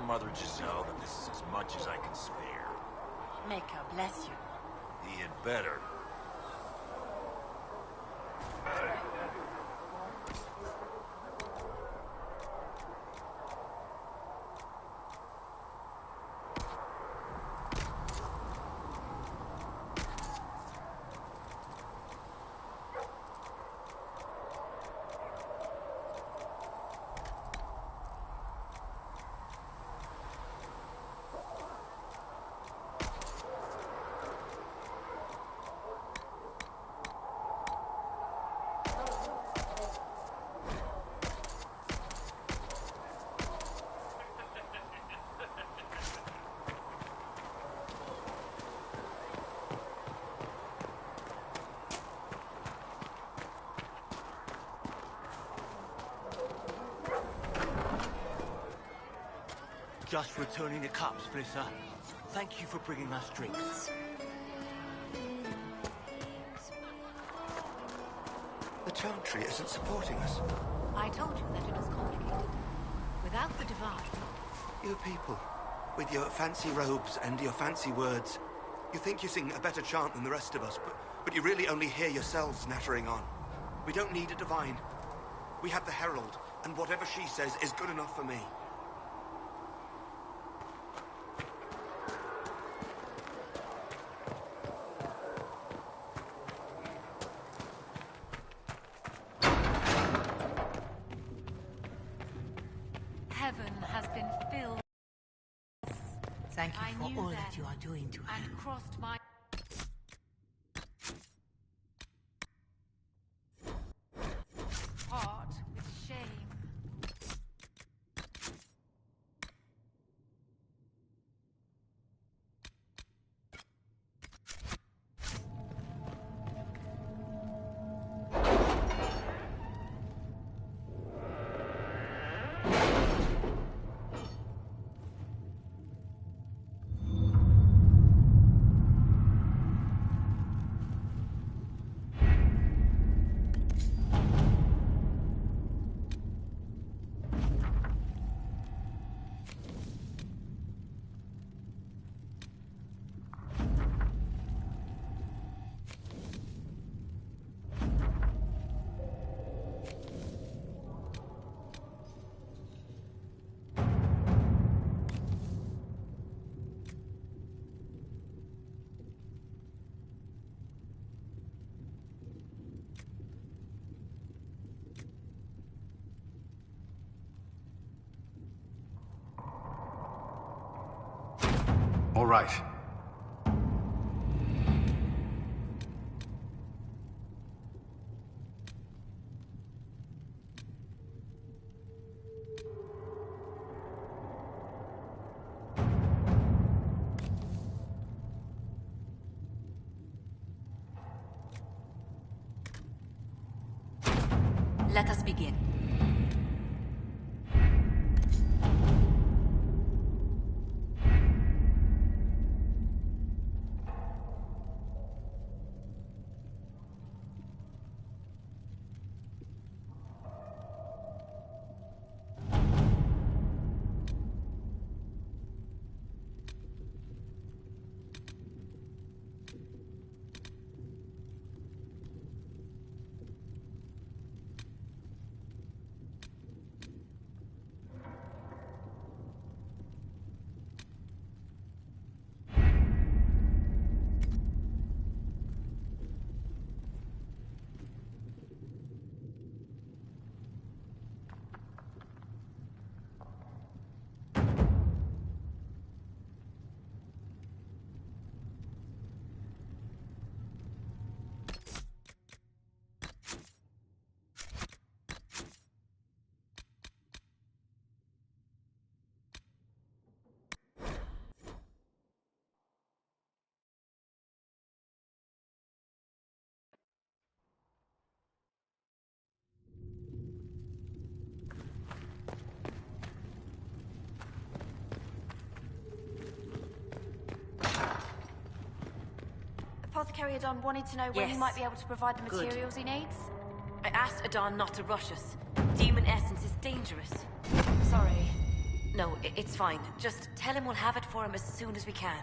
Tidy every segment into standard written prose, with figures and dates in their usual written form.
Mother Giselle that this is as much as I can spare. Make her bless you. He had better. Just returning the cups, Blissa. Thank you for bringing us drinks. The Chantry isn't supporting us. I told you that it was complicated. Without the Divine... You people, with your fancy robes and your fancy words, you think you sing a better chant than the rest of us, but you really only hear yourselves nattering on. We don't need a Divine. We have the Herald, and whatever she says is good enough for me. Heaven has been filled. Thank you I for knew all that that you are doing to her. and crossed my heart with shame. All right. Let us begin. Apothecary Adon wanted to know when he might be able to provide the materials he needs. I asked Adon not to rush us. Demon essence is dangerous. Sorry. No, it's fine. Just tell him we'll have it for him as soon as we can.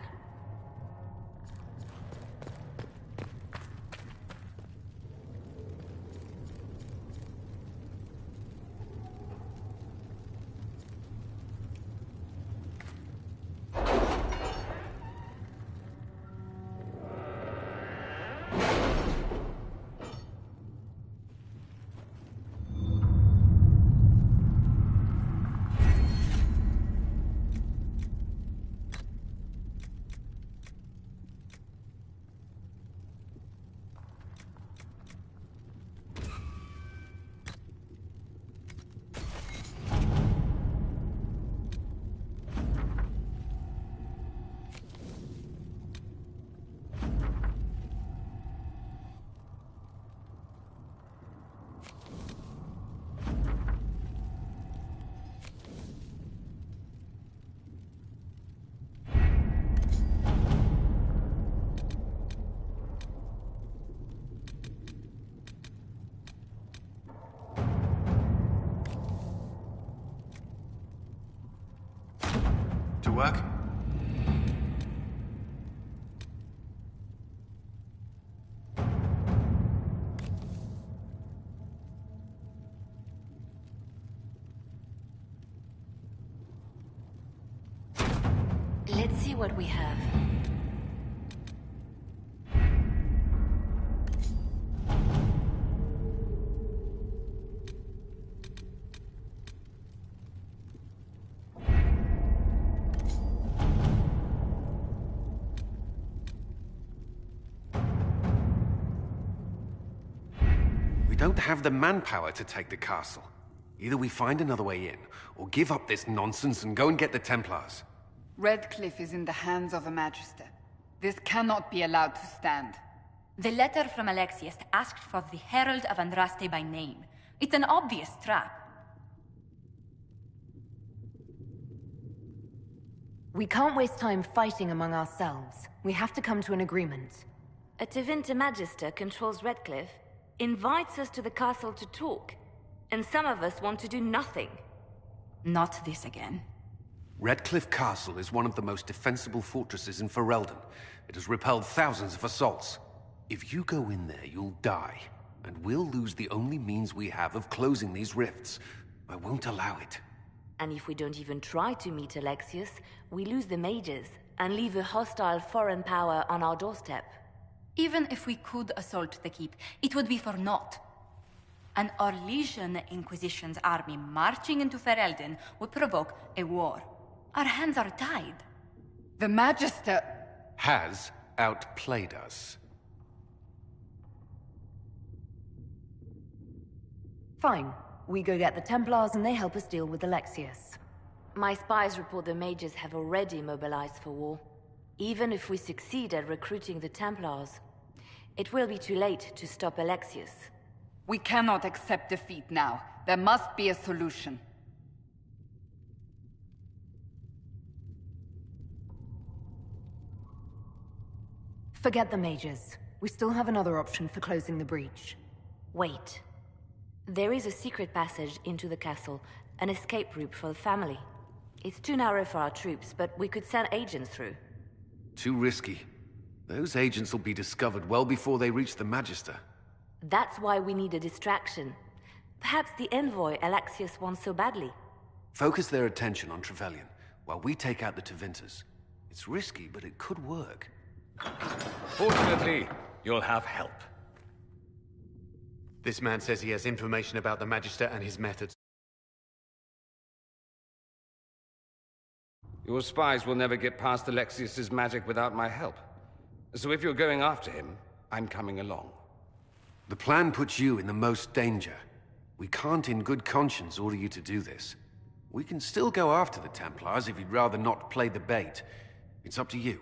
To work? Let's see what we have. We don't have the manpower to take the castle. Either we find another way in, or give up this nonsense and go and get the Templars. Redcliffe is in the hands of a Magister. This cannot be allowed to stand. The letter from Alexius asked for the Herald of Andraste by name. It's an obvious trap. We can't waste time fighting among ourselves. We have to come to an agreement. A Tevinter Magister controls Redcliffe, invites us to the castle to talk, and some of us want to do nothing. Not this again. Redcliffe Castle is one of the most defensible fortresses in Ferelden. It has repelled thousands of assaults. If you go in there, you'll die, and we'll lose the only means we have of closing these rifts. I won't allow it. And if we don't even try to meet Alexius, we lose the mages, and leave a hostile foreign power on our doorstep. Even if we could assault the keep, it would be for naught. An Orlesian Inquisition's army marching into Ferelden would provoke a war. Our hands are tied. The Magister... has outplayed us. Fine. We go get the Templars and they help us deal with Alexius. My spies report the mages have already mobilized for war. Even if we succeed at recruiting the Templars, it will be too late to stop Alexius. We cannot accept defeat now. There must be a solution. Forget the mages. We still have another option for closing the breach. Wait. There is a secret passage into the castle, an escape route for the family. It's too narrow for our troops, but we could send agents through. Too risky. Those agents will be discovered well before they reach the Magister. That's why we need a distraction. Perhaps the envoy Alexius wants so badly. Focus their attention on Trevelyan, while we take out the Tevinters. It's risky, but it could work. Fortunately, you'll have help. This man says he has information about the Magister and his methods. Your spies will never get past Alexius's magic without my help. So if you're going after him, I'm coming along. The plan puts you in the most danger. We can't in good conscience order you to do this. We can still go after the Templars if you'd rather not play the bait. It's up to you.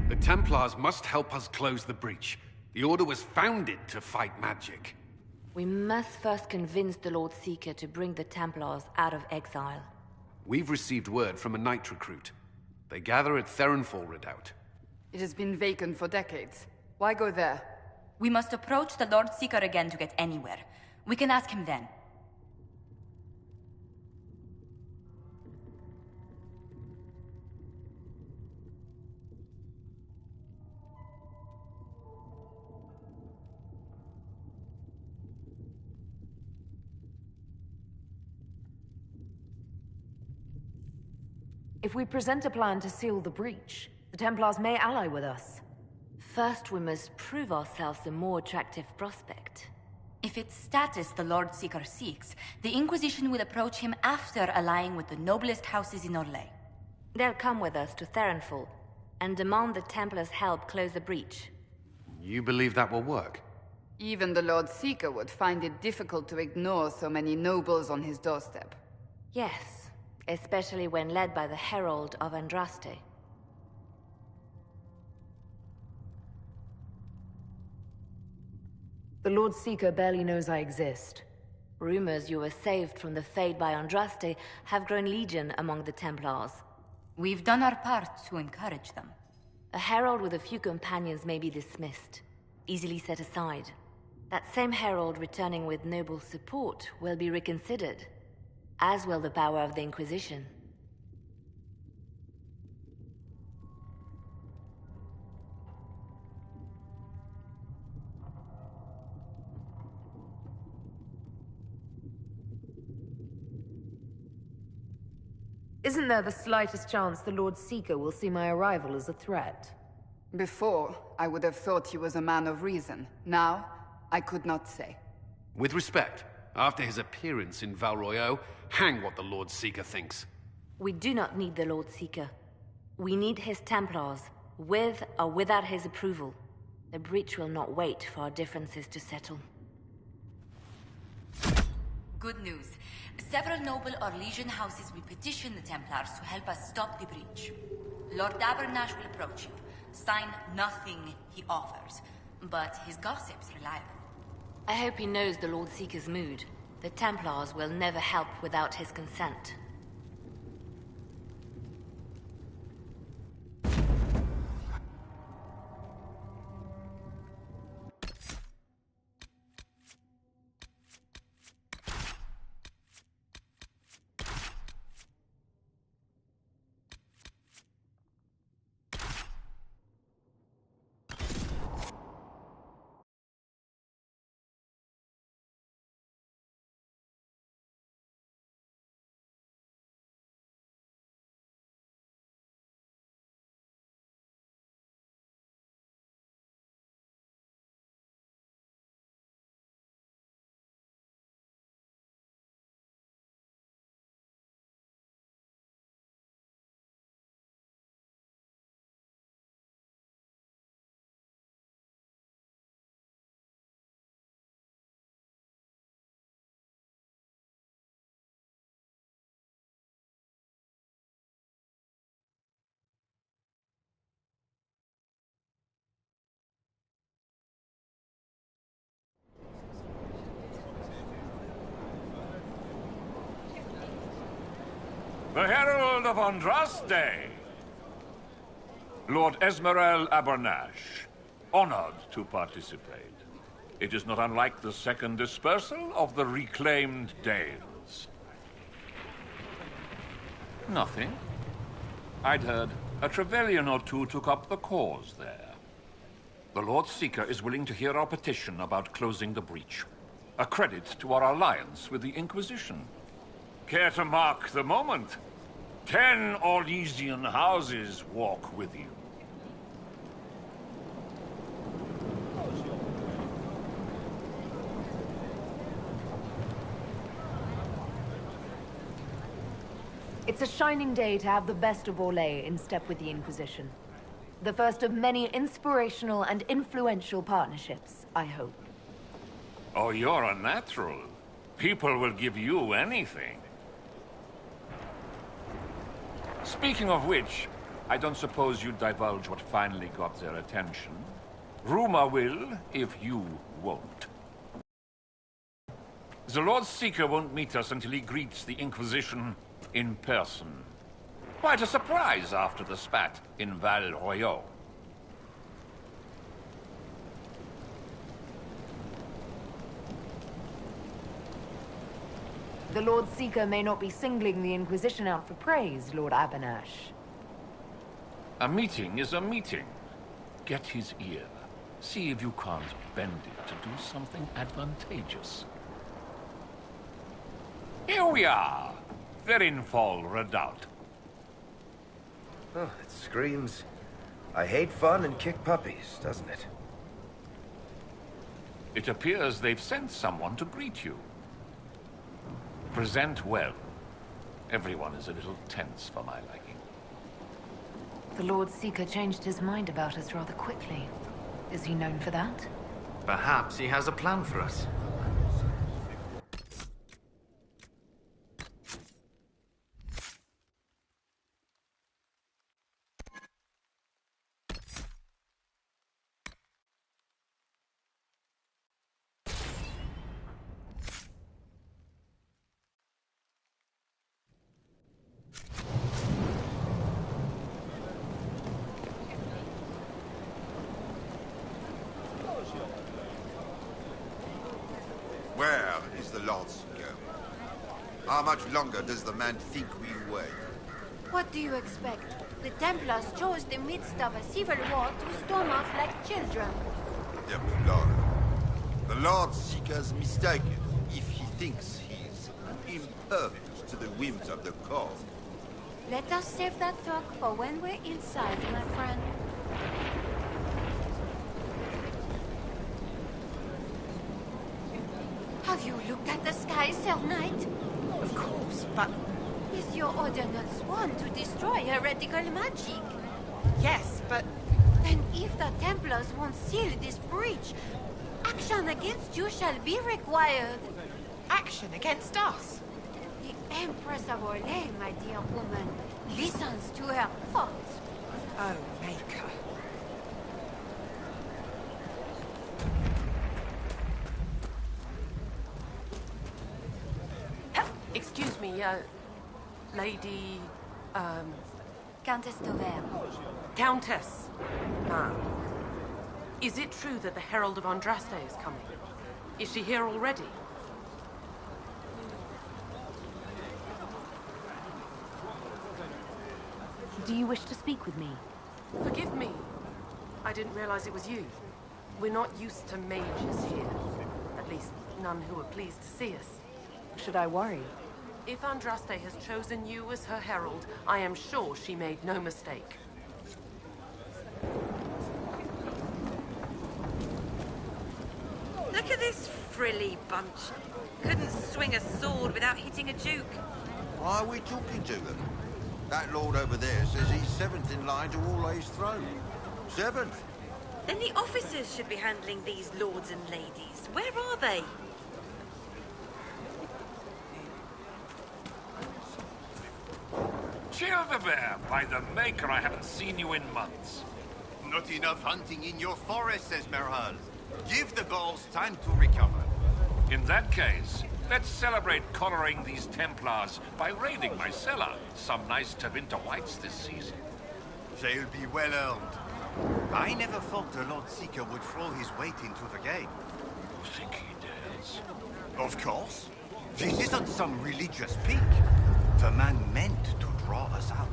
The Templars must help us close the breach. The Order was founded to fight magic. We must first convince the Lord Seeker to bring the Templars out of exile. We've received word from a knight recruit. They gather at Theronfall Redoubt. It has been vacant for decades. Why go there? We must approach the Lord Seeker again to get anywhere. We can ask him then. If we present a plan to seal the breach, the Templars may ally with us. First, we must prove ourselves a more attractive prospect. If it's status the Lord Seeker seeks, the Inquisition will approach him after allying with the noblest houses in Orlais. They'll come with us to Theronfall and demand the Templars' help close the breach. You believe that will work? Even the Lord Seeker would find it difficult to ignore so many nobles on his doorstep. Yes, especially when led by the Herald of Andraste. The Lord Seeker barely knows I exist. Rumors you were saved from the fate by Andraste have grown legion among the Templars. We've done our part to encourage them. A herald with a few companions may be dismissed, easily set aside. That same herald returning with noble support will be reconsidered, as will the power of the Inquisition. Isn't there the slightest chance the Lord Seeker will see my arrival as a threat? Before, I would have thought he was a man of reason. Now, I could not say. With respect, after his appearance in Val Royeaux, hang what the Lord Seeker thinks. We do not need the Lord Seeker. We need his Templars, with or without his approval. The breach will not wait for our differences to settle. Good news. Several noble Orlesian houses will petition the Templars to help us stop the breach. Lord Abernash will approach you. Sign nothing he offers, but his gossip's reliable. I hope he knows the Lord Seeker's mood. The Templars will never help without his consent. The Herald of Andraste! Lord Esmerel Abernash, honored to participate. It is not unlike the second dispersal of the reclaimed Dales. Nothing. I'd heard a Trevelyan or two took up the cause there. The Lord Seeker is willing to hear our petition about closing the breach. A credit to our alliance with the Inquisition. Care to mark the moment? 10 Orlesian houses walk with you. It's a shining day to have the best of Orlais in step with the Inquisition. The first of many inspirational and influential partnerships, I hope. Oh, you're a natural. People will give you anything. Speaking of which, I don't suppose you'd divulge what finally got their attention. Rumor will, if you won't. The Lord Seeker won't meet us until he greets the Inquisition in person. Quite a surprise after the spat in Val Royeaux. The Lord Seeker may not be singling the Inquisition out for praise, Lord Abanash. A meeting is a meeting. Get his ear. See if you can't bend it to do something advantageous. Here we are. Verinfall Redoubt. Oh, it screams, I hate fun and kick puppies, doesn't it? It appears they've sent someone to greet you. Present well. Everyone is a little tense for my liking. The Lord Seeker changed his mind about us rather quickly. Is he known for that? Perhaps he has a plan for us. Where is the Lord Seeker? How much longer does the man think we'll wait? What do you expect? The Templars chose the midst of a civil war to storm off like children. Templar. The Lord Seeker's mistaken if he thinks he's impervious to the whims of the cause. Let us save that talk for when we're inside, my friend. Have you looked at the sky, Sir Knight? Of course, but... Is your order not sworn to destroy heretical magic? Yes, but... Then if the Templars won't seal this breach, action against you shall be required. Action against us? The Empress of Orlais, my dear woman, listens to her thoughts. Oh, Maker. Excuse me, Lady... Countess Dover. Countess. Ma'am. Is it true that the Herald of Andraste is coming? Is she here already? Do you wish to speak with me? Forgive me. I didn't realize it was you. We're not used to mages here. At least, none who are pleased to see us. Should I worry? If Andraste has chosen you as her herald, I am sure she made no mistake. Look at this frilly bunch. Couldn't swing a sword without hitting a duke. Why are we talking to them? That lord over there says he's seventh in line to Orlais's throne. Seventh? Then the officers should be handling these lords and ladies. Where are they? Childebert, by the Maker, I haven't seen you in months. Not enough hunting in your forest, Esmeralda. Give the Gauls time to recover. In that case, let's celebrate collaring these Templars by raiding my cellar. Some nice Tevinter whites this season. They'll be well earned. I never thought the Lord Seeker would throw his weight into the game. You think he dares? Of course. This isn't some religious peak. The man meant to draw us out.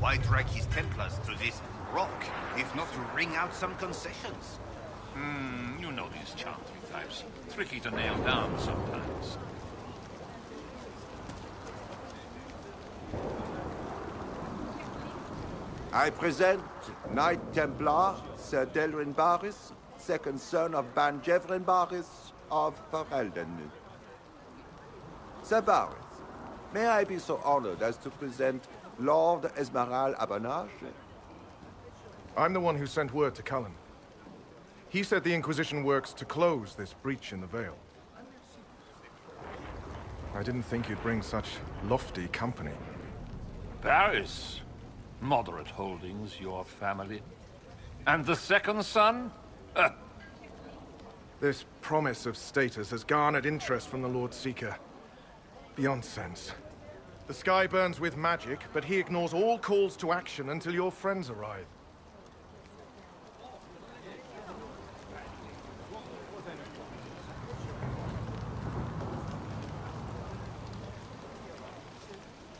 Why drag his Templars to this rock, if not to wring out some concessions? You know these chantry types. Tricky to nail down sometimes. I present Knight Templar, Sir Delrin Barris, second son of Ban Jevrin Barris of Ferelden. Sir Barris, may I be so honored as to present Lord Esmeralda Abanash? I'm the one who sent word to Cullen. He said the Inquisition works to close this breach in the Vale. I didn't think you'd bring such lofty company. Paris. Moderate holdings, your family. And the second son? This promise of status has garnered interest from the Lord Seeker. Beyond sense. The sky burns with magic, but he ignores all calls to action until your friends arrive.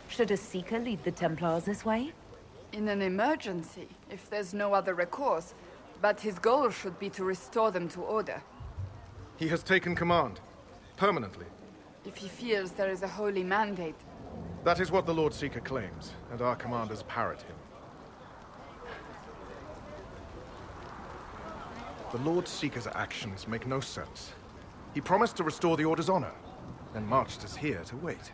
Should a Seeker lead the Templars this way? In an emergency, if there's no other recourse. But his goal should be to restore them to order. He has taken command. Permanently. If he feels there is a holy mandate. That is what the Lord Seeker claims, and our commanders parrot him. The Lord Seeker's actions make no sense. He promised to restore the Order's honor, then marched us here to wait.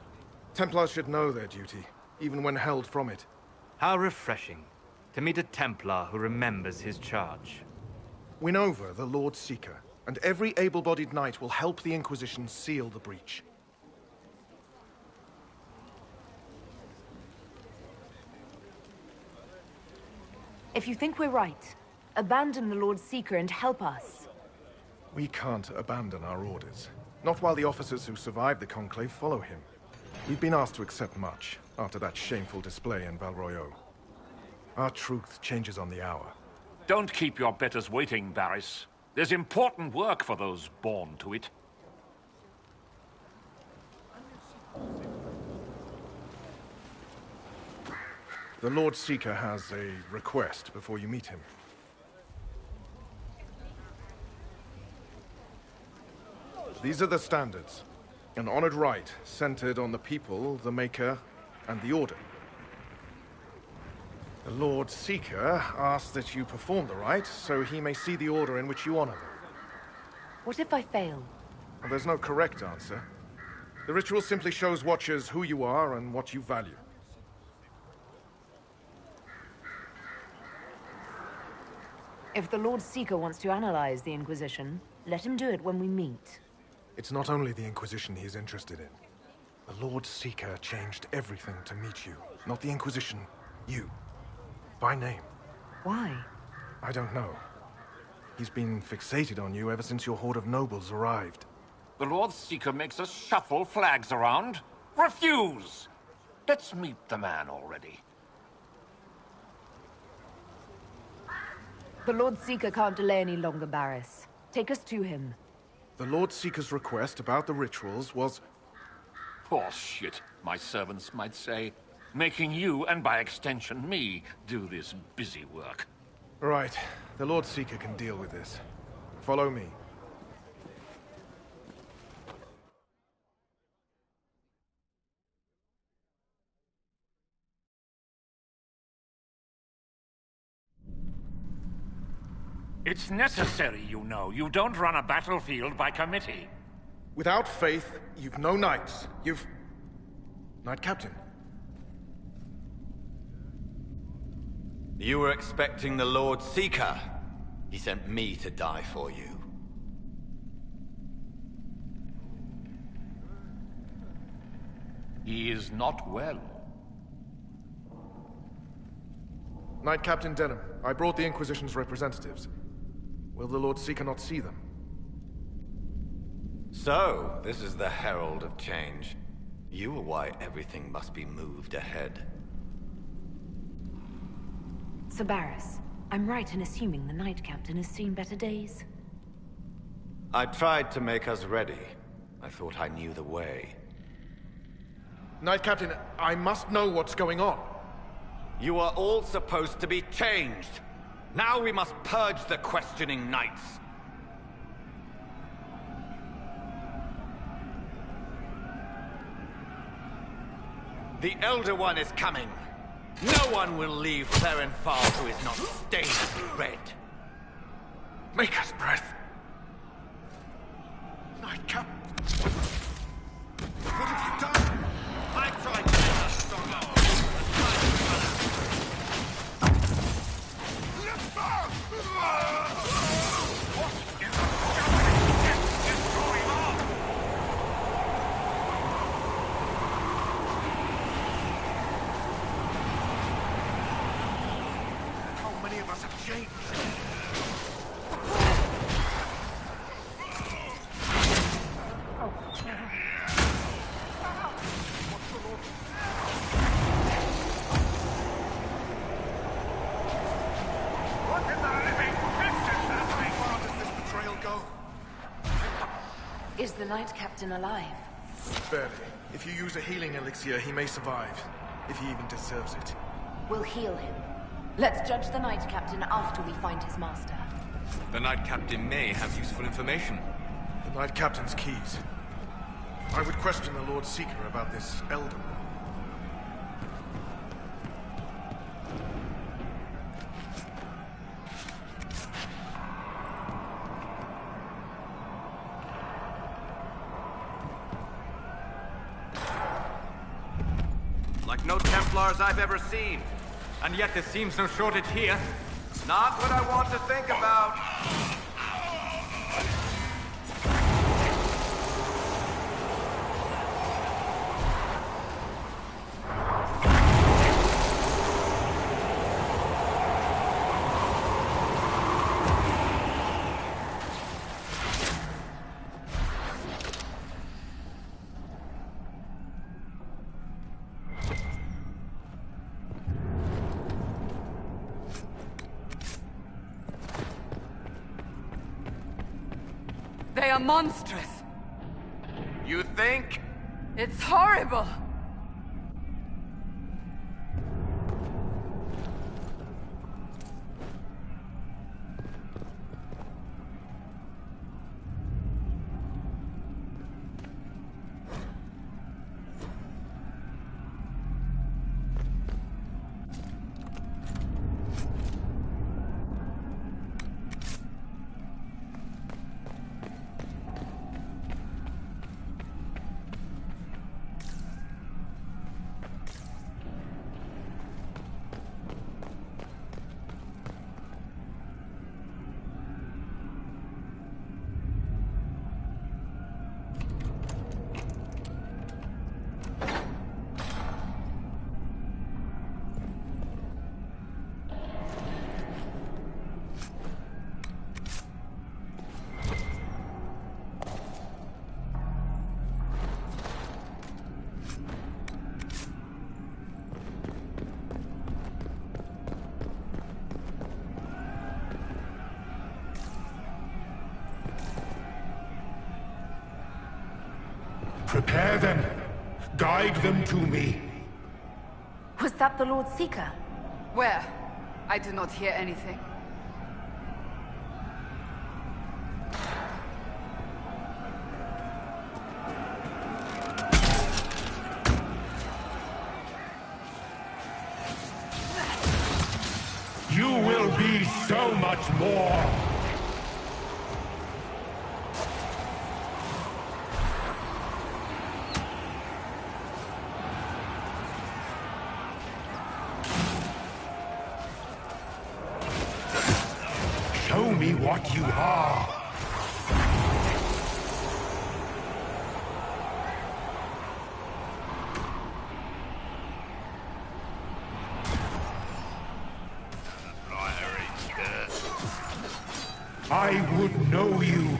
Templars should know their duty, even when held from it. How refreshing to meet a Templar who remembers his charge. Win over the Lord Seeker, and every able-bodied knight will help the Inquisition seal the breach. If you think we're right, abandon the Lord Seeker and help us. We can't abandon our orders. Not while the officers who survived the Conclave follow him. We've been asked to accept much, after that shameful display in Val Royeaux. Our truth changes on the hour. Don't keep your betters waiting, Barris. There's important work for those born to it. The Lord Seeker has a request before you meet him. These are the standards. An honored right, centered on the people, the Maker, and the Order. The Lord Seeker asks that you perform the rite, so he may see the order in which you honor them. What if I fail? Well, there's no correct answer. The ritual simply shows Watchers who you are and what you value. If the Lord Seeker wants to analyze the Inquisition, let him do it when we meet. It's not only the Inquisition he's interested in. The Lord Seeker changed everything to meet you. Not the Inquisition, you. By name. Why? I don't know. He's been fixated on you ever since your horde of nobles arrived. The Lord Seeker makes us shuffle flags around. Refuse! Let's meet the man already. The Lord Seeker can't delay any longer, Barris. Take us to him. The Lord Seeker's request about the rituals was... Poor shit, my servants might say. Making you, and by extension me, do this busy work. Right. The Lord Seeker can deal with this. Follow me. It's necessary, you know. You don't run a battlefield by committee. Without faith, you've no knights. You've... Knight Captain. You were expecting the Lord Seeker. He sent me to die for you. He is not well. Knight Captain Denham, I brought the Inquisition's representatives. Will the Lord Seeker not see them? So, this is the herald of change. You are why everything must be moved ahead. Sir Barris, I'm right in assuming the Knight Captain has seen better days? I tried to make us ready. I thought I knew the way. Knight Captain, I must know what's going on. You are all supposed to be changed. Now we must purge the questioning knights. The Elder One is coming. No one will leave Therenfal who is not stained red. Maker's breath. Nightcap. What have you done? I tried to make us stronger. How many of us have changed? Is the Knight Captain alive? Barely. If you use a healing elixir, he may survive. If he even deserves it. We'll heal him. Let's judge the Knight Captain after we find his master. The Knight Captain may have useful information. The Knight Captain's keys. I would question the Lord Seeker about this Elder. Like no Templars I've ever seen. And yet there seems no shortage here. Not what I want to think about. They are monstrous. You think? It's horrible. Prepare them. Guide them to me. Was that the Lord Seeker? Where? I do not hear anything. You will be so much more. Show me what you are. I would know you.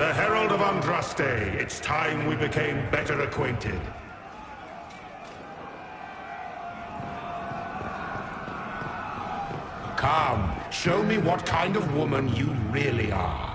The Herald of Andraste. It's time we became better acquainted. Come, show me what kind of woman you really are.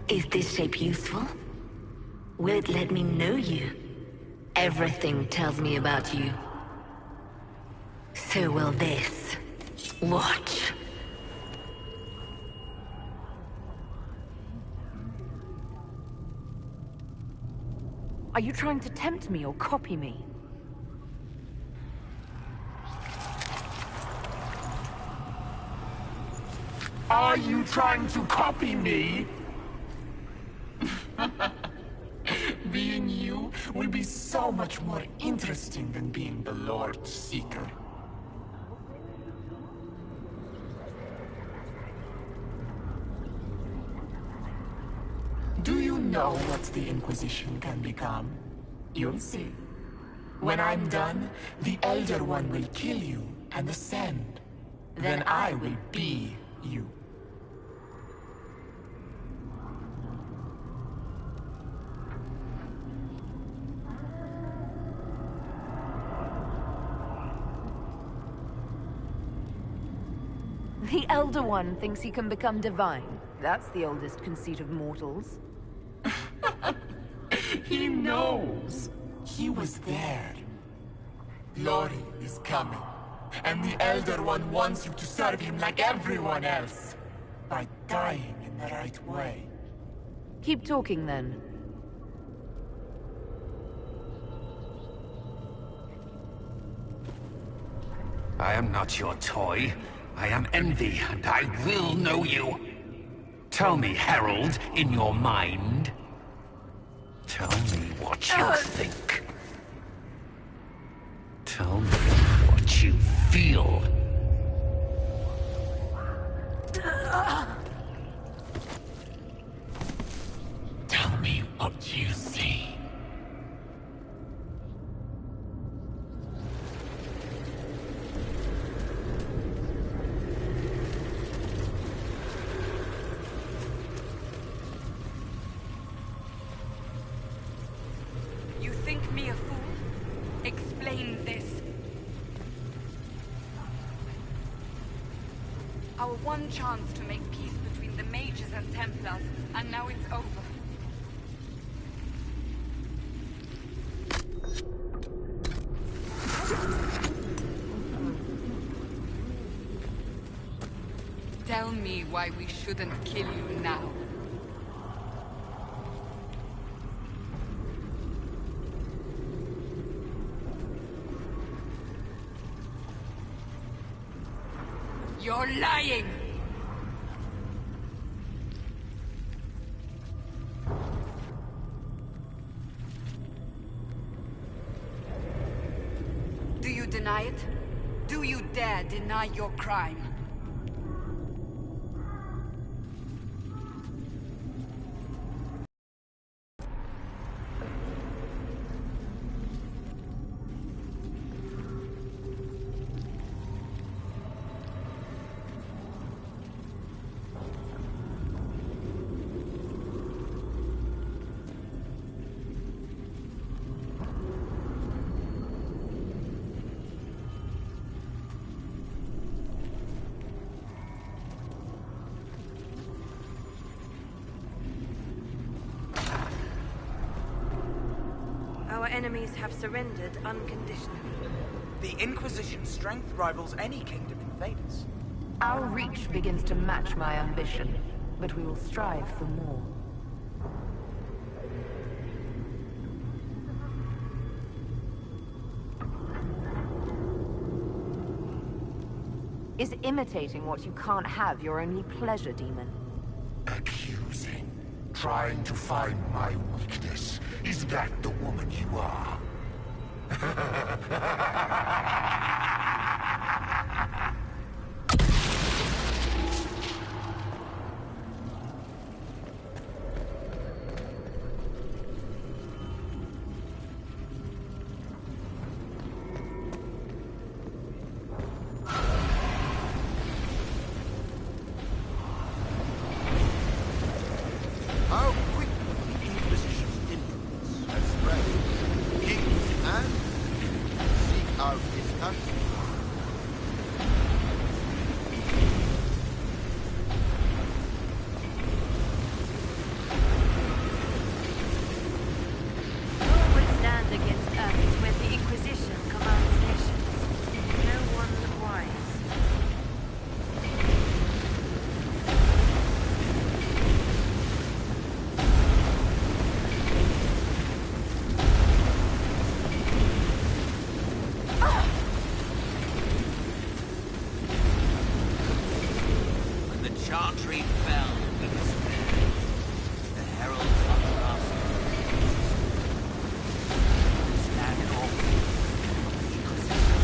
Is this shape useful? Will it let me know you? Everything tells me about you. So will this. Watch. Are you trying to tempt me or copy me? Are you trying to copy me? Being you will be so much more interesting than being the Lord Seeker. Do you know what the Inquisition can become? You'll see. When I'm done, the Elder One will kill you and ascend. Then I will be you. The Elder One thinks he can become divine. That's the oldest conceit of mortals. He knows. He was there. Lori is coming. And the Elder One wants you to serve him like everyone else. By dying in the right way. Keep talking then. I am not your toy. I am Envy, and I will know you. Tell me, Herald, in your mind. Tell me what you think. Tell me what you feel. Tell me what you see. You think me a fool? Explain this. Our one chance to make peace between the mages and Templars, and now it's over. Tell me why we shouldn't kill you now. You're lying! Do you deny it? Do you dare deny your crime? enemies have surrendered unconditionally. The Inquisition's strength rivals any kingdom in Thedas. Our reach begins to match my ambition, but we will strive for more. Is imitating what you can't have your only pleasure, demon? Accusing. Trying to find my weakness. Is that the woman you are? How quickly the Inquisition's influence has spread. Kings and seek out his country. Who will stand against us when the Inquisition commands nations? No one wise. When the Chantry fell, we despaired. The heralds of the castle stand off the Inquisition.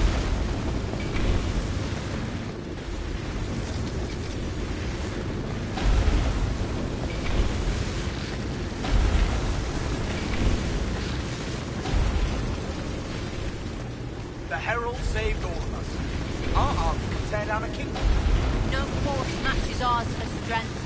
The herald saved all of us. Our army can tear down a kingdom. No force matches ours for strength.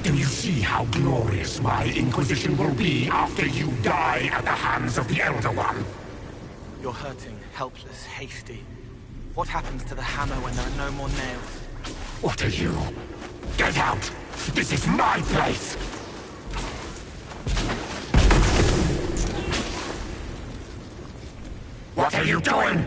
Do you see how glorious my Inquisition will be after you die at the hands of the Elder One? You're hurting, helpless, hasty. What happens to the hammer when there are no more nails? What are you? Get out! This is my place! What are you doing?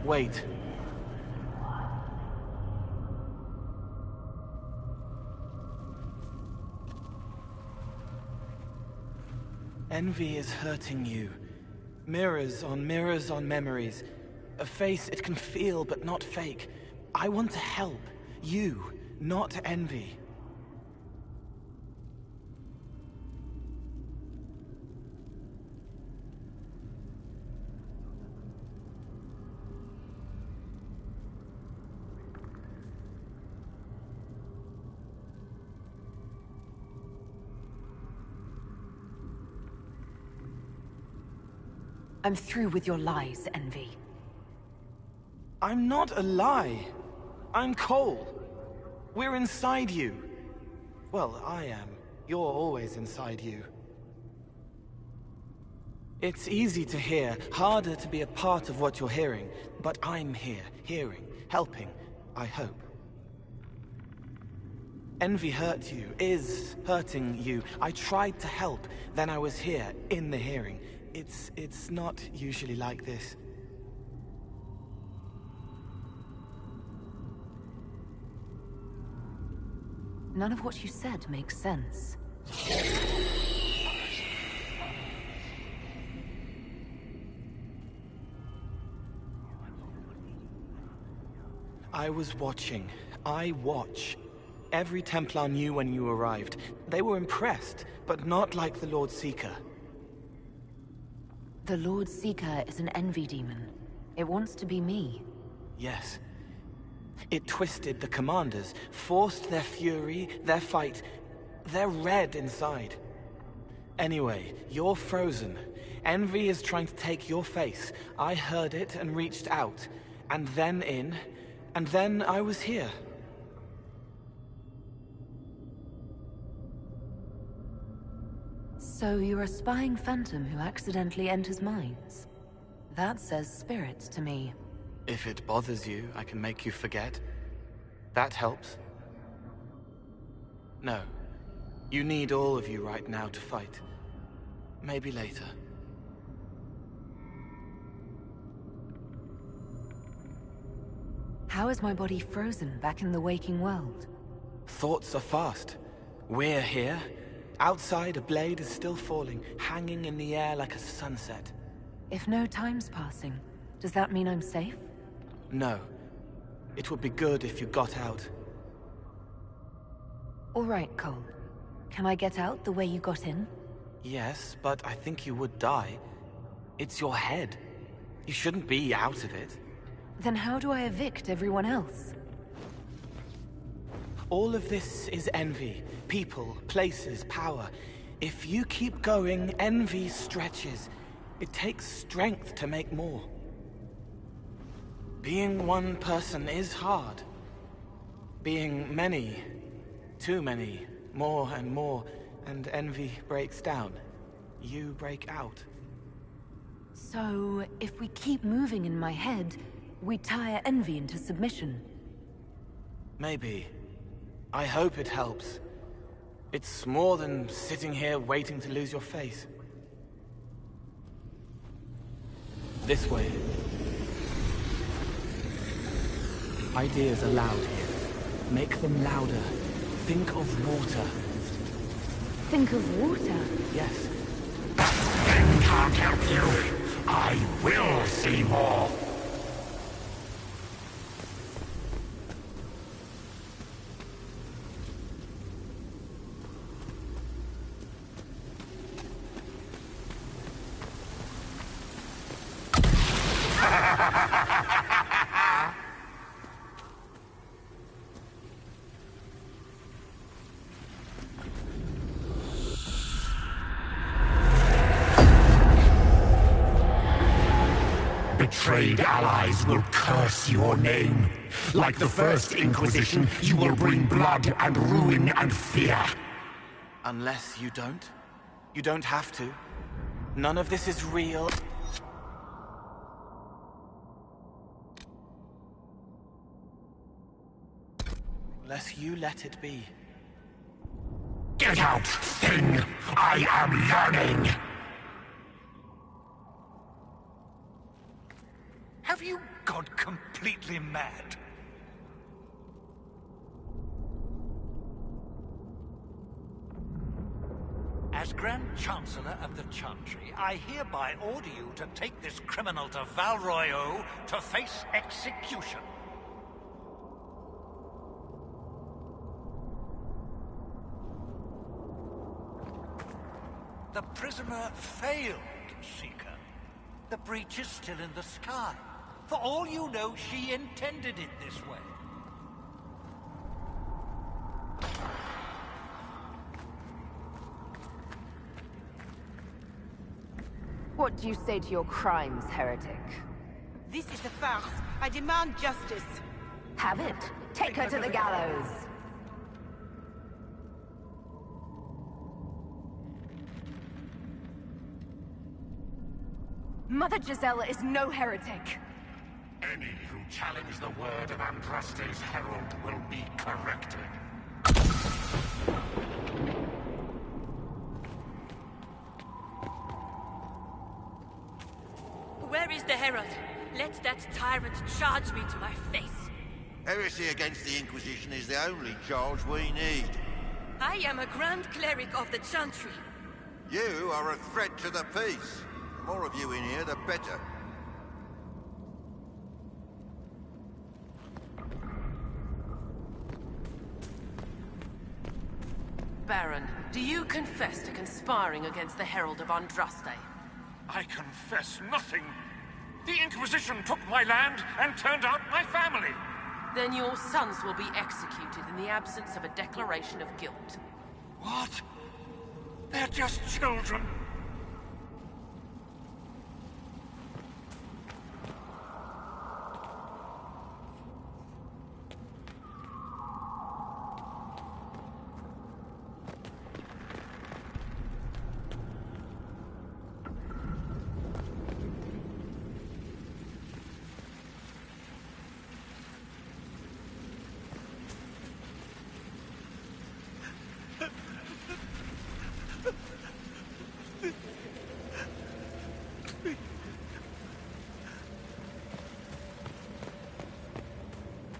Wait. Envy is hurting you. Mirrors on memories. A face it can feel but not fake. I want to help. You, not envy. I'm through with your lies, Envy. I'm not a lie. I'm Cole. We're inside you. Well, I am. You're always inside you. It's easy to hear, harder to be a part of what you're hearing. But I'm here, hearing, helping, I hope. Envy hurt you, is hurting you. I tried to help, then I was here, in the hearing. It's not usually like this. None of what you said makes sense. I was watching. I watch. Every Templar knew when you arrived. They were impressed, but not like the Lord Seeker. The Lord Seeker is an envy demon. It wants to be me. Yes. It twisted the commanders, forced their fury, their fight. They're red inside. Anyway, you're frozen. Envy is trying to take your face. I heard it and reached out. And then in. And then I was here. So you're a spying phantom who accidentally enters minds. That says spirit to me. If it bothers you, I can make you forget. That helps. No. You need all of you right now to fight. Maybe later. How is my body frozen back in the waking world? Thoughts are fast. We're here. Outside, a blade is still falling, hanging in the air like a sunset. If no time's passing, does that mean I'm safe? No. It would be good if you got out. All right, Cole. Can I get out the way you got in? Yes, but I think you would die. It's your head. You shouldn't be out of it. Then how do I evict everyone else? All of this is envy. People, places, power. If you keep going, envy stretches. It takes strength to make more. Being one person is hard. Being many, too many, more and more, and envy breaks down. You break out. So, if we keep moving in my head, we tire envy into submission. Maybe. I hope it helps. It's more than sitting here waiting to lose your face. This way. Ideas are loud here. Make them louder. Think of water. Think of water? Yes. That thing can't help you. I will see more. Betrayed allies will curse your name. Like the first Inquisition, you will bring blood and ruin and fear. Unless you don't. You don't have to. None of this is real. Unless you let it be. Get out, thing! I am learning! Have you gone completely mad? As Grand Chancellor of the Chantry, I hereby order you to take this criminal to Val Royeaux to face execution. The prisoner failed, Seeker. The breach is still in the sky. For all you know, she intended it this way. What do you say to your crimes, heretic? This is a farce. I demand justice. Have it. Take her to the gallows. Mother Gisela is no heretic. Any who challenge the word of Andraste's herald will be corrected. the Herald. Let that tyrant charge me to my face. Heresy against the Inquisition is the only charge we need. I am a Grand Cleric of the Chantry. You are a threat to the peace. The more of you in here, the better. Baron, do you confess to conspiring against the Herald of Andraste? I confess nothing. The Inquisition took my land and turned out my family. Then your sons will be executed in the absence of a declaration of guilt. What? They're just children.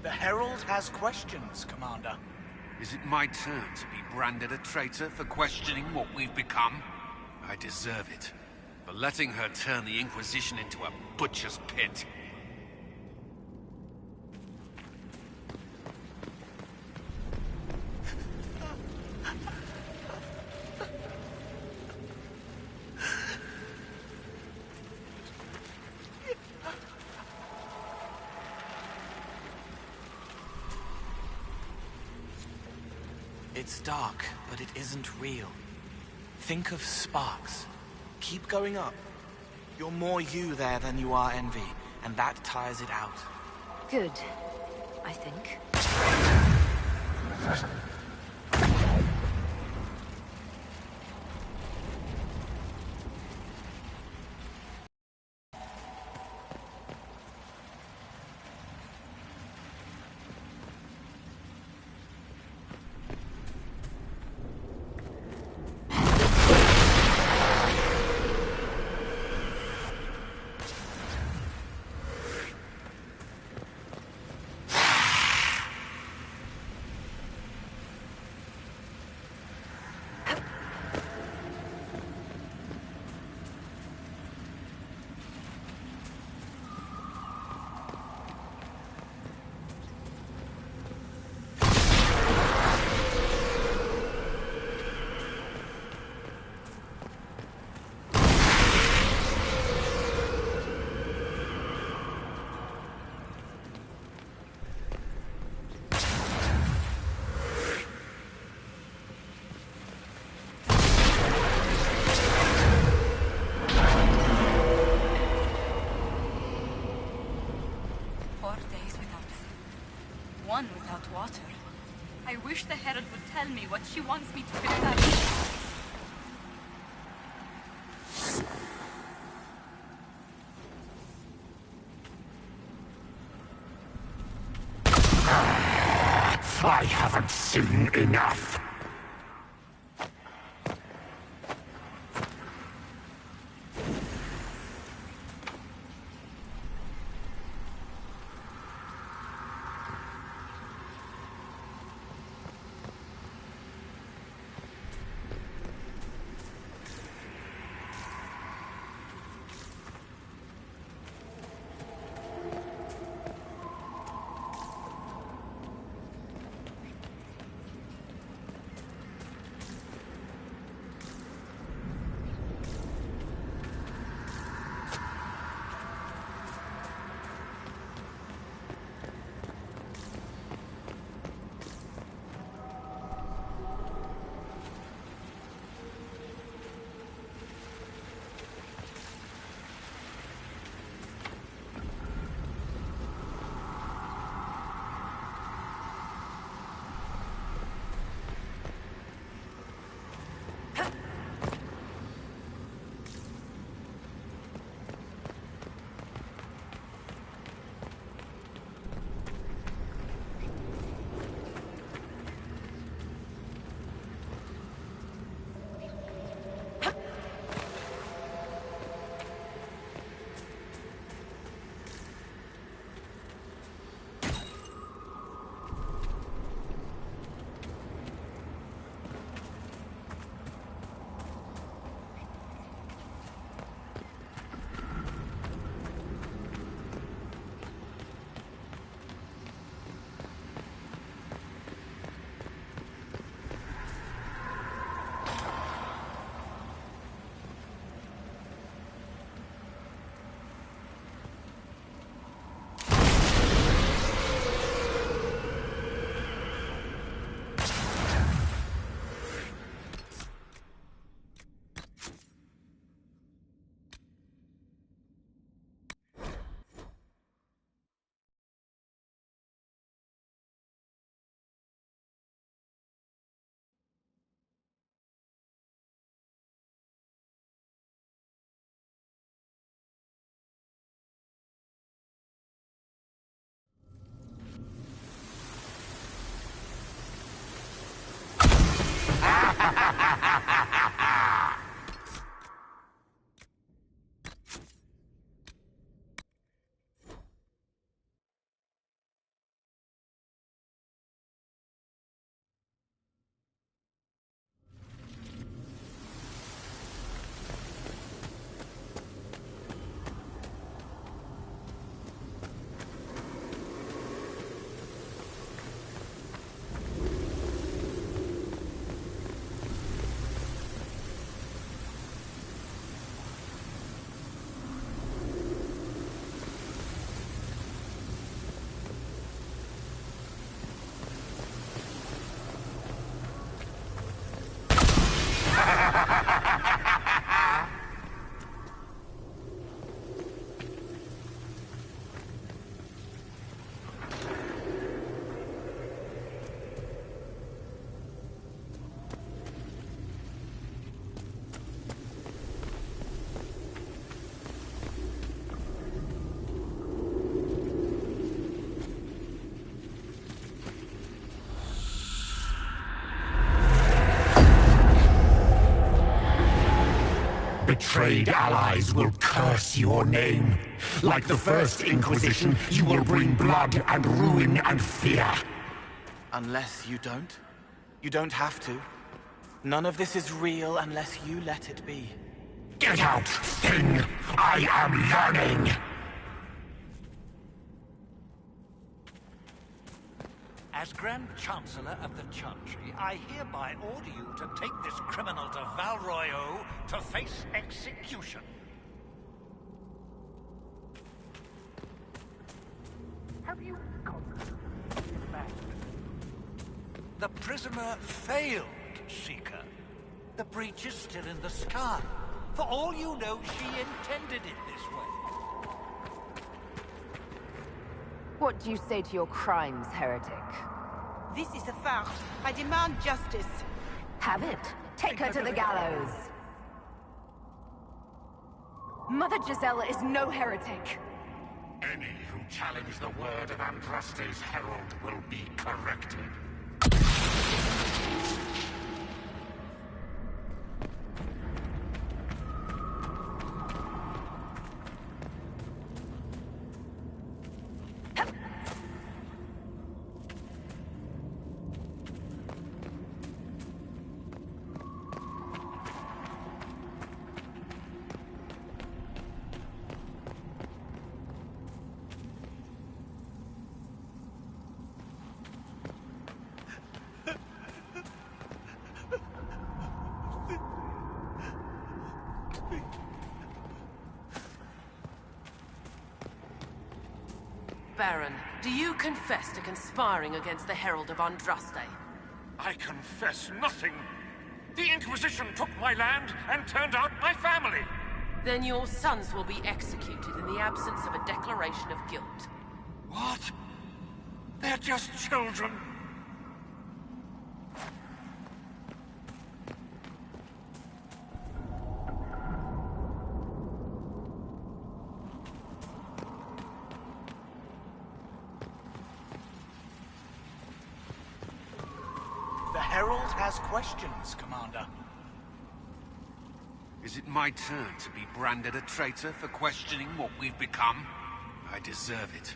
The Herald has questions, Commander. Is it my turn to be branded a traitor for questioning what we've become? I deserve it. For letting her turn the Inquisition into a butcher's pit. It's dark, but it isn't real. Think of sparks. Keep going up. You're more you there than you are Envy, and that tires it out. Good, I think. One without water. I wish the Herald would tell me what she wants me to become. I haven't seen enough. betrayed allies will curse your name. Like the first Inquisition, you will bring blood and ruin and fear. Unless you don't. You don't have to. None of this is real unless you let it be. Get out, thing! I am learning! As Grand Chancellor of the Chantry, I hereby order you to take this criminal to Val Royeaux to face execution. Have you The prisoner failed, Seeker. The breach is still in the sky. For all you know, she intended it this way. What do you say to your crimes, heretic? This is a farce. I demand justice. Have it. Take her to the gallows. Mother Gisela is no heretic. Any who challenge the word of Andraste's herald will be corrected. Baron, do you confess to conspiring against the Herald of Andraste? I confess nothing. The Inquisition took my land and turned out my family. Then your sons will be executed in the absence of a declaration of guilt. What? They're just children. The Herald has questions, Commander. Is it my turn to be branded a traitor for questioning what we've become? I deserve it.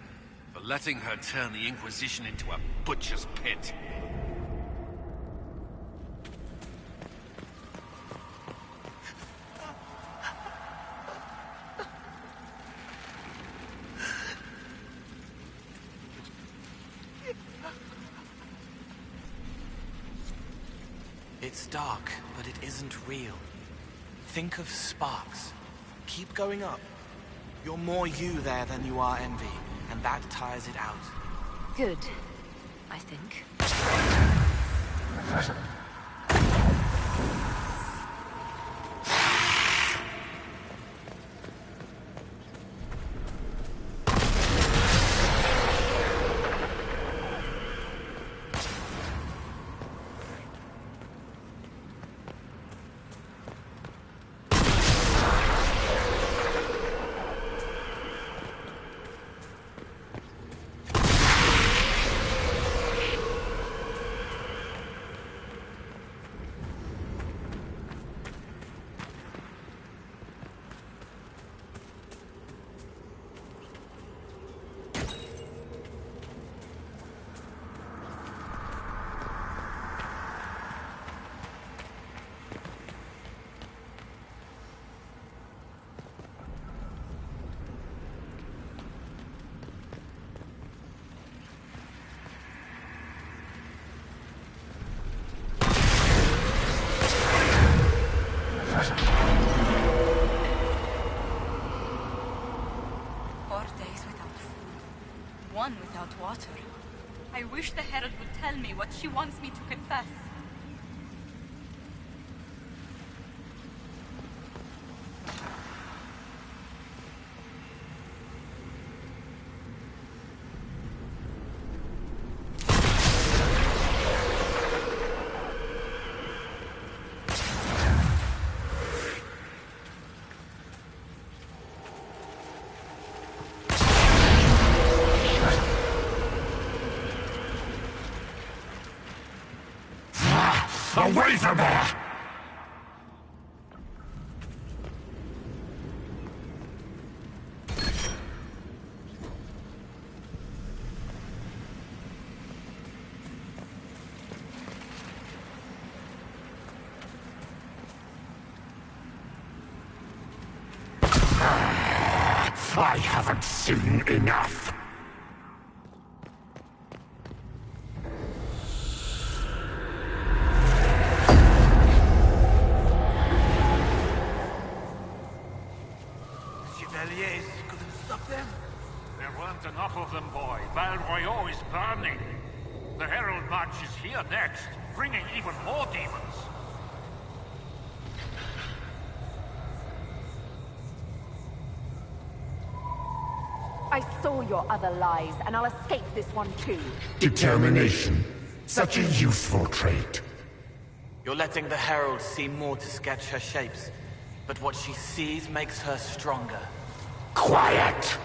For letting her turn the Inquisition into a butcher's pit. It's dark, but it isn't real. Think of sparks. Keep going up. You're more you there than you are envy, and that tires it out. Good, I think. One without water. I wish the Herald would tell me what she wants me to confess. Away from there! I haven't seen enough. Chevaliers couldn't stop them? There weren't enough of them, boy. Val Royeaux is burning. The Herald March is here next, bringing even more demons. I saw your other lies, and I'll escape this one too. Determination. Such a useful trait. You're letting the Herald see more to sketch her shapes, but what she sees makes her stronger. Quiet!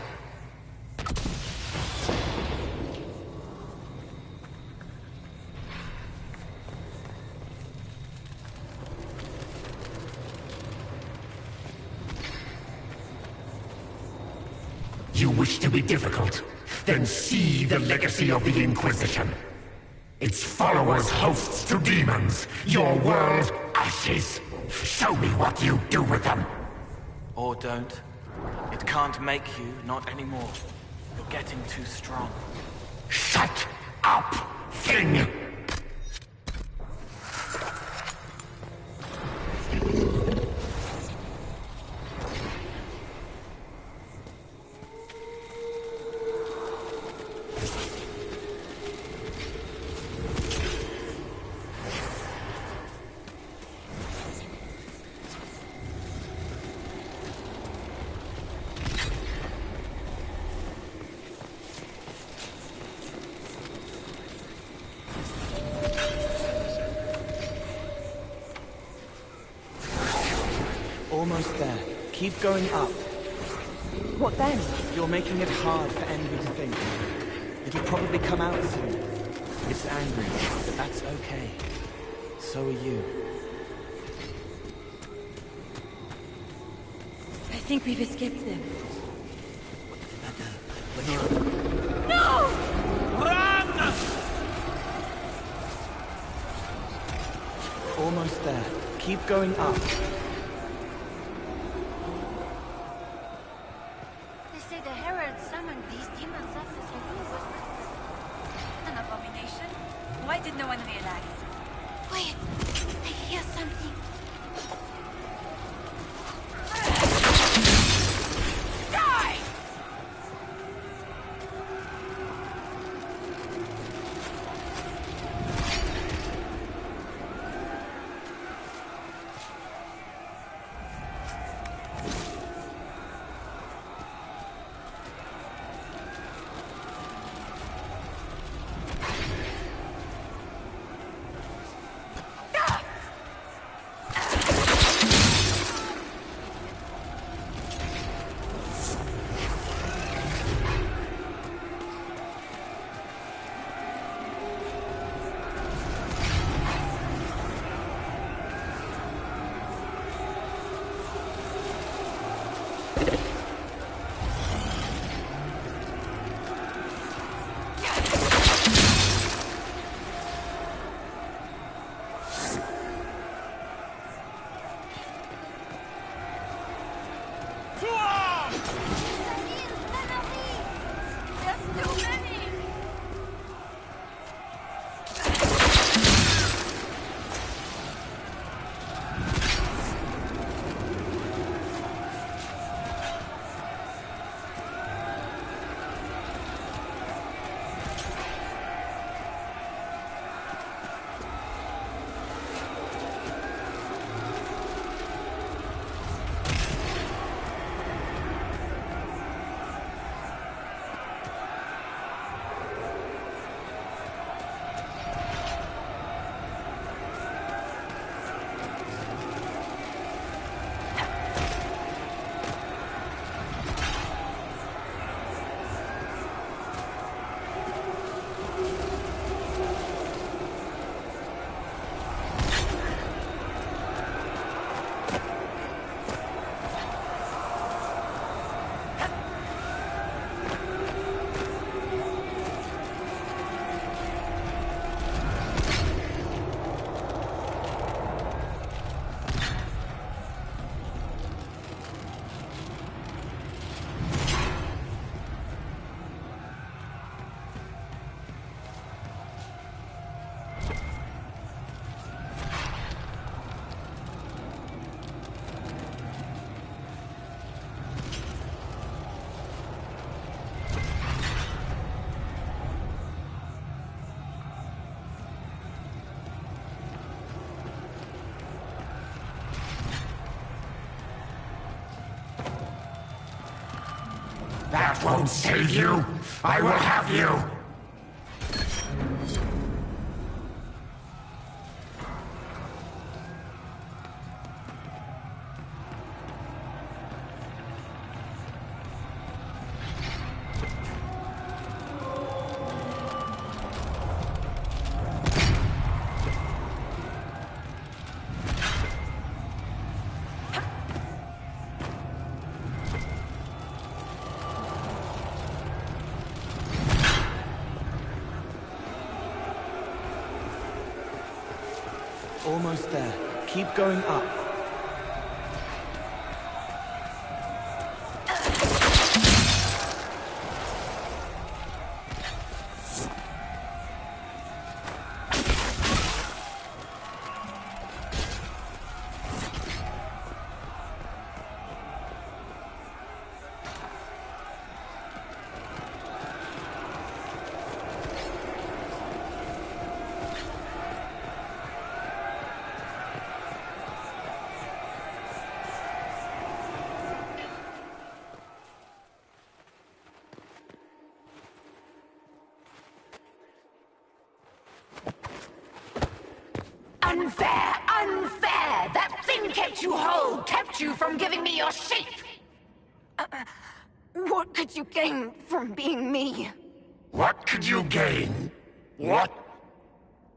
You wish to be difficult? Then see the legacy of the Inquisition. Its followers hosts to demons, your world ashes. Show me what you do with them. Or don't. It can't make you, not anymore. You're getting too strong. Shut up, thing! Almost there. Keep going up. What then? You're making it hard for Envy to think. It'll probably come out soon. It's angry, but that's okay. So are you. I think we've escaped them. No! Run! Almost there. Keep going up. They say the Herald summoned these demons after their rule was written. An abomination? Why did no one realize? Wait, I hear something. Die! That won't save you! I will have you! Almost there. Keep going up. Unfair! Unfair! That thing kept you whole, kept you from giving me your shape! What could you gain from being me? What could you gain? What?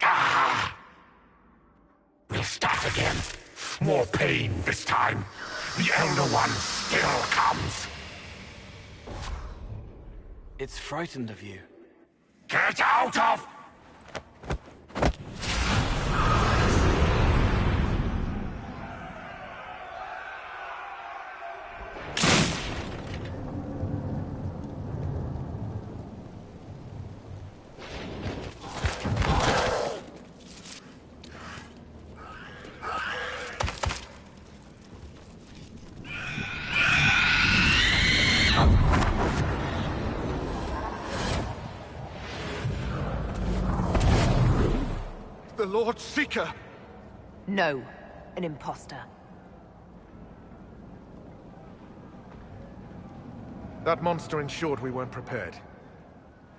Ah! We'll start again. More pain this time. The Elder One still comes. It's frightened of you. Get out of... The Lord Seeker! No, an imposter. That monster ensured we weren't prepared.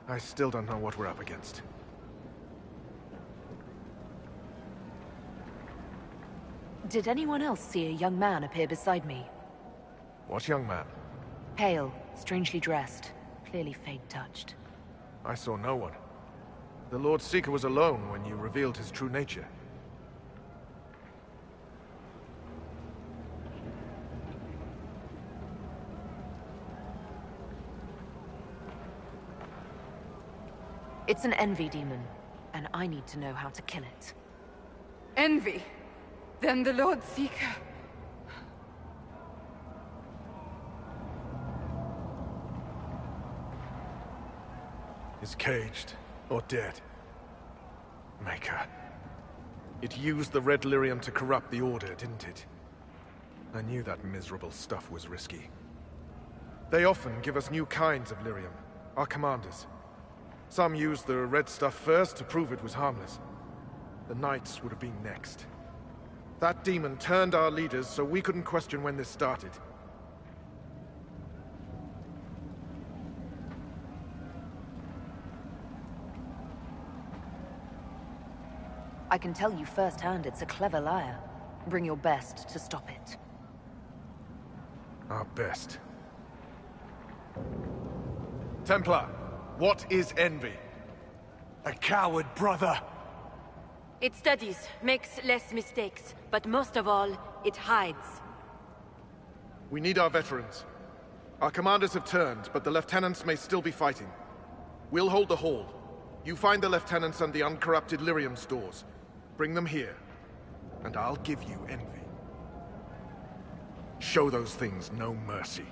I still don't know what we're up against. Did anyone else see a young man appear beside me? What young man? Pale, strangely dressed, clearly fate-touched. I saw no one. The Lord Seeker was alone when you revealed his true nature. It's an envy demon, and I need to know how to kill it. Envy? Then the Lord Seeker... is caged, or dead. Maker. It used the red lyrium to corrupt the Order, didn't it? I knew that miserable stuff was risky. They often give us new kinds of lyrium, our commanders. Some used the red stuff first to prove it was harmless. The Knights would have been next. That demon turned our leaders so we couldn't question when this started. I can tell you firsthand it's a clever liar. Bring your best to stop it. Our best. Templar, what is envy? A coward, brother. It studies, makes less mistakes, but most of all, it hides. We need our veterans. Our commanders have turned, but the lieutenants may still be fighting. We'll hold the hall. You find the lieutenants and the uncorrupted lyrium stores. Bring them here, and I'll give you envy. Show those things no mercy.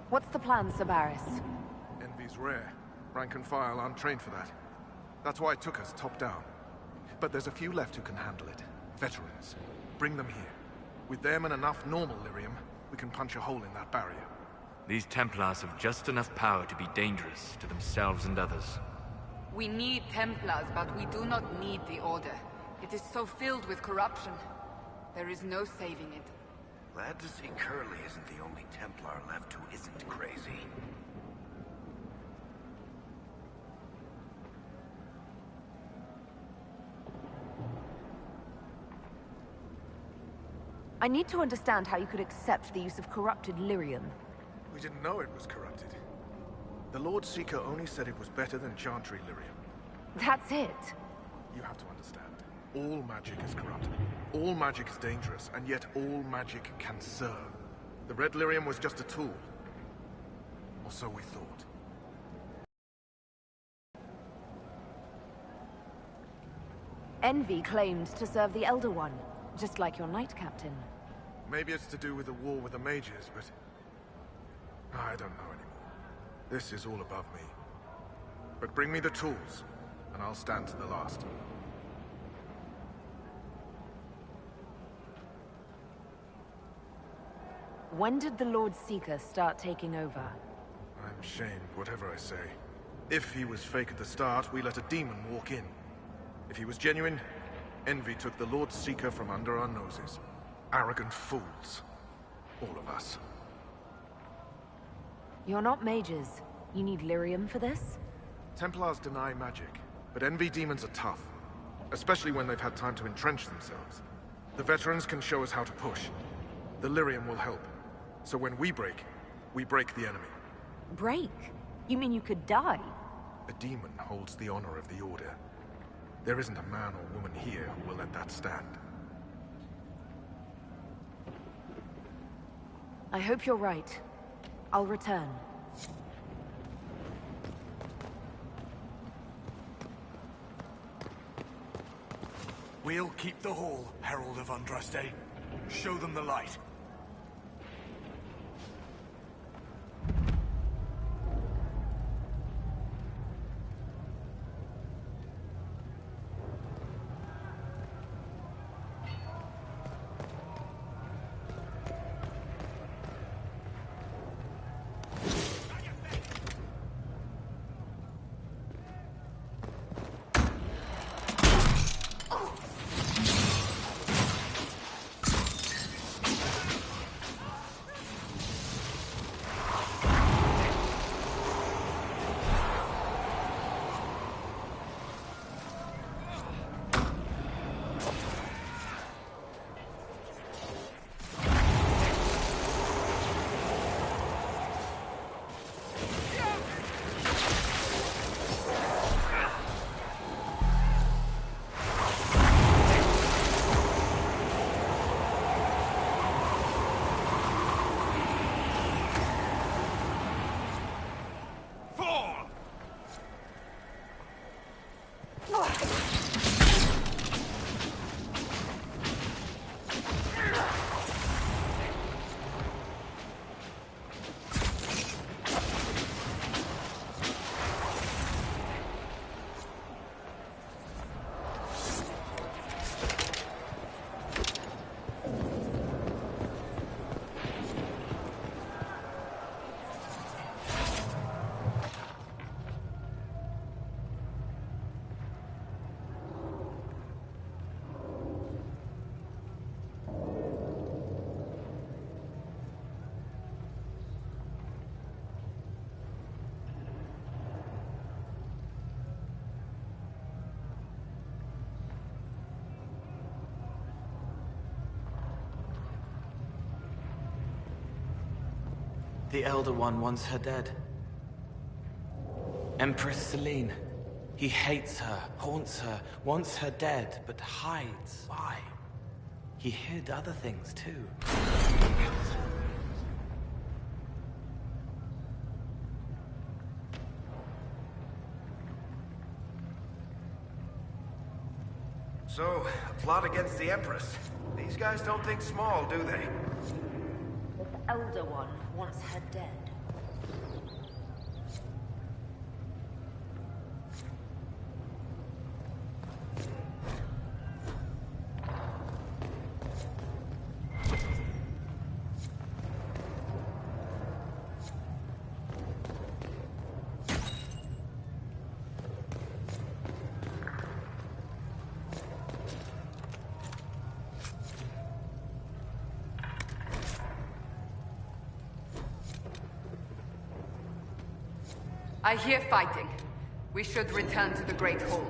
What's the plan, Sir Barris? Envy's rare. Rank and file aren't trained for that. That's why it took us top down. But there's a few left who can handle it. Veterans. Bring them here. With them and enough normal lyrium, we can punch a hole in that barrier. These Templars have just enough power to be dangerous to themselves and others. We need Templars, but we do not need the Order. It is so filled with corruption. There is no saving it. Glad to see Curly isn't the only Templar left who isn't crazy. I need to understand how you could accept the use of corrupted lyrium. We didn't know it was corrupted. The Lord Seeker only said it was better than Chantry lyrium. That's it. You have to understand. All magic is corrupted. All magic is dangerous, and yet all magic can serve. The red lyrium was just a tool. Or so we thought. Envy claimed to serve the Elder One, just like your Knight Captain. Maybe it's to do with the war with the mages, but I don't know anymore. This is all above me. But bring me the tools, and I'll stand to the last. When did the Lord Seeker start taking over? I'm shamed, whatever I say. If he was fake at the start, we let a demon walk in. If he was genuine, Envy took the Lord Seeker from under our noses. Arrogant fools. All of us. You're not mages. You need lyrium for this? Templars deny magic, but Envy demons are tough. Especially when they've had time to entrench themselves. The veterans can show us how to push. The lyrium will help. So when we break the enemy. Break? You mean you could die? A demon holds the honor of the Order. There isn't a man or woman here who will let that stand. I hope you're right. I'll return. We'll keep the hall, Herald of Andraste. Show them the light. The Elder One wants her dead. Empress Celine. He hates her, haunts her, wants her dead, but hides. Why? He hid other things too. So, a plot against the Empress. These guys don't think small, do they? The Elder One wants her dead. I hear fighting. We should return to the Great Hall.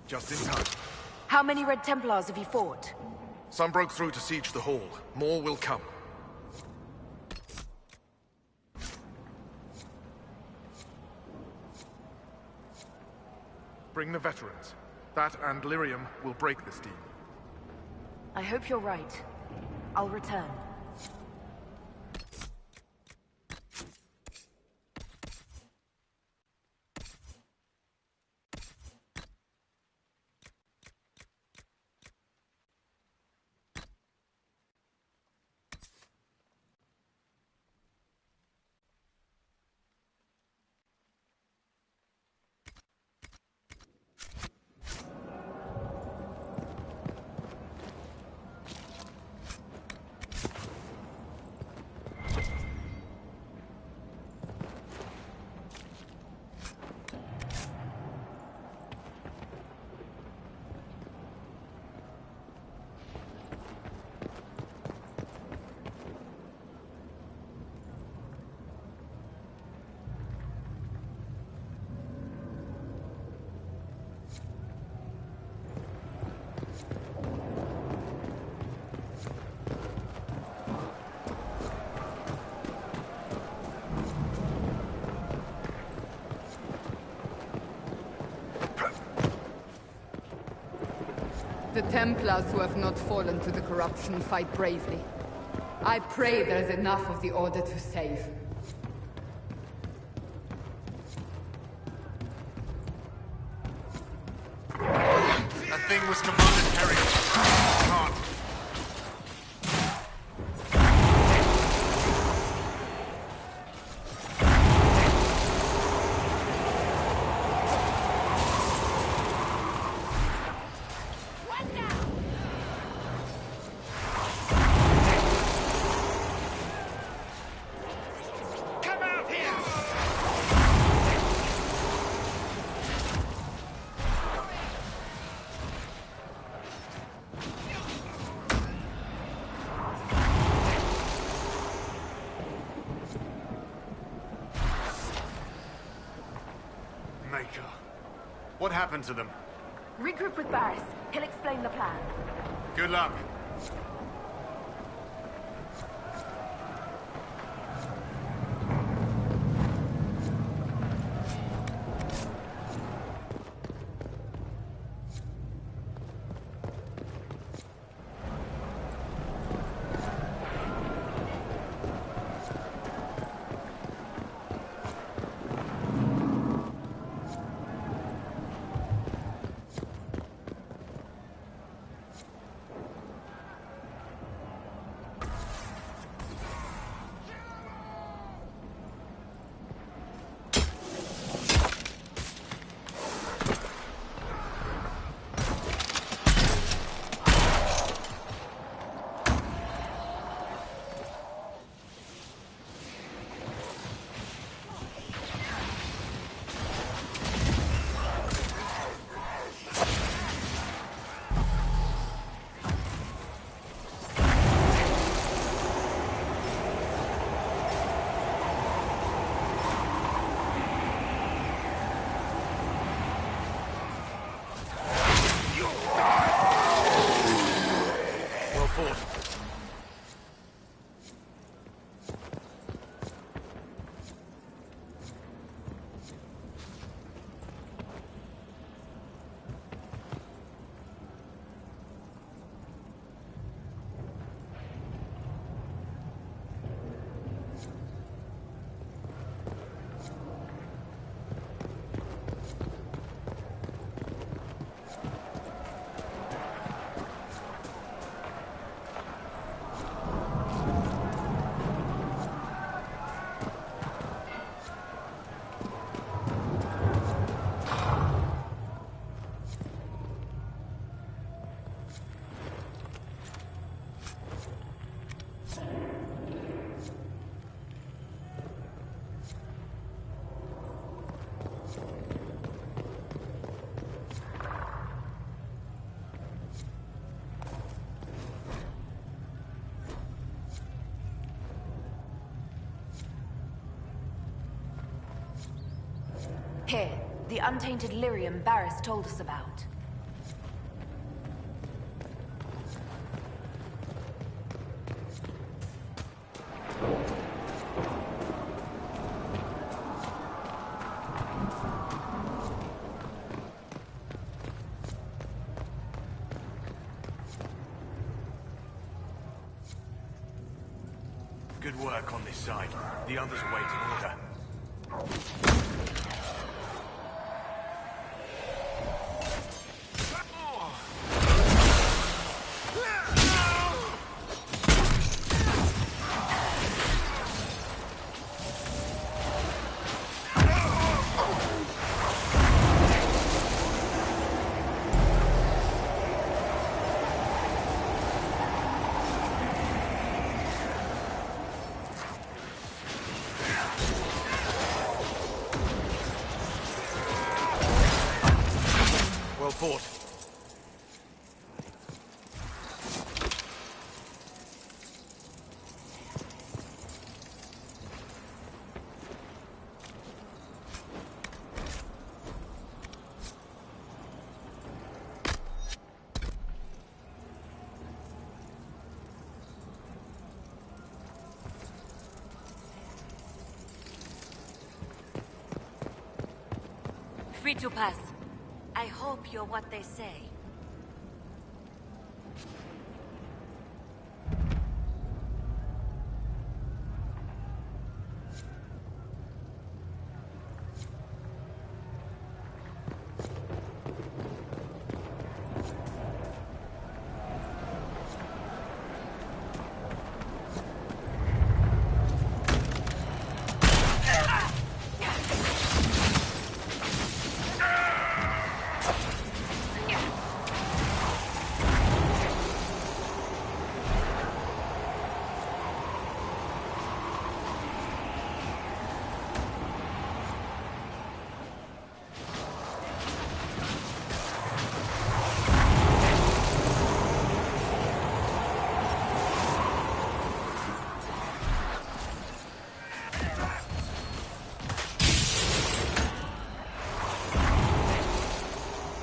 Just in time. How many Red Templars have you fought? Some broke through to siege the hall. More will come. Bring the veterans. That and Lyrium will break this deal. I hope you're right. I'll return. The Templars who have not fallen to the corruption fight bravely. I pray there is enough of the Order to save. That thing was Commander Perry. Can't. What happened to them? Regroup with Barris. He'll explain the plan. Good luck. untainted lyrium Barris told us about. Good work on this side. The others awaiting order. Well fought. Free to pass. I hope you're what they say.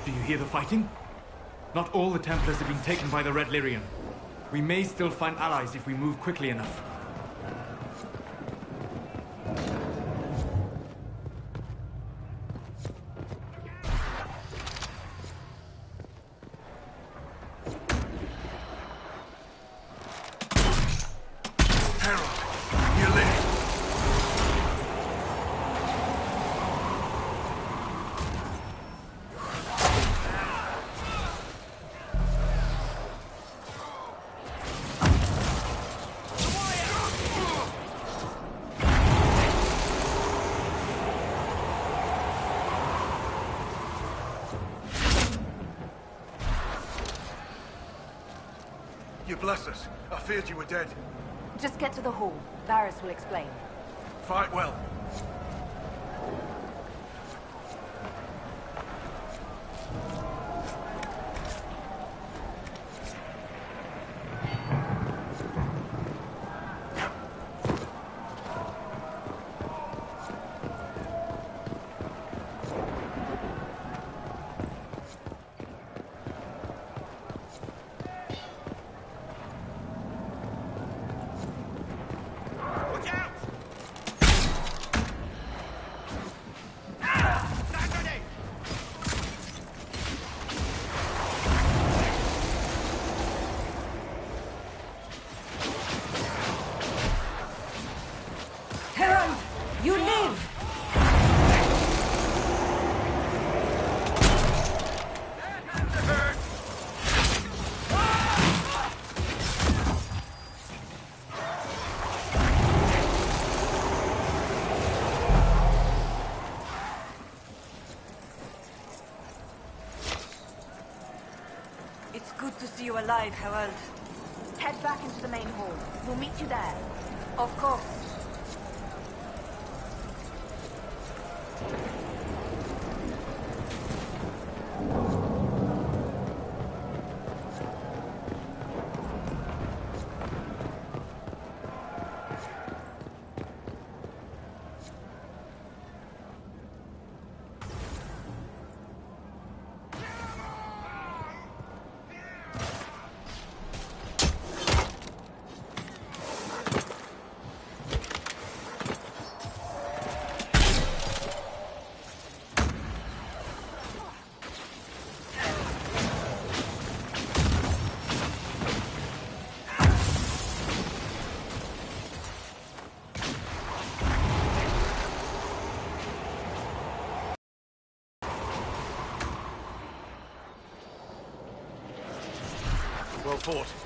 Do you hear the fighting? Not all the Templars have been taken by the Red Lyrian. We may still find allies if we move quickly enough. You bless us. I feared you were dead. Just get to the hall. Varys will explain. Fight well. You live! It's good to see you alive, Harold. Head back into the main hall. We'll meet you there. Of course. well fought.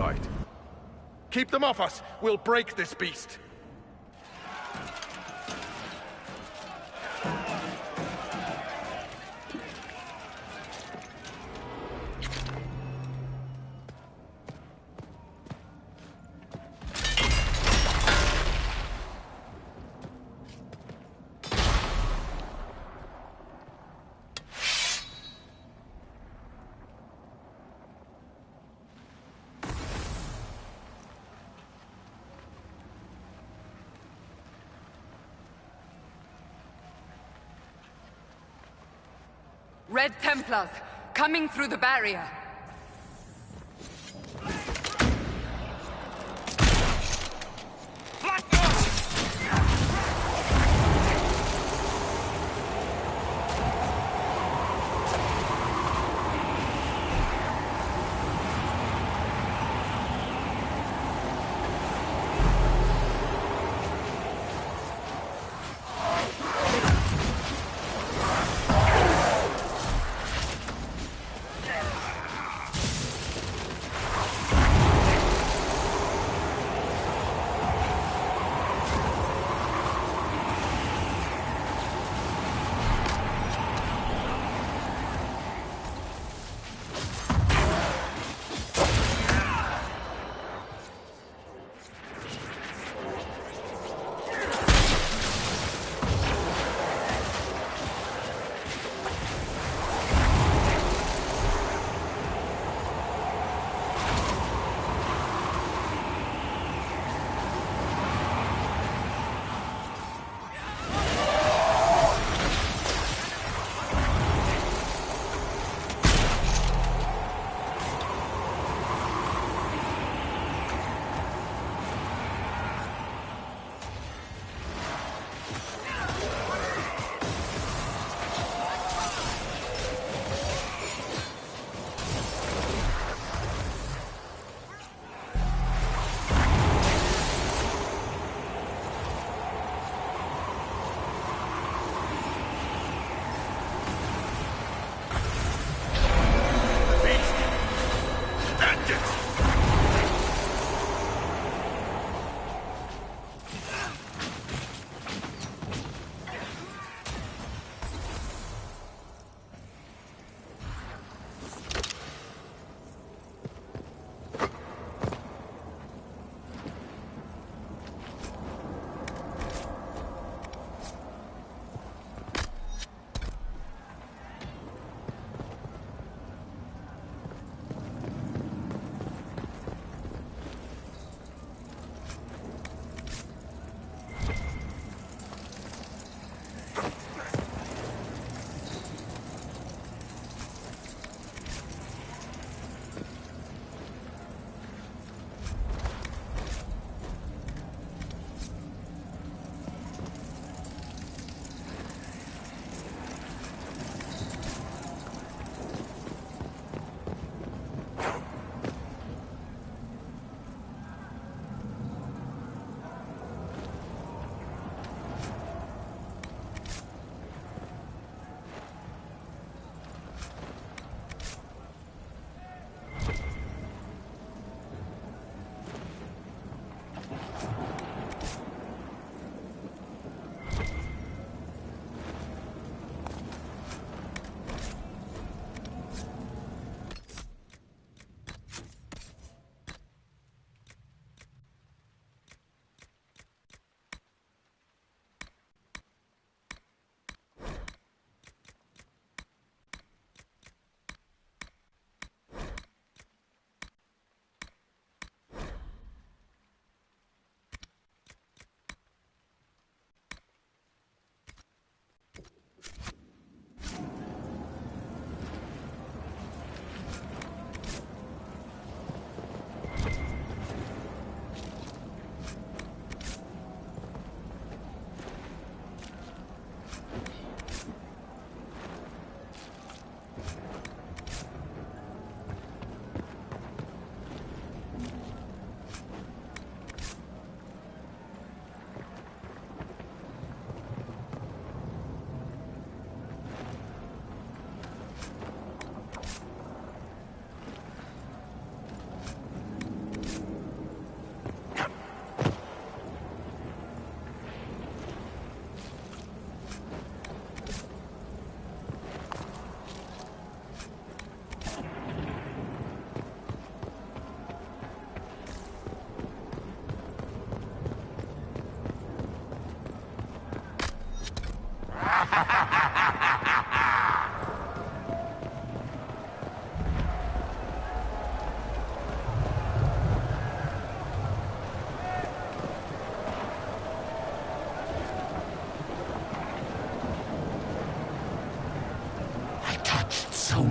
Right. Keep them off us! We'll break this beast! Red Templars, coming through the barrier.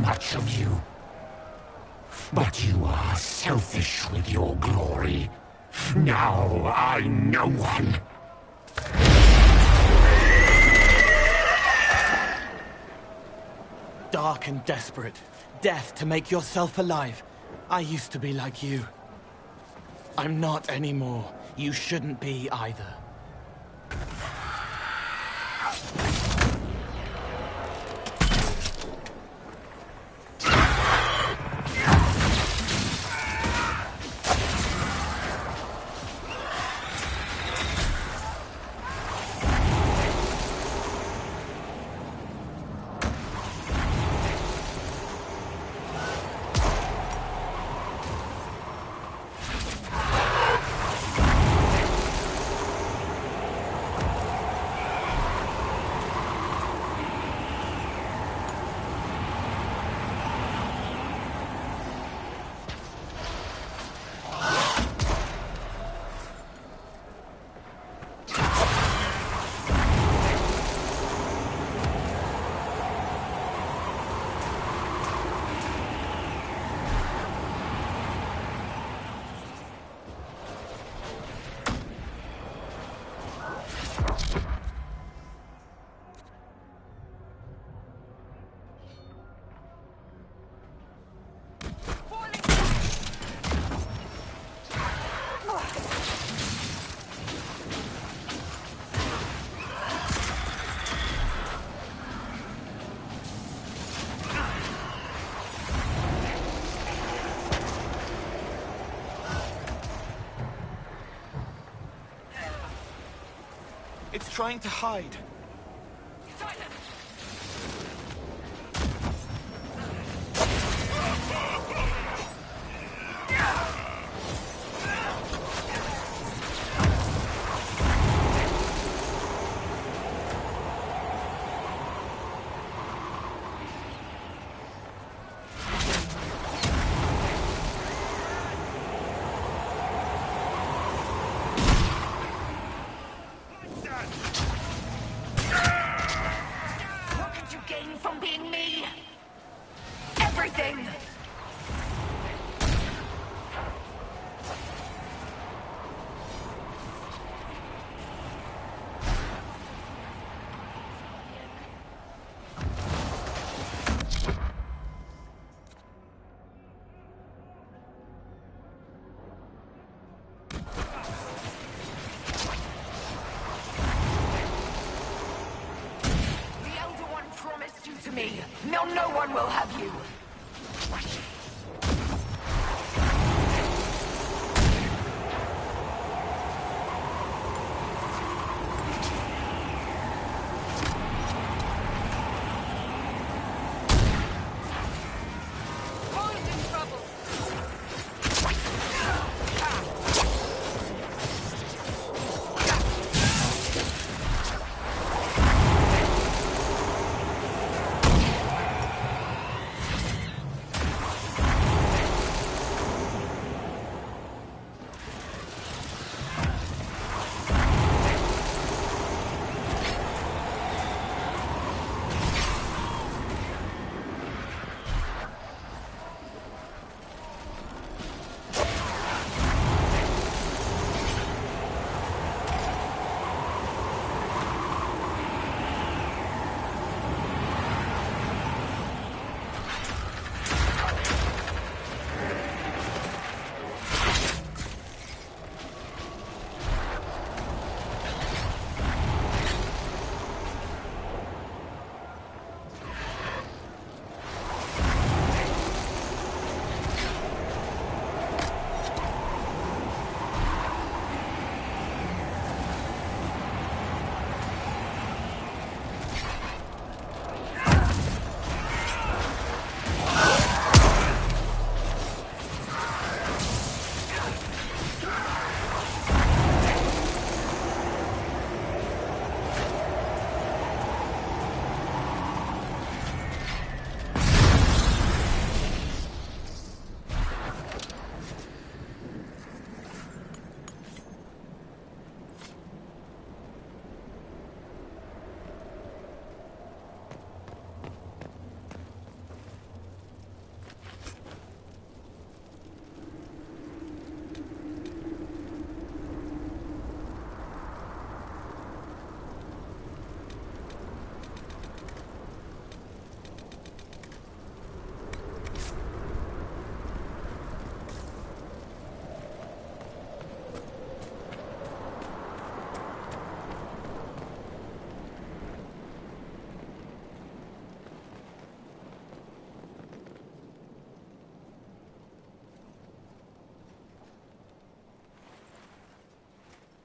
much of you. But you are selfish with your glory. Now I know one. Dark and desperate. Death to make yourself alive. I used to be like you. I'm not anymore. You shouldn't be either. It's trying to hide. To me. No one will have you.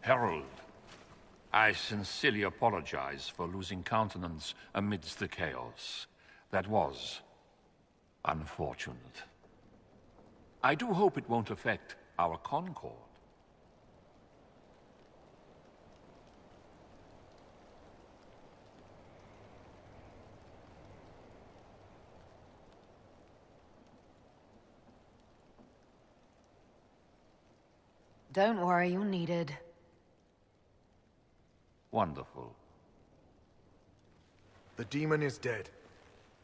Herald, I sincerely apologize for losing countenance amidst the chaos. That was unfortunate. I do hope it won't affect our concord. Don't worry, you're needed. Wonderful. The demon is dead.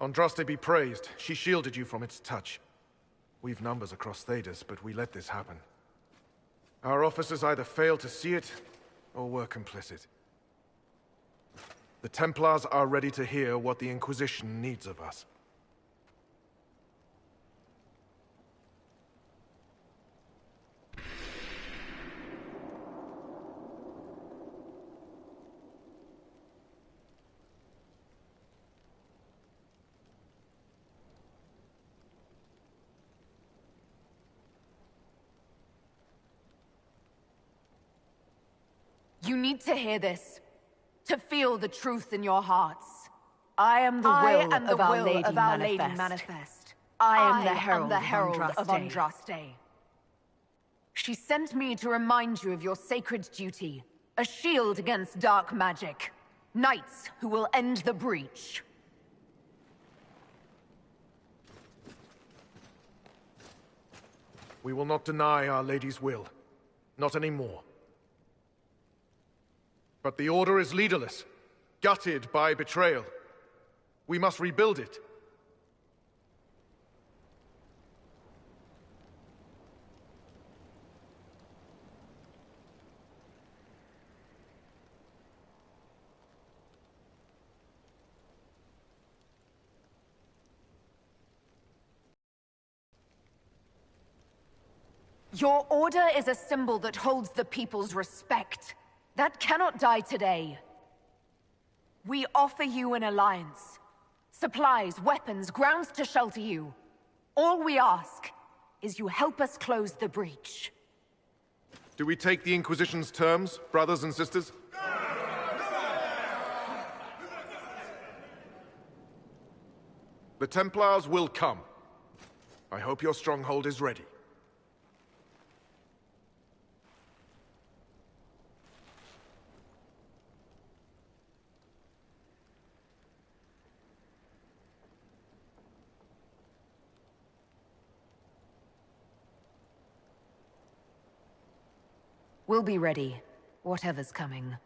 Andraste be praised. She shielded you from its touch. We've numbers across Thedas, but we let this happen. Our officers either failed to see it, or were complicit. The Templars are ready to hear what the Inquisition needs of us. You need to hear this, to feel the truth in your hearts. I am the will of Our Lady Manifest. I am the herald of Andraste. She sent me to remind you of your sacred duty, a shield against dark magic. Knights who will end the breach. We will not deny Our Lady's will. Not anymore. But the Order is leaderless, gutted by betrayal. We must rebuild it. Your order is a symbol that holds the people's respect. That cannot die today. We offer you an alliance. Supplies, weapons, grounds to shelter you. All we ask is you help us close the breach. Do we take the Inquisition's terms, brothers and sisters? The Templars will come. I hope your stronghold is ready. We'll be ready, whatever's coming.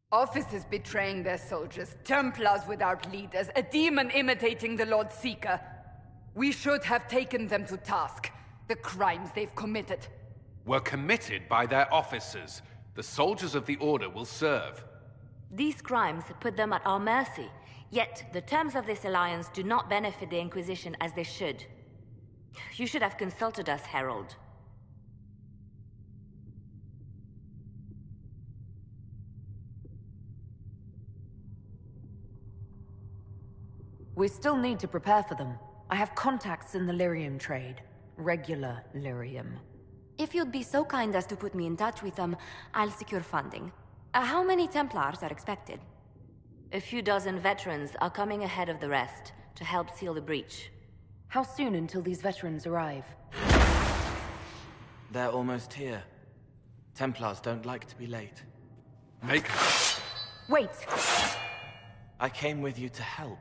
Officers betraying their soldiers, Templars without leaders, a demon imitating the Lord Seeker. We should have taken them to task. The crimes they've committed. Were committed by their officers. The soldiers of the Order will serve. These crimes put them at our mercy, yet the terms of this alliance do not benefit the Inquisition as they should. You should have consulted us, Herald. We still need to prepare for them. I have contacts in the lyrium trade. Regular lyrium. If you'd be so kind as to put me in touch with them, I'll secure funding. How many Templars are expected? A few dozen veterans are coming ahead of the rest to help seal the breach. How soon until these veterans arrive? They're almost here. Templars don't like to be late. Make Wait! I came with you to help.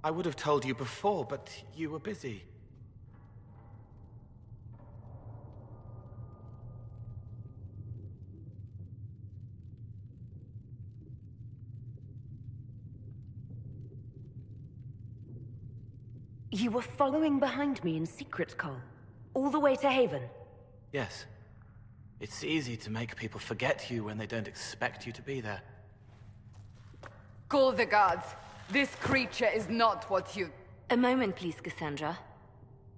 I would have told you before, but you were busy. You were following behind me in secret, Cole. All the way to Haven. Yes. It's easy to make people forget you when they don't expect you to be there. Call the guards. This creature is not what you... A moment, please, Cassandra.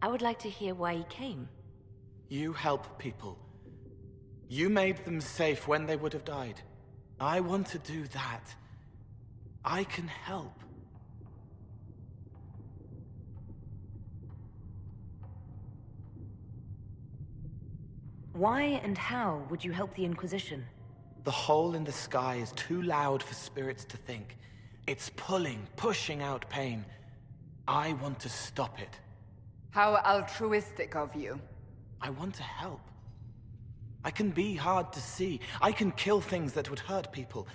I would like to hear why he came. You help people. You made them safe when they would have died. I want to do that. I can help. Why and how would you help the Inquisition? The hole in the sky is too loud for spirits to think. It's pulling, pushing out pain. I want to stop it. How altruistic of you. I want to help. I can be hard to see. I can kill things that would hurt people.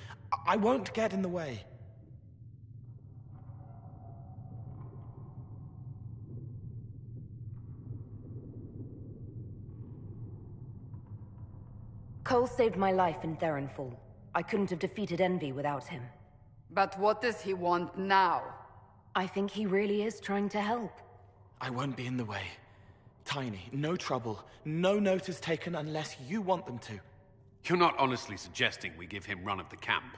I won't get in the way. Cole saved my life in Theronfall. I couldn't have defeated Envy without him. But what does he want now? I think he really is trying to help. I won't be in the way. Tiny, no trouble. No notice taken unless you want them to. You're not honestly suggesting we give him run of the camp?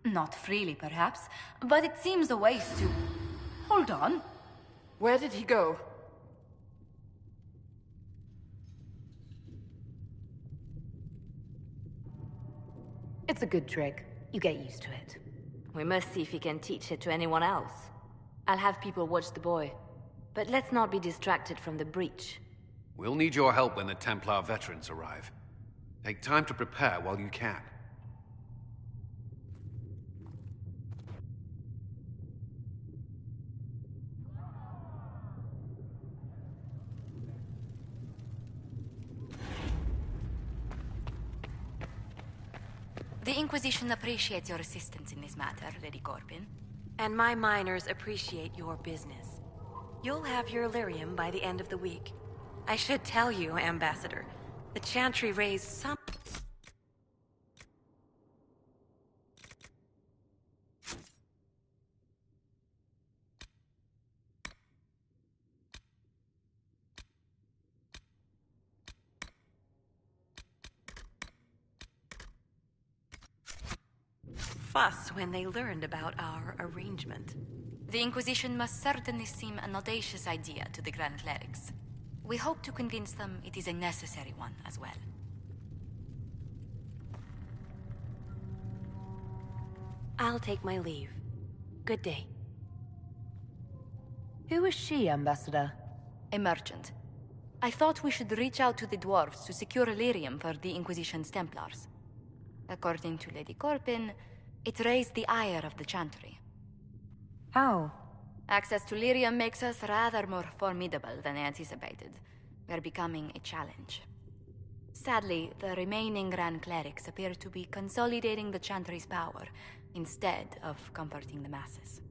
Not freely, perhaps, but it seems a waste to... Hold on. Where did he go? It's a good trick. You get used to it. We must see if he can teach it to anyone else. I'll have people watch the boy. But let's not be distracted from the breach. We'll need your help when the Templar veterans arrive. Take time to prepare while you can. The Inquisition appreciates your assistance in this matter, Lady Corbin. And my miners appreciate your business. You'll have your lyrium by the end of the week. I should tell you, Ambassador, the Chantry raised some... fuss when they learned about our arrangement. The Inquisition must certainly seem an audacious idea to the Grand Clerics. We hope to convince them it is a necessary one as well. I'll take my leave. Good day. Who is she, Ambassador? A merchant. I thought we should reach out to the dwarves to secure lyrium for the Inquisition's Templars. According to Lady Corbin, it raised the ire of the Chantry. How? Access to lyrium makes us rather more formidable than anticipated. We're becoming a challenge. Sadly, the remaining Grand Clerics appear to be consolidating the Chantry's power, instead of comforting the masses.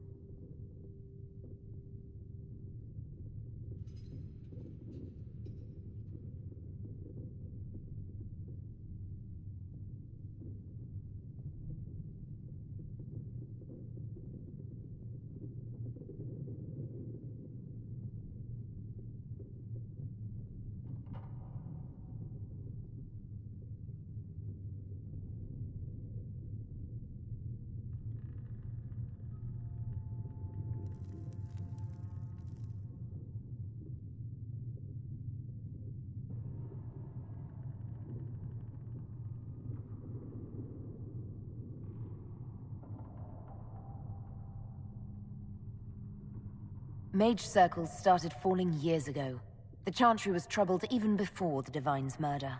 Mage circles started falling years ago. The Chantry was troubled even before the Divine's murder.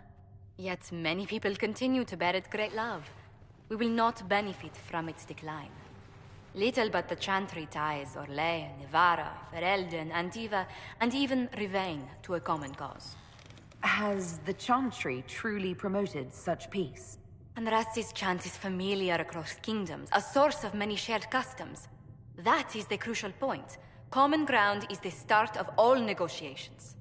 Yet many people continue to bear it great love. We will not benefit from its decline. Little but the Chantry ties Orlais, Nevarra, Ferelden, Antiva, and even Rivain to a common cause. Has the Chantry truly promoted such peace? Andraste's chant is familiar across kingdoms, a source of many shared customs. That is the crucial point. Common ground is the start of all negotiations.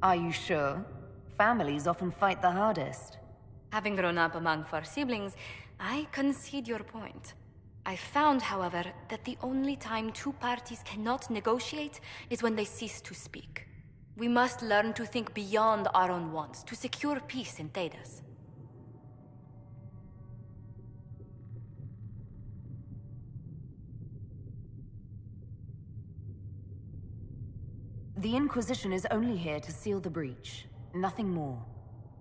Are you sure? Families often fight the hardest. Having grown up among four siblings, I concede your point. I found, however, that the only time two parties cannot negotiate is when they cease to speak. We must learn to think beyond our own wants to secure peace in Thedas. The Inquisition is only here to seal the breach, nothing more.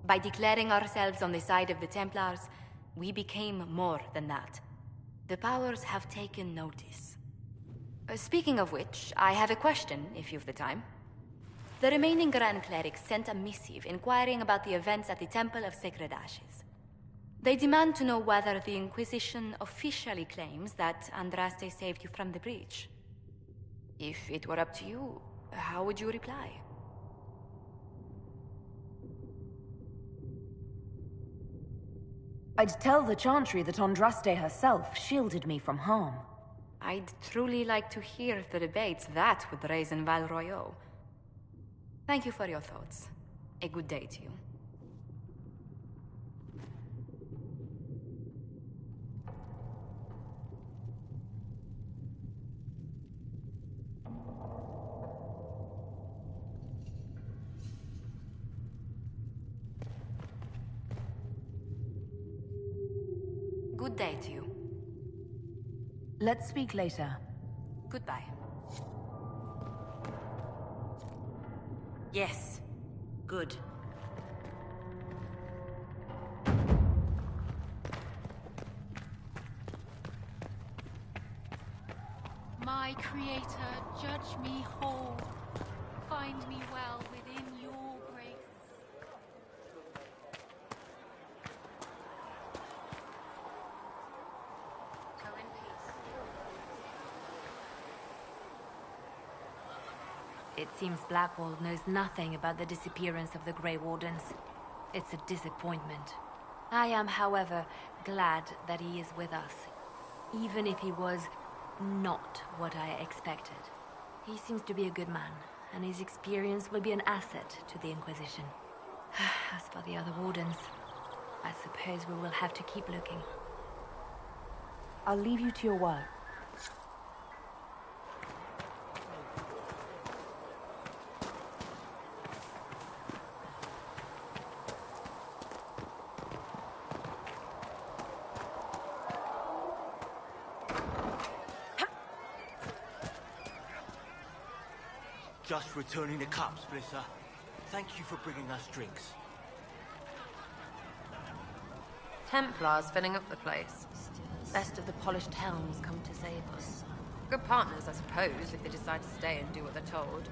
By declaring ourselves on the side of the Templars, we became more than that. The powers have taken notice. Speaking of which, I have a question, if you've the time. The remaining Grand Clerics sent a missive inquiring about the events at the Temple of Sacred Ashes. They demand to know whether the Inquisition officially claims that Andraste saved you from the breach. If it were up to you, how would you reply? I'd tell the Chantry that Andraste herself shielded me from harm. I'd truly like to hear the debates that would raise in Val Royeaux. Thank you for your thoughts. A good day to you. Good day to you. Let's speak later. Goodbye. Yes. Good. My Creator, judge me whole. Find me well within your grace. Go in peace. It seems Blackwall knows nothing about the disappearance of the Grey Wardens. It's a disappointment. I am, however, glad that he is with us, even if he was not what I expected. He seems to be a good man, and his experience will be an asset to the Inquisition. As for the other Wardens, I suppose we will have to keep looking. I'll leave you to your work. Just returning the cups, Blissa. Thank you for bringing us drinks. Templars filling up the place. Best of the polished helms come to save us. Good partners, I suppose, if they decide to stay and do what they're told.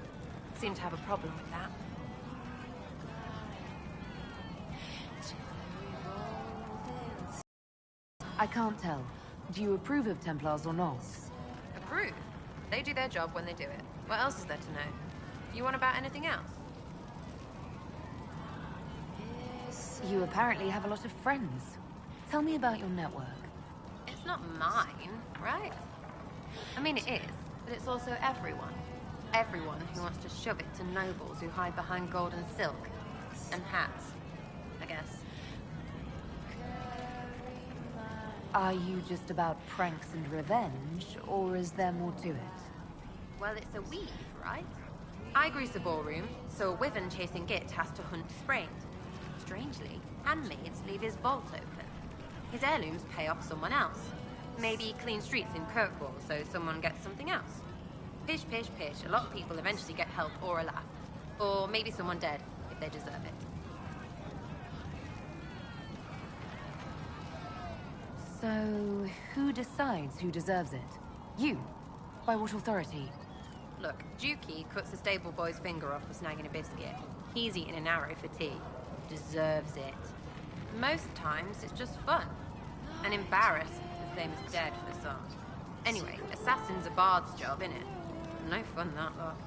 Seem to have a problem with that. I can't tell. Do you approve of Templars or not? Approve? They do their job when they do it. What else is there to know? You want about anything else? You apparently have a lot of friends. Tell me about your network. It's not mine, right? I mean, it is, but it's also everyone. Everyone who wants to shove it to nobles who hide behind gold and silk. And hats, I guess. Are you just about pranks and revenge, or is there more to it? Well, it's a weave, right? I grease a ballroom, so a wyvern chasing Git has to hunt sprained. Strangely, handmaids leave his vault open. His heirlooms pay off someone else. Maybe clean streets in Kirkwall so someone gets something else. Pish, pish, pish. A lot of people eventually get help or a laugh. Or maybe someone dead, if they deserve it. So, who decides who deserves it? You? By what authority? Look, Dukey cuts a stable boy's finger off for snagging a biscuit. He's eating an arrow for tea. Deserves it. Most times, it's just fun. And embarrassed is the same as dead for some. Anyway, assassin's a bard's job, innit? No fun, that lot.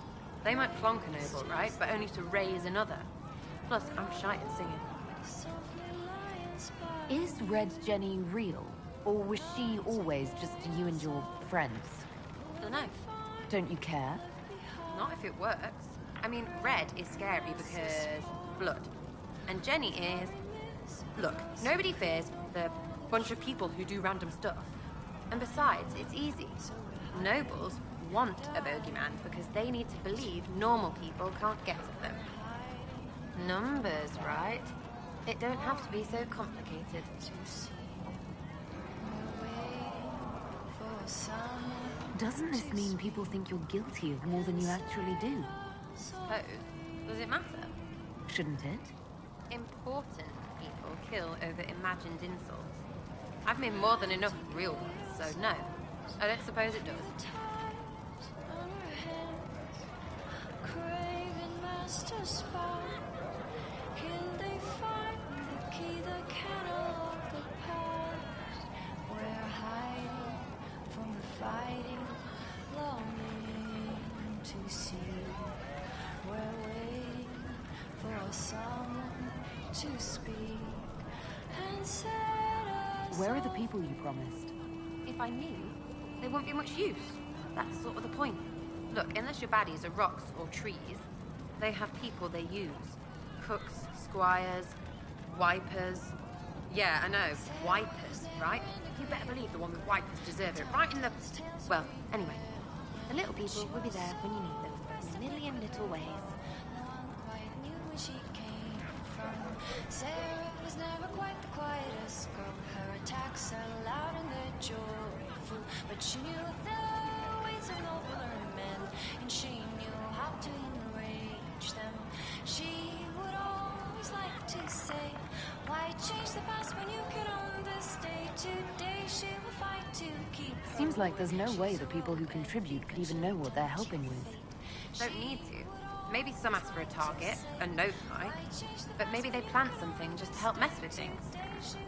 They might plonk a noble, right? But only to raise another. Plus, I'm shy at singing. Is Red Jenny real? Or was she always just you and your friends? Dunno. Don't you care? Not if it works. I mean, Red is scary because blood. And Jenny is... Look, nobody fears the bunch of people who do random stuff. And besides, it's easy. Nobles want a bogeyman because they need to believe normal people can't get at them. Numbers, right? It don't have to be so complicated. Doesn't this mean people think you're guilty of more than you actually do? Suppose. Does it matter? Shouldn't it? Important people kill over imagined insults. I've made more than enough real ones, so no. I don't suppose it does. Where are the people you promised? If I knew, they wouldn't be much use. That's sort of the point. Look, unless your baddies are rocks or trees, they have people they use. Cooks, squires, wipers. Yeah, I know, wipers, right? You better believe the one with wipers deserve it, right in the... Well, anyway. The little people will be there when you need them, in a million little ways. Sarah was never quite the quietest girl. Her attacks are loud and they're joyful, but she knew the ways of nobler men, and she knew how to enrage them. She would always like to say, why change the past when you could own this day? Today she will fight to keep her. Seems like there's no way the people who contribute could even know what they're helping with. Don't need to. Maybe some ask for a target, a note might, but maybe they plant something just to help mess with things.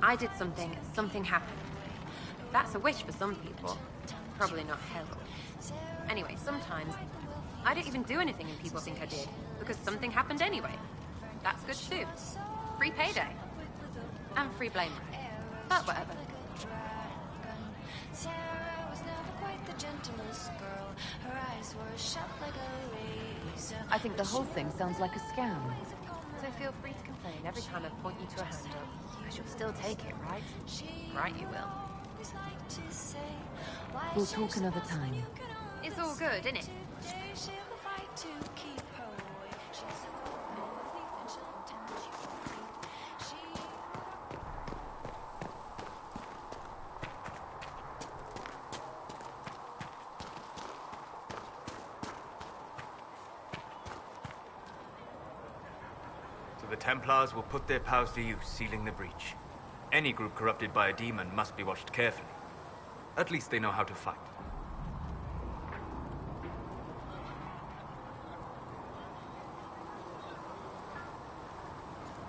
I did something, something happened. That's a wish for some people. Probably not hell. Anyway, sometimes I don't even do anything and people think I did, because something happened anyway. That's good too. Free payday. And free blame rate. But whatever. Sarah was never quite the gentlest girl. Her eyes were sharp like a razor. I think the whole thing sounds like a scam. So feel free to complain every time I point you to a hand up. Because you'll still take it, right? Right, you will. We'll talk another time. It's all good, isn't it? The Templars will put their powers to use, sealing the breach. Any group corrupted by a demon must be watched carefully. At least they know how to fight.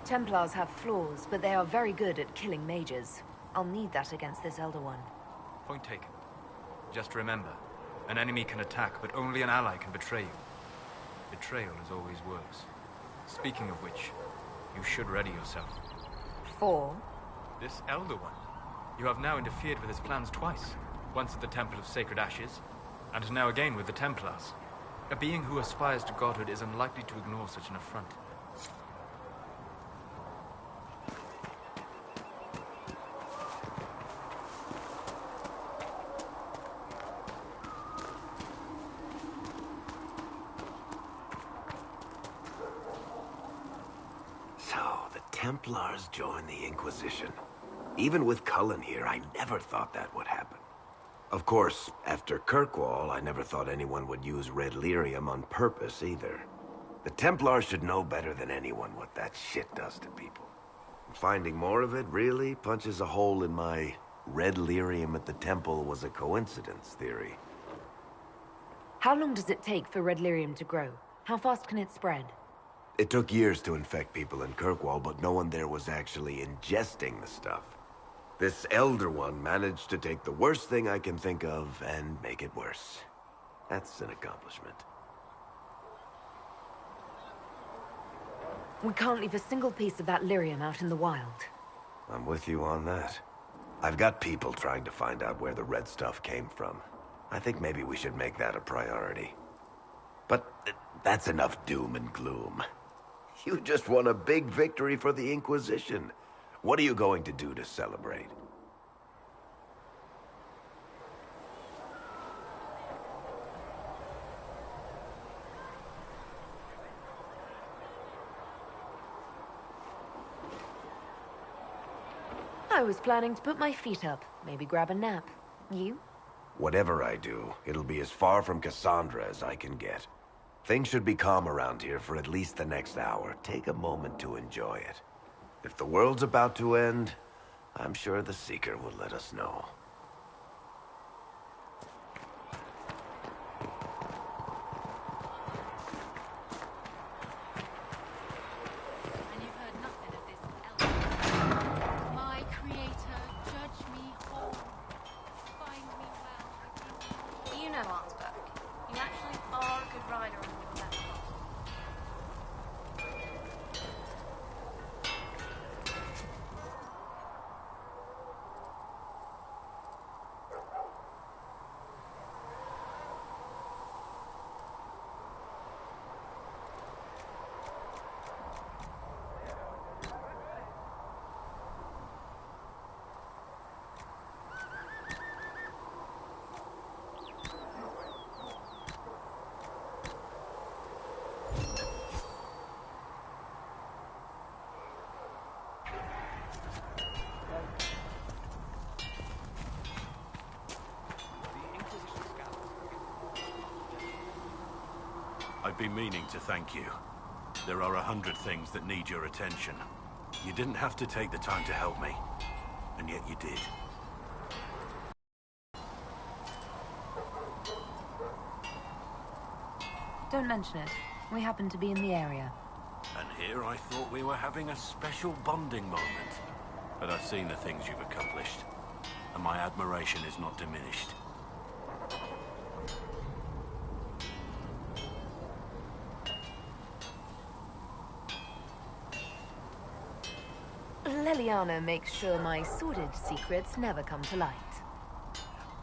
Templars have flaws, but they are very good at killing mages. I'll need that against this Elder One. Point taken. Just remember, an enemy can attack, but only an ally can betray you. Betrayal is always worse. Speaking of which, you should ready yourself. For? This Elder One. You have now interfered with his plans twice. Once at the Temple of Sacred Ashes, and now again with the Templars. A being who aspires to godhood is unlikely to ignore such an affront. Templars join the Inquisition. Even with Cullen here, I never thought that would happen. Of course, after Kirkwall, I never thought anyone would use red lyrium on purpose either. The Templars should know better than anyone what that shit does to people. Finding more of it really punches a hole in my red lyrium at the temple was a coincidence theory. How long does it take for red lyrium to grow? How fast can it spread? It took years to infect people in Kirkwall, but no one there was actually ingesting the stuff. This Elder One managed to take the worst thing I can think of and make it worse. That's an accomplishment. We can't leave a single piece of that lyrium out in the wild. I'm with you on that. I've got people trying to find out where the red stuff came from. I think maybe we should make that a priority. But that's enough doom and gloom. You just won a big victory for the Inquisition. What are you going to do to celebrate? I was planning to put my feet up, maybe grab a nap. You? Whatever I do, it'll be as far from Cassandra as I can get. Things should be calm around here for at least the next hour. Take a moment to enjoy it. If the world's about to end, I'm sure the Seeker will let us know. I've been meaning to thank you. There are 100 things that need your attention. You didn't have to take the time to help me, and yet you did. Don't mention it. We happen to be in the area. And here I thought we were having a special bonding moment. But I've seen the things you've accomplished, and my admiration is not diminished. Leliana makes sure my sordid secrets never come to light.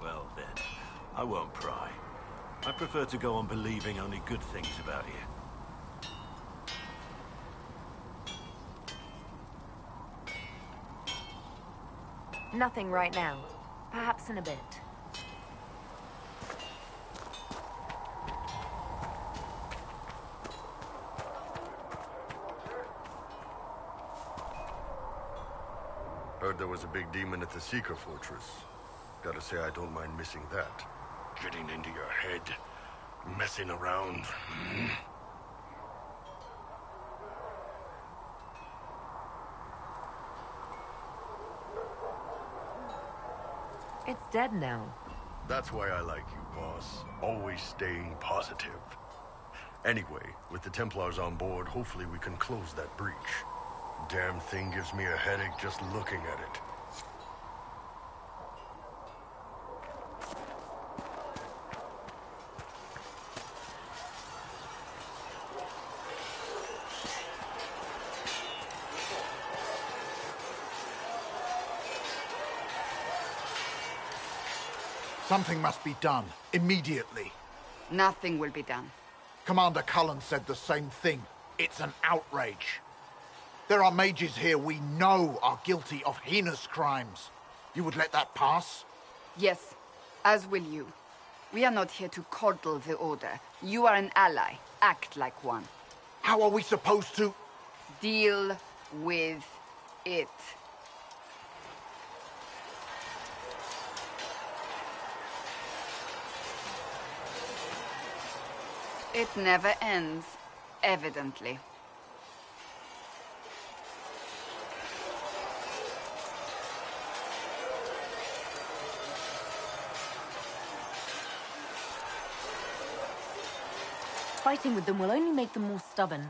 Well then, I won't pry. I prefer to go on believing only good things about you. Nothing right now. Perhaps in a bit. Heard there was a big demon at the Seeker Fortress. Gotta say, I don't mind missing that. Getting into your head, messing around. It's dead now. That's why I like you, boss. Always staying positive. Anyway, with the Templars on board, hopefully we can close that breach. Damn thing gives me a headache just looking at it. Something must be done, immediately. Nothing will be done. Commander Cullen said the same thing. It's an outrage. There are mages here we know are guilty of heinous crimes. You would let that pass? Yes, as will you. We are not here to coddle the Order. You are an ally. Act like one. How are we supposed to... Deal with it. It never ends, evidently. Fighting with them will only make them more stubborn.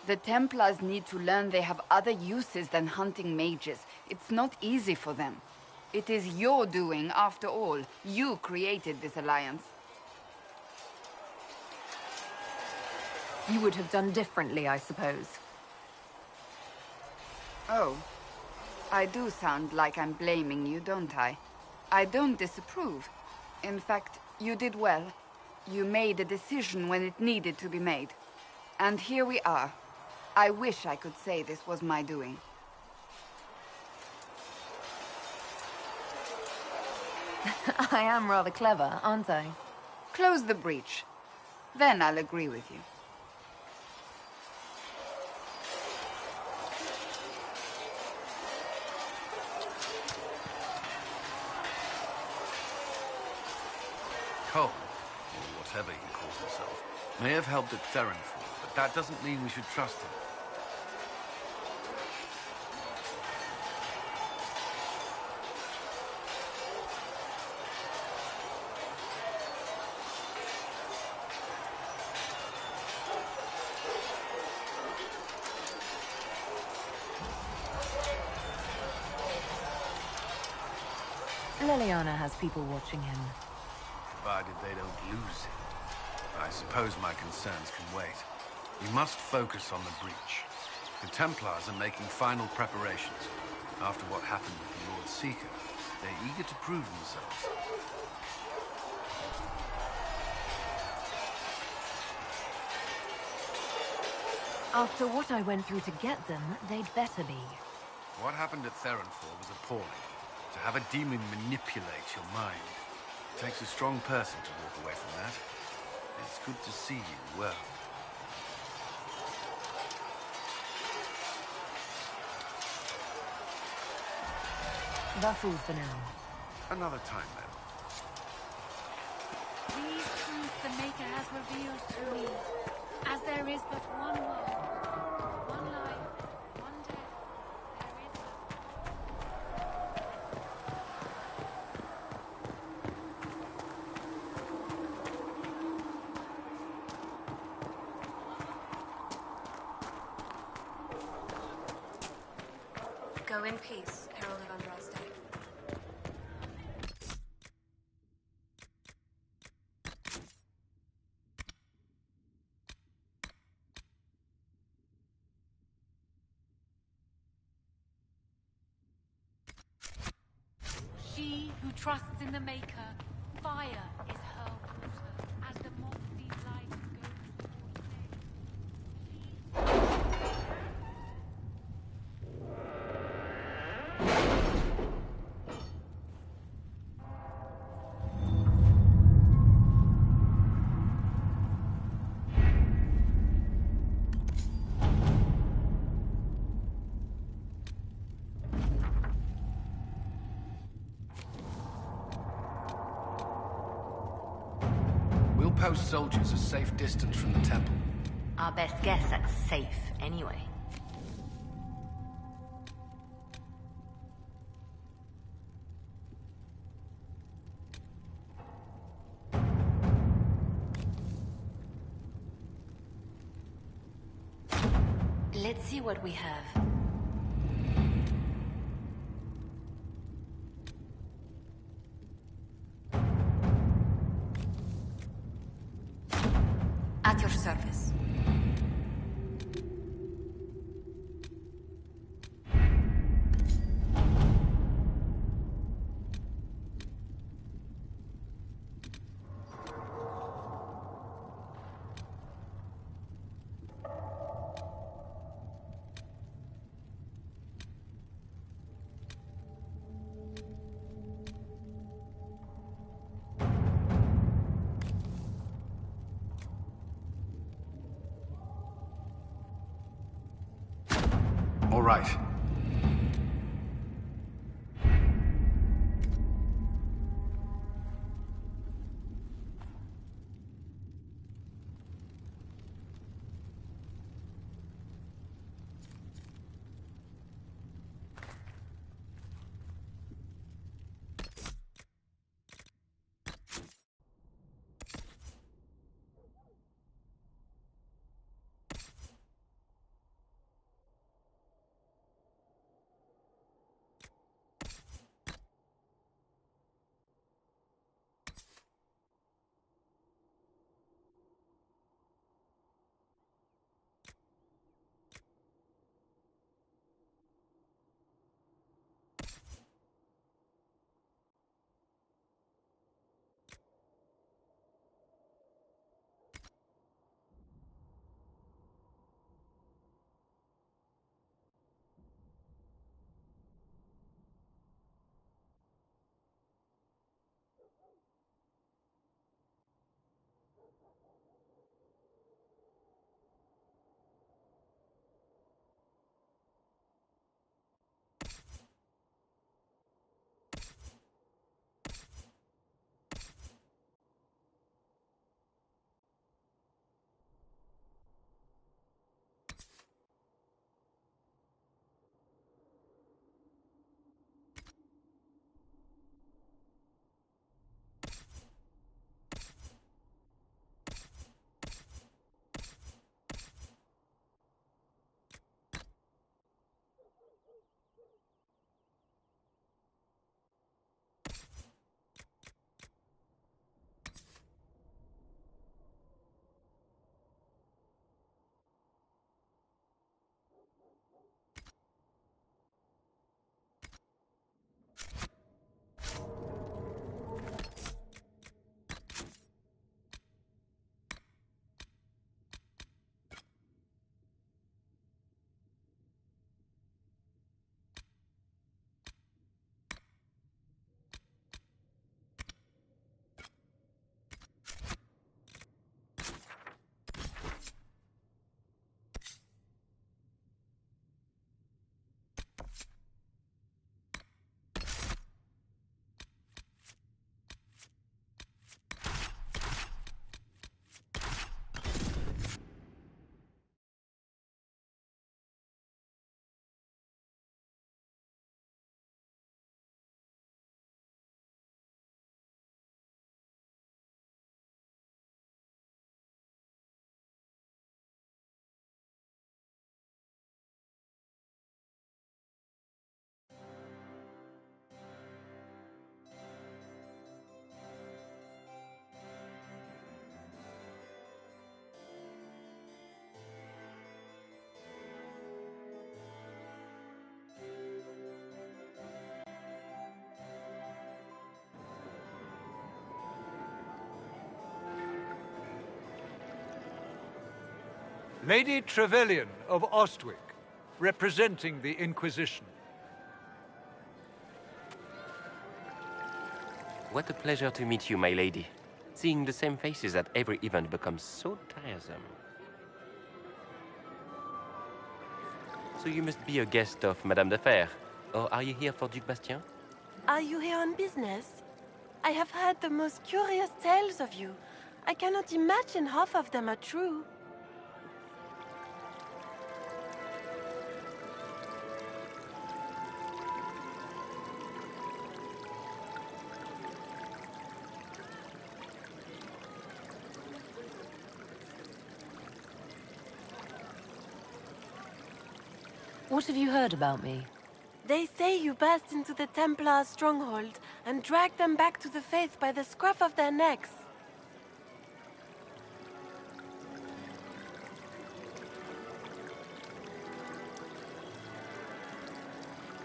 The Templars need to learn they have other uses than hunting mages. It's not easy for them. It is your doing, after all. You created this alliance. You would have done differently, I suppose. Oh. I do sound like I'm blaming you, don't I? I don't disapprove. In fact, you did well. You made a decision when it needed to be made. And here we are. I wish I could say this was my doing. I am rather clever, aren't I? Close the breach. Then I'll agree with you. Cole, or whatever he calls himself, may have helped at Theronfall, but that doesn't mean we should trust him. Leliana has people watching him. Provided they don't lose him. I suppose my concerns can wait. We must focus on the breach. The Templars are making final preparations. After what happened with the Lord Seeker, they're eager to prove themselves. After what I went through to get them, they'd better be. What happened at Theronfall was appalling. To have a demon manipulate your mind. It takes a strong person to walk away from that. It's good to see you well. That's all for now. Another time, then. These truths the Maker has revealed to me, as there is but one world, one life, one death, there is Go in peace, Herald of Andraste. She who trusts in the Maker, fire is her water, as the moth sees light goes We'll post soldiers a safe distance from the temple. Our best guess at safe, anyway. Let's see what we have. At your service. All right. Lady Trevelyan of Ostwick, representing the Inquisition. What a pleasure to meet you, my lady. Seeing the same faces at every event becomes so tiresome. So you must be a guest of Madame de Fer, or are you here for Duc Bastien? Are you here on business? I have heard the most curious tales of you. I cannot imagine half of them are true. What have you heard about me? They say you burst into the Templar's stronghold and dragged them back to the faith by the scruff of their necks.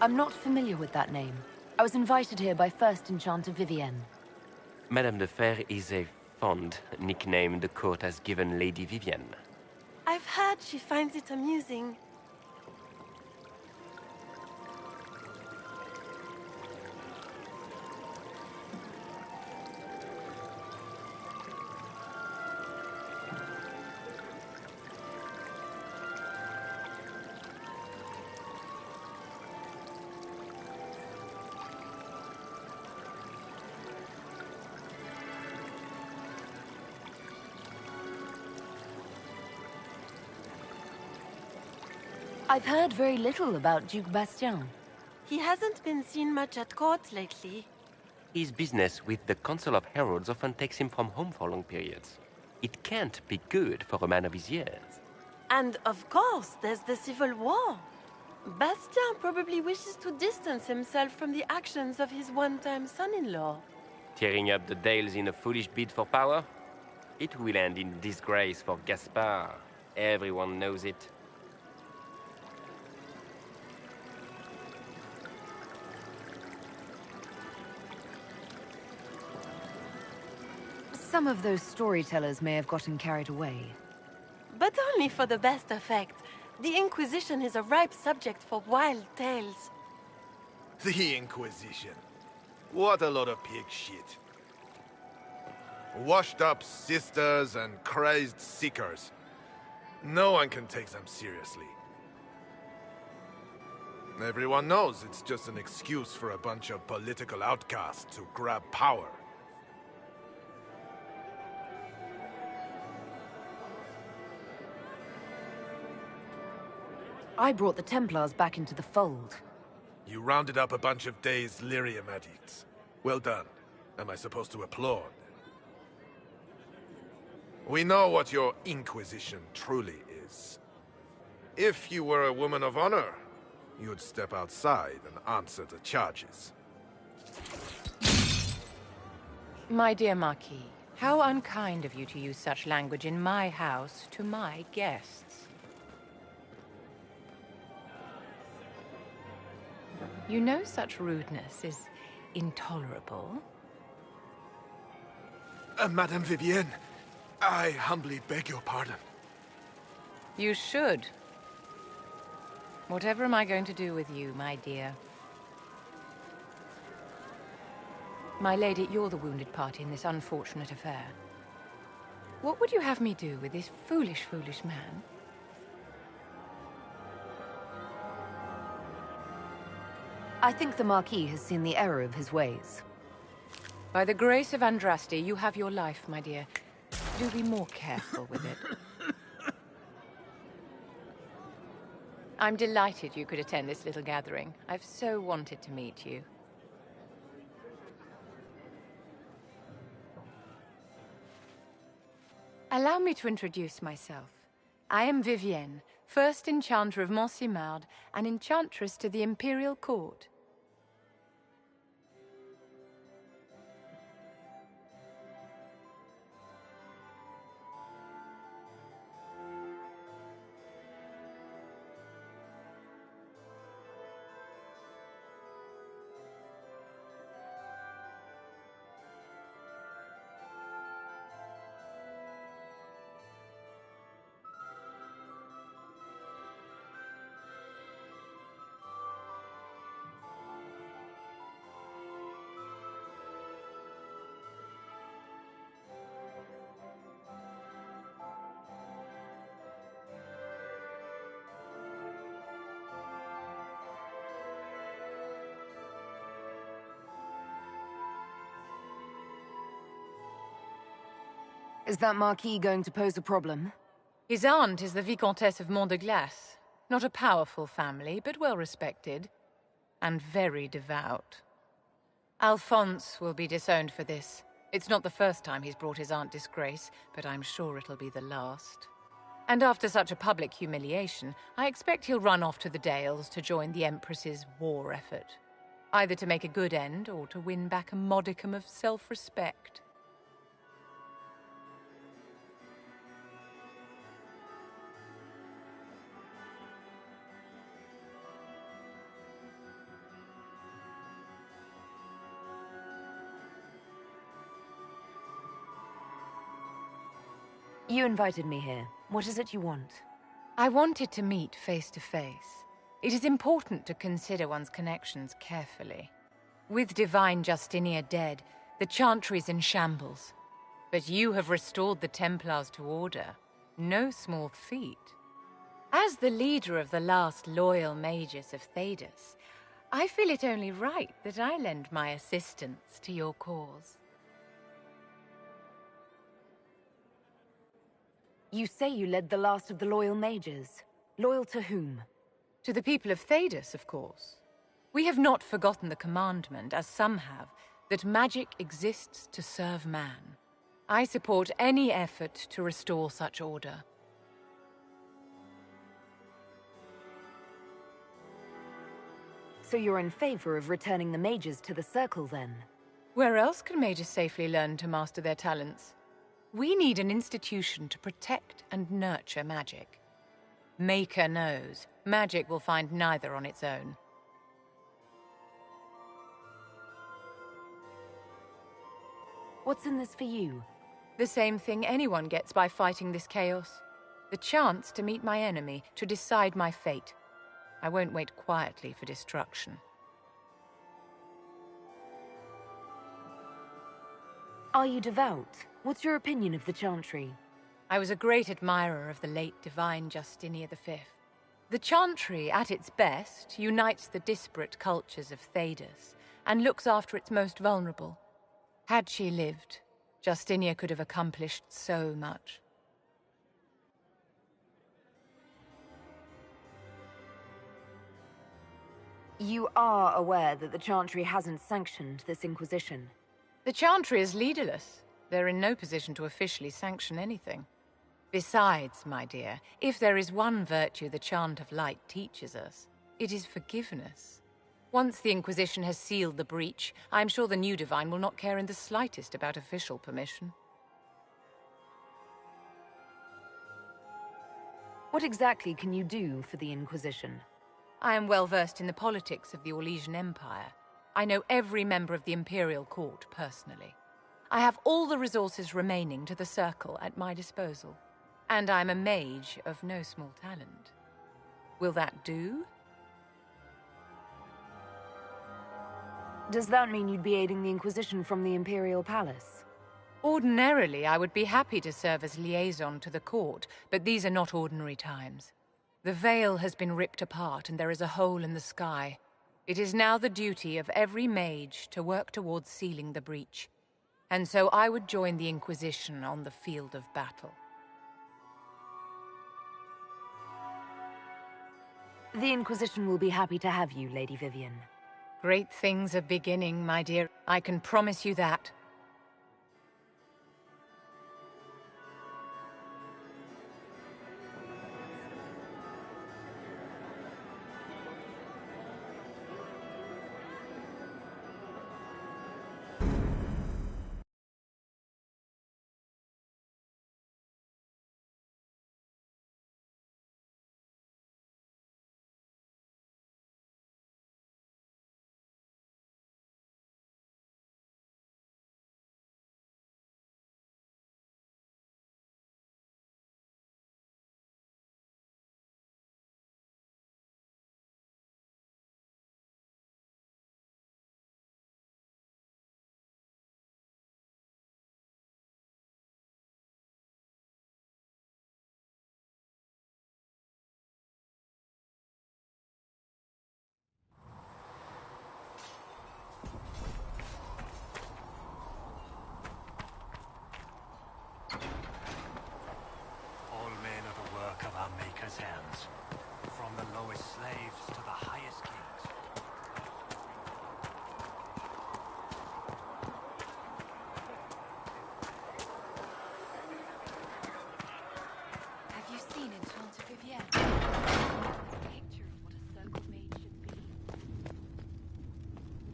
I'm not familiar with that name. I was invited here by First Enchanter Vivienne. Madame de Fer is a fond nickname the court has given Lady Vivienne. I've heard she finds it amusing. I've heard very little about Duc Bastien. He hasn't been seen much at court lately. His business with the Council of Heralds often takes him from home for long periods. It can't be good for a man of his years. And of course, there's the Civil War. Bastien probably wishes to distance himself from the actions of his one-time son-in-law. Tearing up the Dales in a foolish bid for power? It will end in disgrace for Gaspard. Everyone knows it. Some of those storytellers may have gotten carried away. But only for the best effect. The Inquisition is a ripe subject for wild tales. The Inquisition. What a lot of pig shit. Washed-up sisters and crazed seekers. No one can take them seriously. Everyone knows it's just an excuse for a bunch of political outcasts to grab power. I brought the Templars back into the fold. You rounded up a bunch of dazed lyrium addicts. Well done. Am I supposed to applaud? We know what your Inquisition truly is. If you were a woman of honor, you'd step outside and answer the charges. My dear Marquis, how unkind of you to use such language in my house to my guests. You know such rudeness is intolerable. Madame Vivienne, I humbly beg your pardon. You should. Whatever am I going to do with you, my dear? My lady, you're the wounded party in this unfortunate affair. What would you have me do with this foolish, foolish man? I think the Marquis has seen the error of his ways. By the grace of Andraste, you have your life, my dear. Do be more careful with it. I'm delighted you could attend this little gathering. I've so wanted to meet you. Allow me to introduce myself. I am Vivienne, First Enchanter of Montsimard and Enchantress to the Imperial Court. Is that Marquis going to pose a problem? His aunt is the Vicomtesse of Mont de Glace. Not a powerful family, but well respected. And very devout. Alphonse will be disowned for this. It's not the first time he's brought his aunt disgrace, but I'm sure it'll be the last. And after such a public humiliation, I expect he'll run off to the Dales to join the Empress's war effort. Either to make a good end, or to win back a modicum of self-respect. You invited me here. What is it you want? I wanted to meet face to face. It is important to consider one's connections carefully. With Divine Justinia dead, the Chantry's in shambles. But you have restored the Templars to order. No small feat. As the leader of the last loyal mages of Thedas, I feel it only right that I lend my assistance to your cause. You say you led the last of the loyal mages. Loyal to whom? To the people of Thedas, of course. We have not forgotten the commandment, as some have, that magic exists to serve man. I support any effort to restore such order. So you're in favor of returning the mages to the Circle, then? Where else can mages safely learn to master their talents? We need an institution to protect and nurture magic. Maker knows, magic will find neither on its own. What's in this for you? The same thing anyone gets by fighting this chaos. The chance to meet my enemy, to decide my fate. I won't wait quietly for destruction. Are you devout? What's your opinion of the Chantry? I was a great admirer of the late Divine Justinia V. The Chantry, at its best, unites the disparate cultures of Thedas and looks after its most vulnerable. Had she lived, Justinia could have accomplished so much. You are aware that the Chantry hasn't sanctioned this Inquisition? The Chantry is leaderless. They're in no position to officially sanction anything. Besides, my dear, if there is one virtue the Chant of Light teaches us, it is forgiveness. Once the Inquisition has sealed the breach, I'm sure the new Divine will not care in the slightest about official permission. What exactly can you do for the Inquisition? I am well versed in the politics of the Orlesian Empire. I know every member of the Imperial Court personally. I have all the resources remaining to the Circle at my disposal. And I'm a mage of no small talent. Will that do? Does that mean you'd be aiding the Inquisition from the Imperial Palace? Ordinarily, I would be happy to serve as liaison to the court, but these are not ordinary times. The veil has been ripped apart and there is a hole in the sky. It is now the duty of every mage to work towards sealing the breach. And so I would join the Inquisition on the field of battle. The Inquisition will be happy to have you, Lady Vivian. Great things are beginning, my dear. I can promise you that.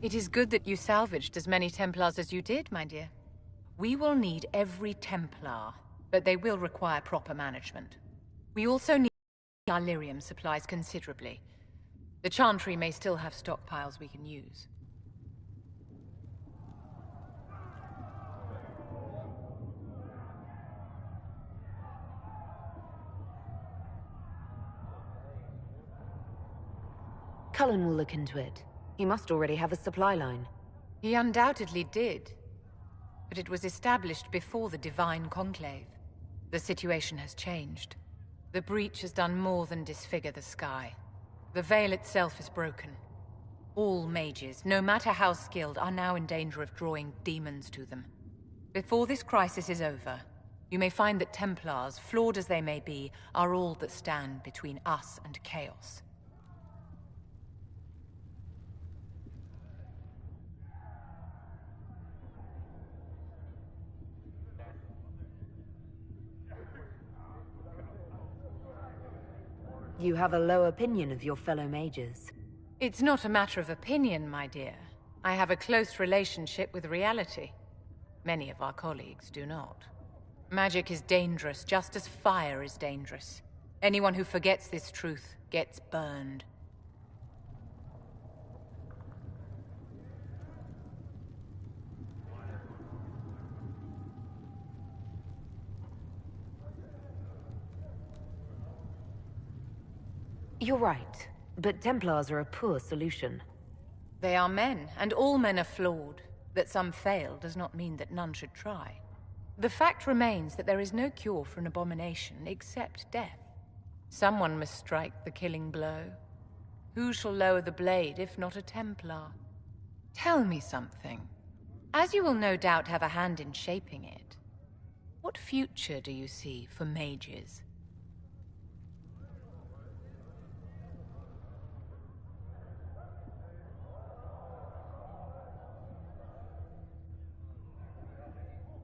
It is good that you salvaged as many Templars as you did, my dear. We will need every Templar, but they will require proper management. We also need our lyrium supplies considerably. The Chantry may still have stockpiles we can use. Cullen will look into it. He must already have a supply line. He undoubtedly did. But it was established before the Divine Conclave. The situation has changed. The breach has done more than disfigure the sky. The veil itself is broken. All mages, no matter how skilled, are now in danger of drawing demons to them. Before this crisis is over, you may find that Templars, flawed as they may be, are all that stand between us and chaos. You have a low opinion of your fellow mages. It's not a matter of opinion, my dear. I have a close relationship with reality. Many of our colleagues do not. Magic is dangerous, just as fire is dangerous. Anyone who forgets this truth gets burned. You're right, but Templars are a poor solution. They are men, and all men are flawed. That some fail does not mean that none should try. The fact remains that there is no cure for an abomination except death. Someone must strike the killing blow. Who shall lower the blade if not a Templar? Tell me something. As you will no doubt have a hand in shaping it, what future do you see for mages?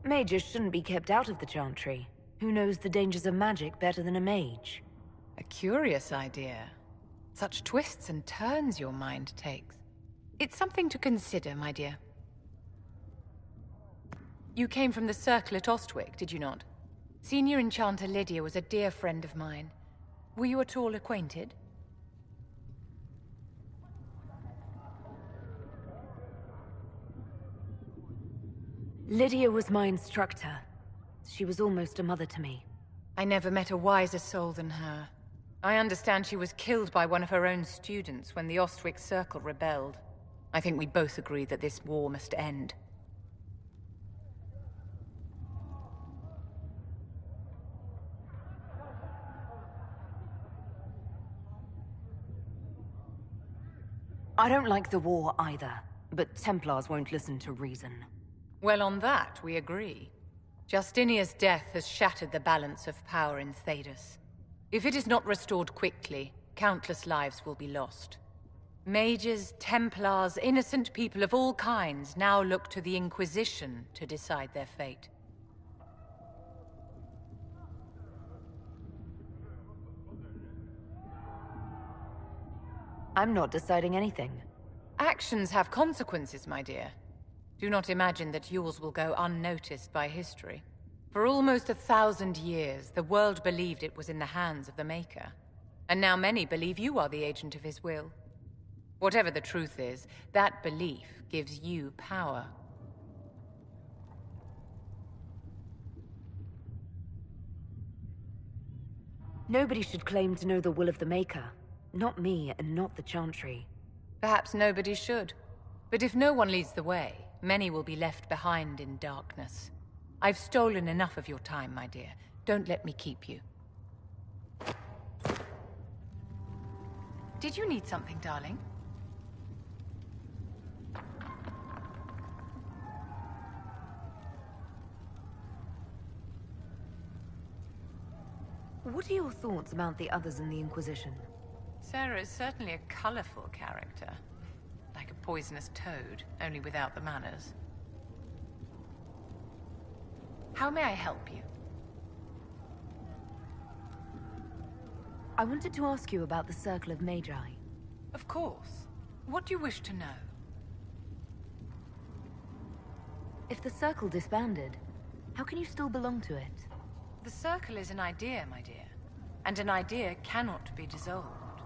Mages shouldn't be kept out of the Chantry. Who knows the dangers of magic better than a mage? A curious idea. Such twists and turns your mind takes. It's something to consider, my dear. You came from the Circle at Ostwick, did you not? Senior Enchanter Lydia was a dear friend of mine. Were you at all acquainted? Lydia was my instructor. She was almost a mother to me. I never met a wiser soul than her. I understand she was killed by one of her own students when the Ostwick Circle rebelled. I think we both agree that this war must end. I don't like the war either, but Templars won't listen to reason. Well, on that, we agree. Justinia's death has shattered the balance of power in Thedas. If it is not restored quickly, countless lives will be lost. Mages, Templars, innocent people of all kinds now look to the Inquisition to decide their fate. I'm not deciding anything. Actions have consequences, my dear. Do not imagine that yours will go unnoticed by history. For almost 1,000 years, the world believed it was in the hands of the Maker. And now many believe you are the agent of his will. Whatever the truth is, that belief gives you power. Nobody should claim to know the will of the Maker. Not me, and not the Chantry. Perhaps nobody should. But if no one leads the way, many will be left behind in darkness. I've stolen enough of your time, my dear. Don't let me keep you. Did you need something, darling? What are your thoughts about the others in the Inquisition? Sarah is certainly a colorful character. Like a poisonous toad, only without the manners. How may I help you? I wanted to ask you about the Circle of Magi. Of course. What do you wish to know? If the Circle disbanded, how can you still belong to it? The Circle is an idea, my dear. And an idea cannot be dissolved.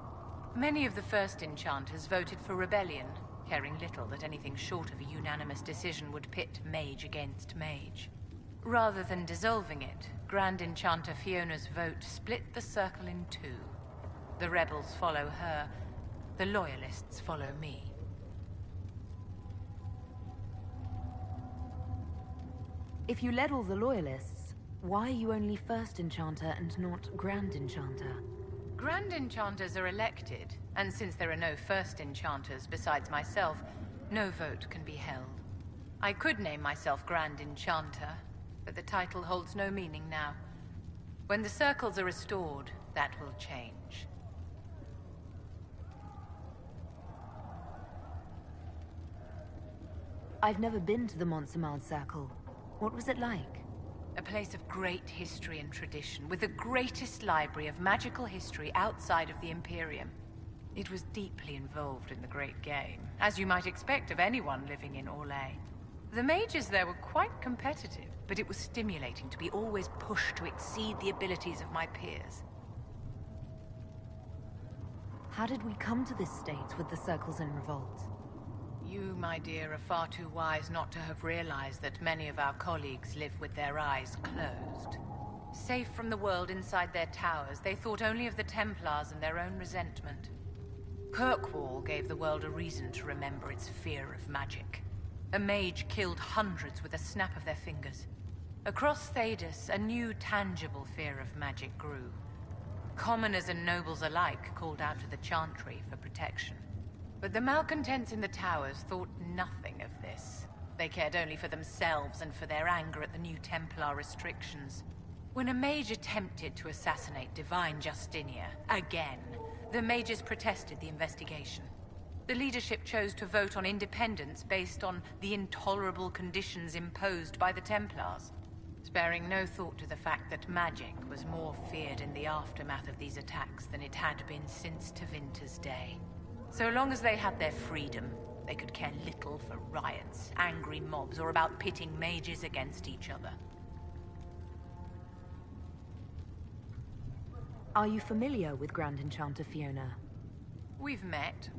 Many of the first enchanters voted for rebellion, caring little that anything short of a unanimous decision would pit mage against mage. Rather than dissolving it, Grand Enchanter Fiona's vote split the Circle in two. The rebels follow her, the loyalists follow me. If you led all the loyalists, why are you only First Enchanter and not Grand Enchanter? Grand Enchanters are elected, and since there are no First Enchanters besides myself, no vote can be held. I could name myself Grand Enchanter, but the title holds no meaning now. When the circles are restored, that will change. I've never been to the Montsemard Circle. What was it like? A place of great history and tradition, with the greatest library of magical history outside of the Imperium. It was deeply involved in the Great Game, as you might expect of anyone living in Orlais. The mages there were quite competitive, but it was stimulating to be always pushed to exceed the abilities of my peers. How did we come to this state with the Circles in revolt? You, my dear, are far too wise not to have realized that many of our colleagues live with their eyes closed. Safe from the world inside their towers, they thought only of the Templars and their own resentment. Kirkwall gave the world a reason to remember its fear of magic. A mage killed hundreds with a snap of their fingers. Across Thedas, a new tangible fear of magic grew. Commoners and nobles alike called out to the Chantry for protection. But the malcontents in the towers thought nothing of this. They cared only for themselves and for their anger at the new Templar restrictions. When a mage attempted to assassinate Divine Justinia, again, the mages protested the investigation. The leadership chose to vote on independence based on the intolerable conditions imposed by the Templars, sparing no thought to the fact that magic was more feared in the aftermath of these attacks than it had been since Tevinter's day. So long as they had their freedom, they could care little for riots, angry mobs, or about pitting mages against each other. Are you familiar with Grand Enchanter Fiona? We've met.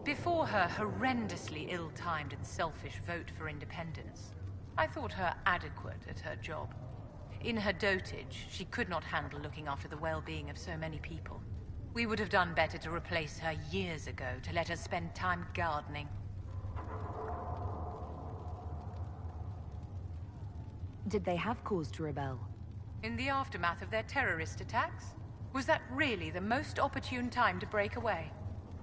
Before her horrendously ill-timed and selfish vote for independence, I thought her adequate at her job. In her dotage, she could not handle looking after the well-being of so many people. We would have done better to replace her years ago, to let her spend time gardening. Did they have cause to rebel? In the aftermath of their terrorist attacks? Was that really the most opportune time to break away?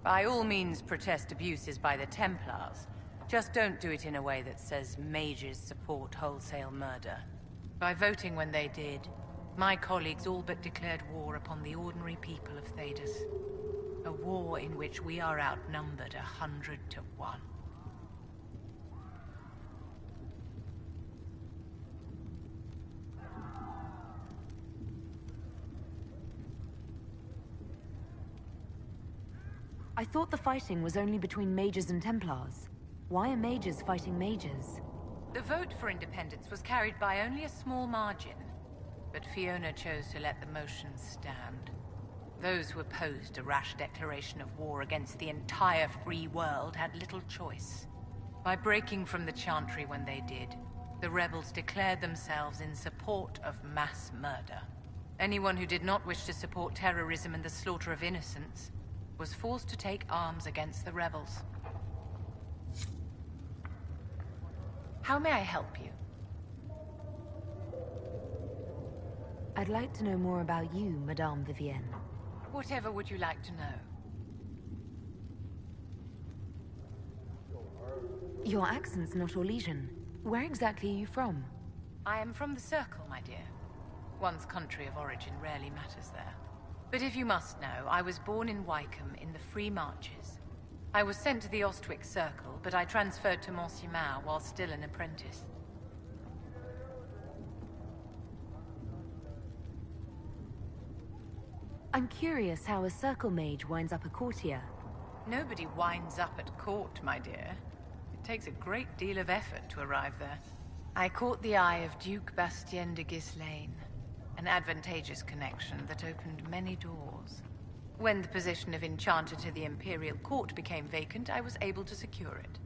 By all means protest abuses by the Templars. Just don't do it in a way that says mages support wholesale murder. By voting when they did, my colleagues all but declared war upon the ordinary people of Thedas. A war in which we are outnumbered 100 to 1. I thought the fighting was only between mages and Templars. Why are mages fighting mages? The vote for independence was carried by only a small margin. But Fiona chose to let the motion stand. Those who opposed a rash declaration of war against the entire free world had little choice. By breaking from the Chantry when they did, the rebels declared themselves in support of mass murder. Anyone who did not wish to support terrorism and the slaughter of innocents was forced to take arms against the rebels. How may I help you? I'd like to know more about you, Madame Vivienne. Whatever would you like to know? Your accent's not Orlesian. Where exactly are you from? I am from the Circle, my dear. One's country of origin rarely matters there. But if you must know, I was born in Wycombe in the Free Marches. I was sent to the Ostwick Circle, but I transferred to Montsemar while still an apprentice. I'm curious how a Circle mage winds up a courtier. Nobody winds up at court, my dear. It takes a great deal of effort to arrive there. I caught the eye of Duke Bastien de Ghislaine, an advantageous connection that opened many doors. When the position of Enchanter to the Imperial Court became vacant, I was able to secure it.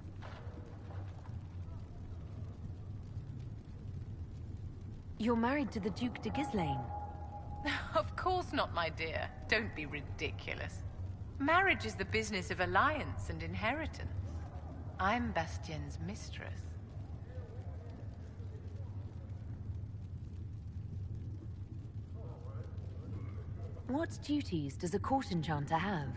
You're married to the Duke de Ghislaine? Of course not, my dear. Don't be ridiculous. Marriage is the business of alliance and inheritance. I'm Bastien's mistress. What duties does a court enchanter have?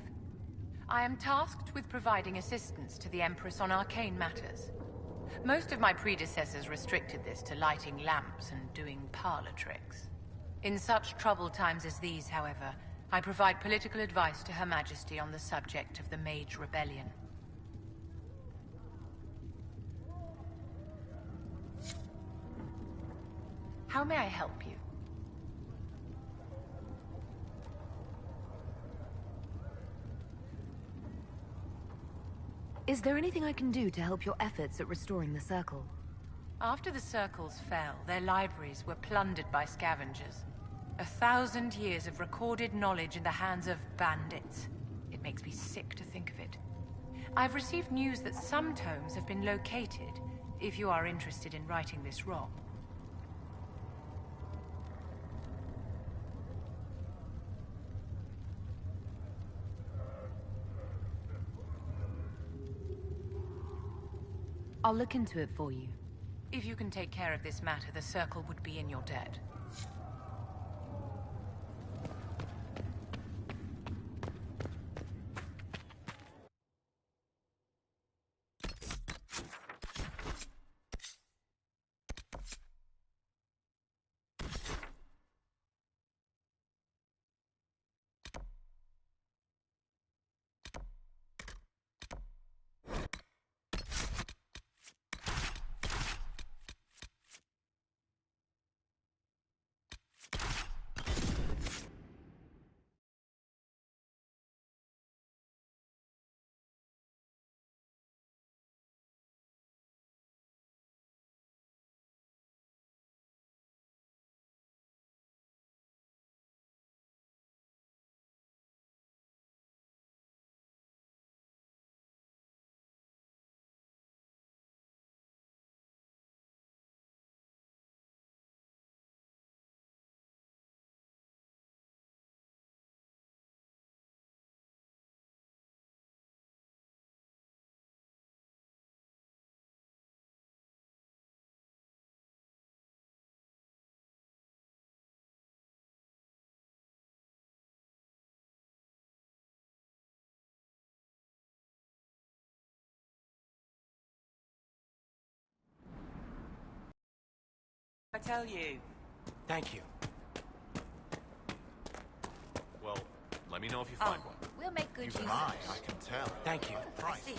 I am tasked with providing assistance to the Empress on arcane matters. Most of my predecessors restricted this to lighting lamps and doing parlor tricks. In such troubled times as these, however, I provide political advice to Her Majesty on the subject of the Mage Rebellion. How may I help you? Is there anything I can do to help your efforts at restoring the Circle? After the Circles fell, their libraries were plundered by scavengers. 1,000 years of recorded knowledge in the hands of bandits. It makes me sick to think of it. I've received news that some tomes have been located, if you are interested in righting this wrong. I'll look into it for you. If you can take care of this matter, the Circle would be in your debt. I tell you. Thank you. Well, let me know if you find one. We'll make good use of it. I can tell. Thank you. I see.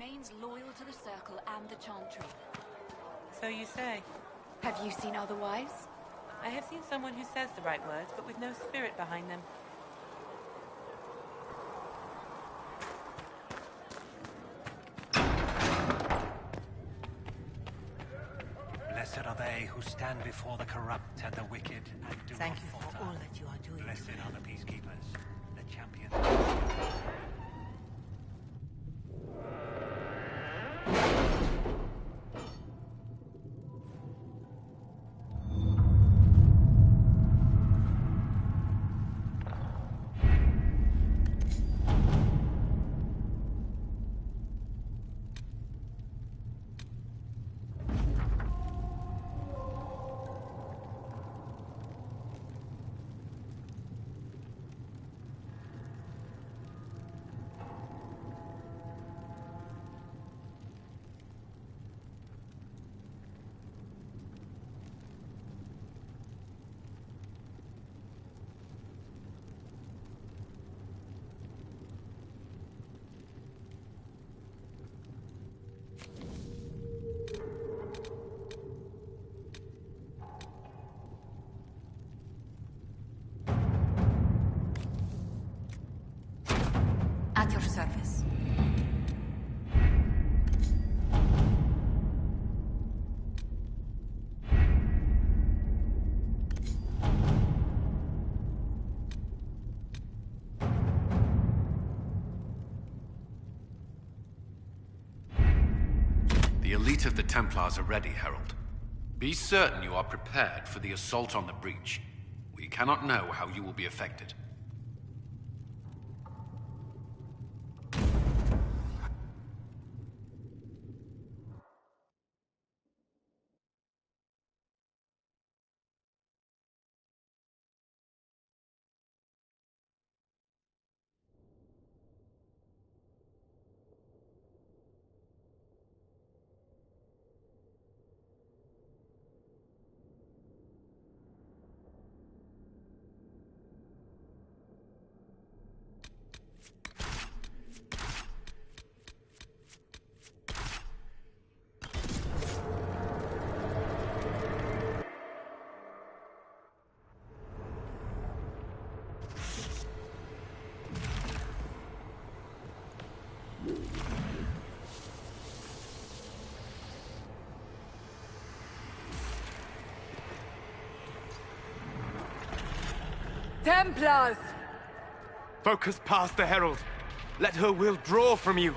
remains loyal to the Circle and the Chantry. So you say. Have you seen otherwise? I have seen someone who says the right words, but with no spirit behind them. Blessed are they who stand before the corrupt and the wicked and do Thank not you falter. for all that you are doing. Blessed are the peacekeepers, the champions. At your service. The elite of the Templars are ready, Herald. Be certain you are prepared for the assault on the breach. We cannot know how you will be affected. Templars! Focus past the Herald. Let her will draw from you.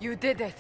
You did it.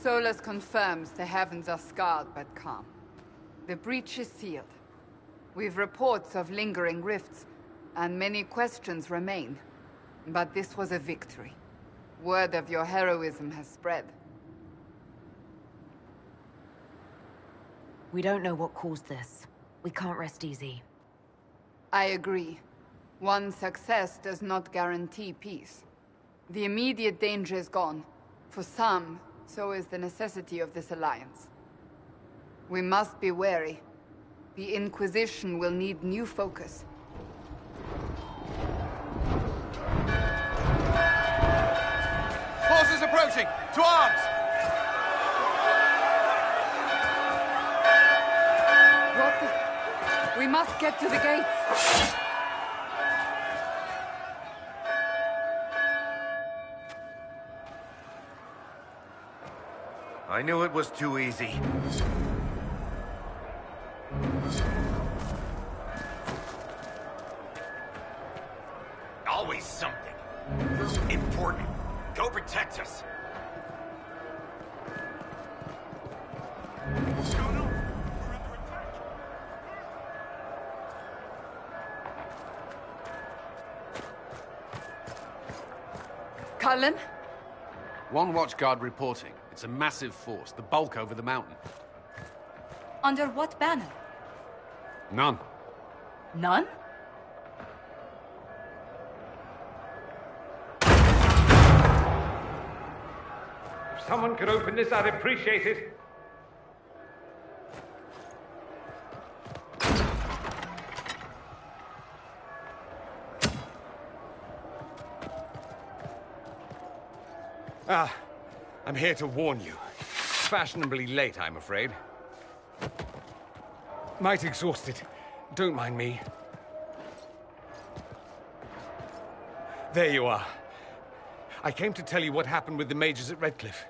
Solus confirms the heavens are scarred but calm. The breach is sealed. We've reports of lingering rifts, and many questions remain. But this was a victory. Word of your heroism has spread. We don't know what caused this. We can't rest easy. I agree. One success does not guarantee peace. The immediate danger is gone. For some, so is the necessity of this alliance. We must be wary. The Inquisition will need new focus. Forces approaching! To arms! What the... We must get to the gates! I knew it was too easy. Always something. Important. Go protect us. Cullen? One watchguard reporting. It's a massive force, the bulk over the mountain. Under what banner? None. None? If someone could open this, I'd appreciate it. I'm here to warn you. Fashionably late, I'm afraid. Might exhausted. Don't mind me. There you are. I came to tell you what happened with the mages at Redcliffe.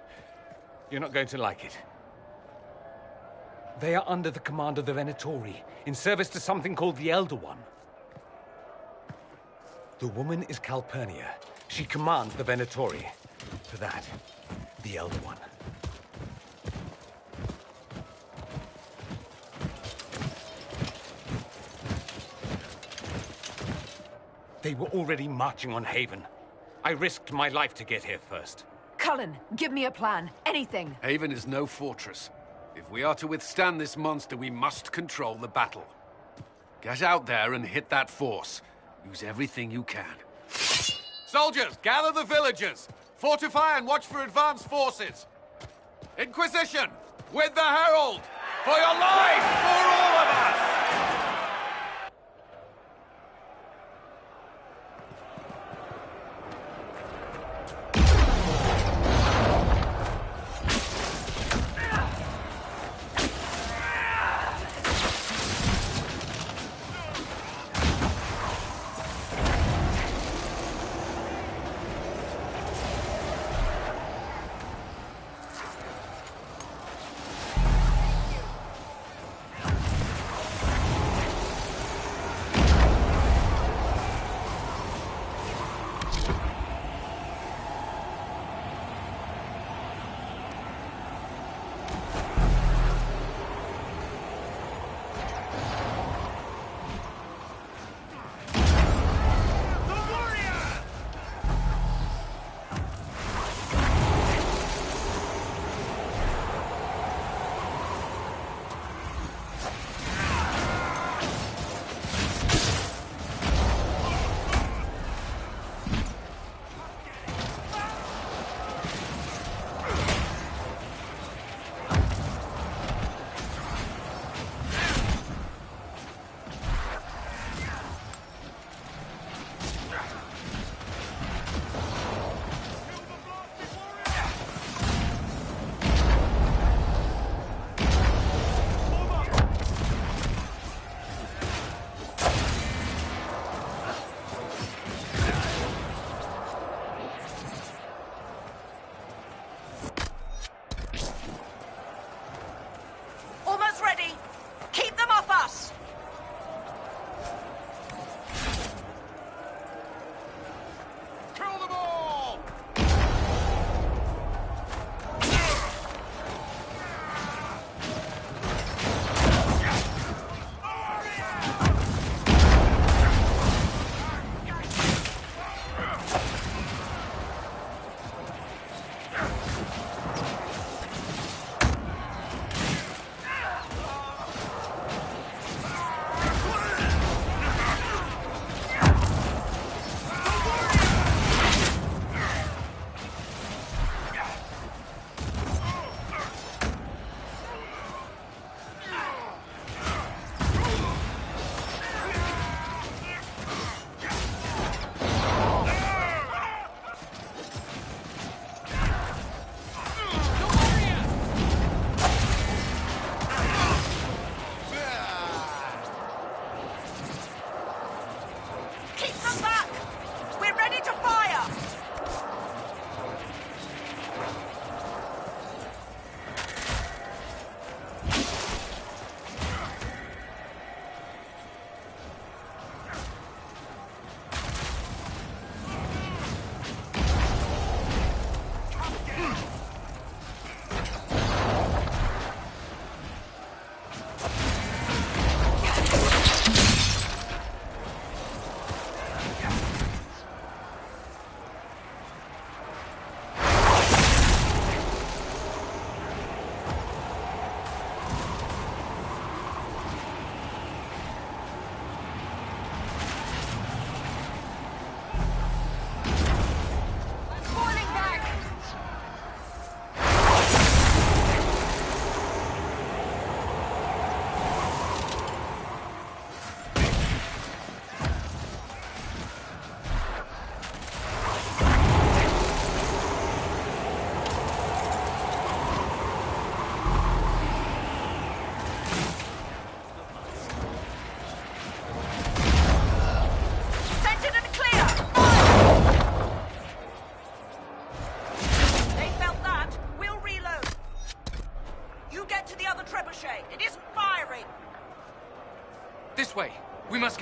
You're not going to like it. They are under the command of the Venatori, in service to something called the Elder One. The woman is Calpurnia. She commands the Venatori. For that, the Elder One. They were already marching on Haven. I risked my life to get here first. Cullen, give me a plan. Anything. Haven is no fortress. If we are to withstand this monster, we must control the battle. Get out there and hit that force. Use everything you can. Soldiers, gather the villagers! Fortify and watch for advanced forces! Inquisition! With the Herald! For your lives! For all of us!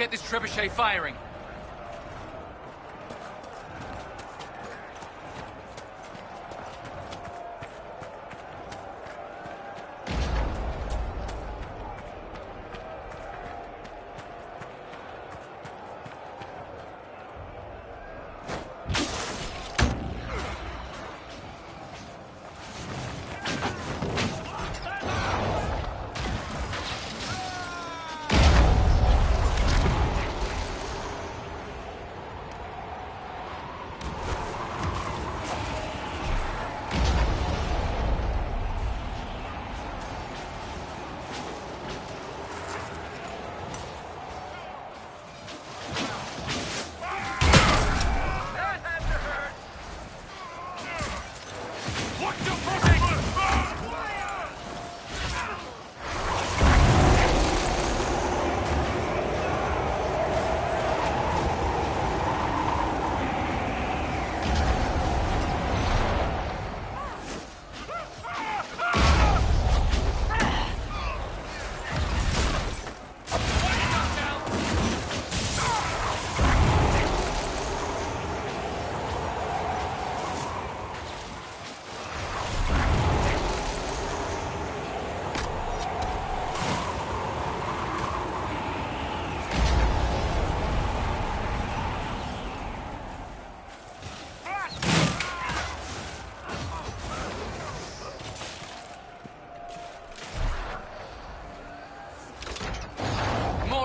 get this trebuchet firing.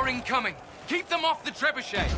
Incoming! Keep them off the trebuchet!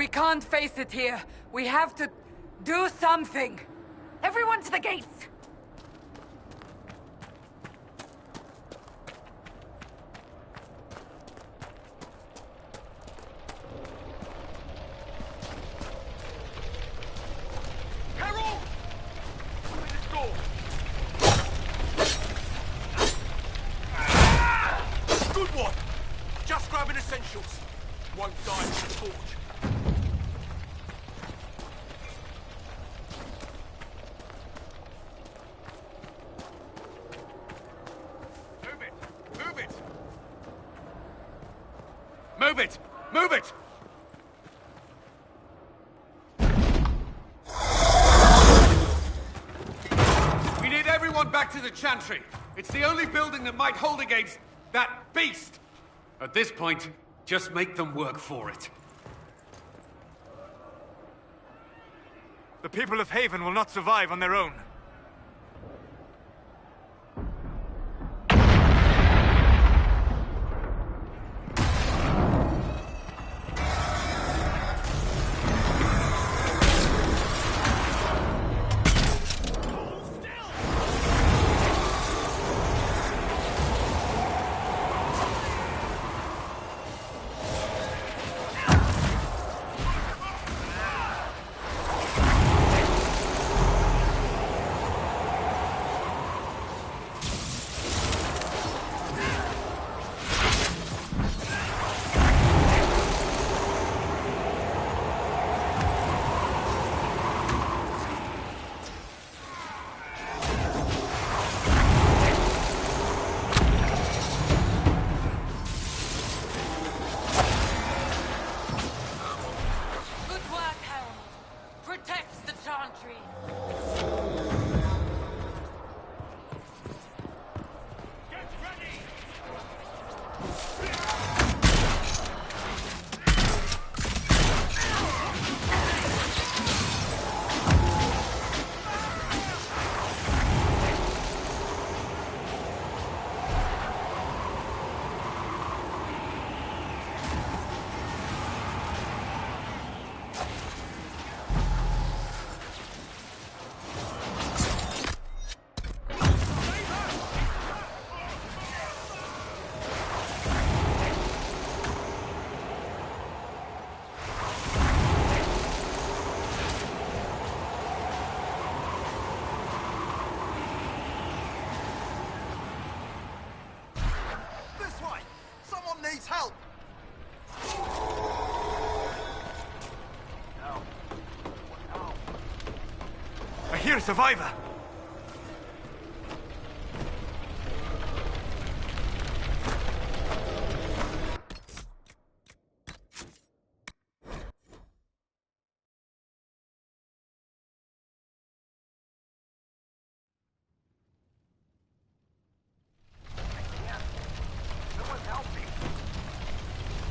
We can't face it here. We have to do something. Everyone to the gates! officials. Won't die with the torch. Move it! Move it! Move it! Move it! We need everyone back to the Chantry. It's the only building that might hold against that beast. At this point, just make them work for it. The people of Haven will not survive on their own. Help! I hear a survivor!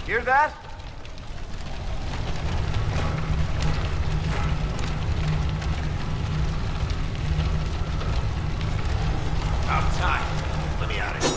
Hear that? Outside. Let me out of here.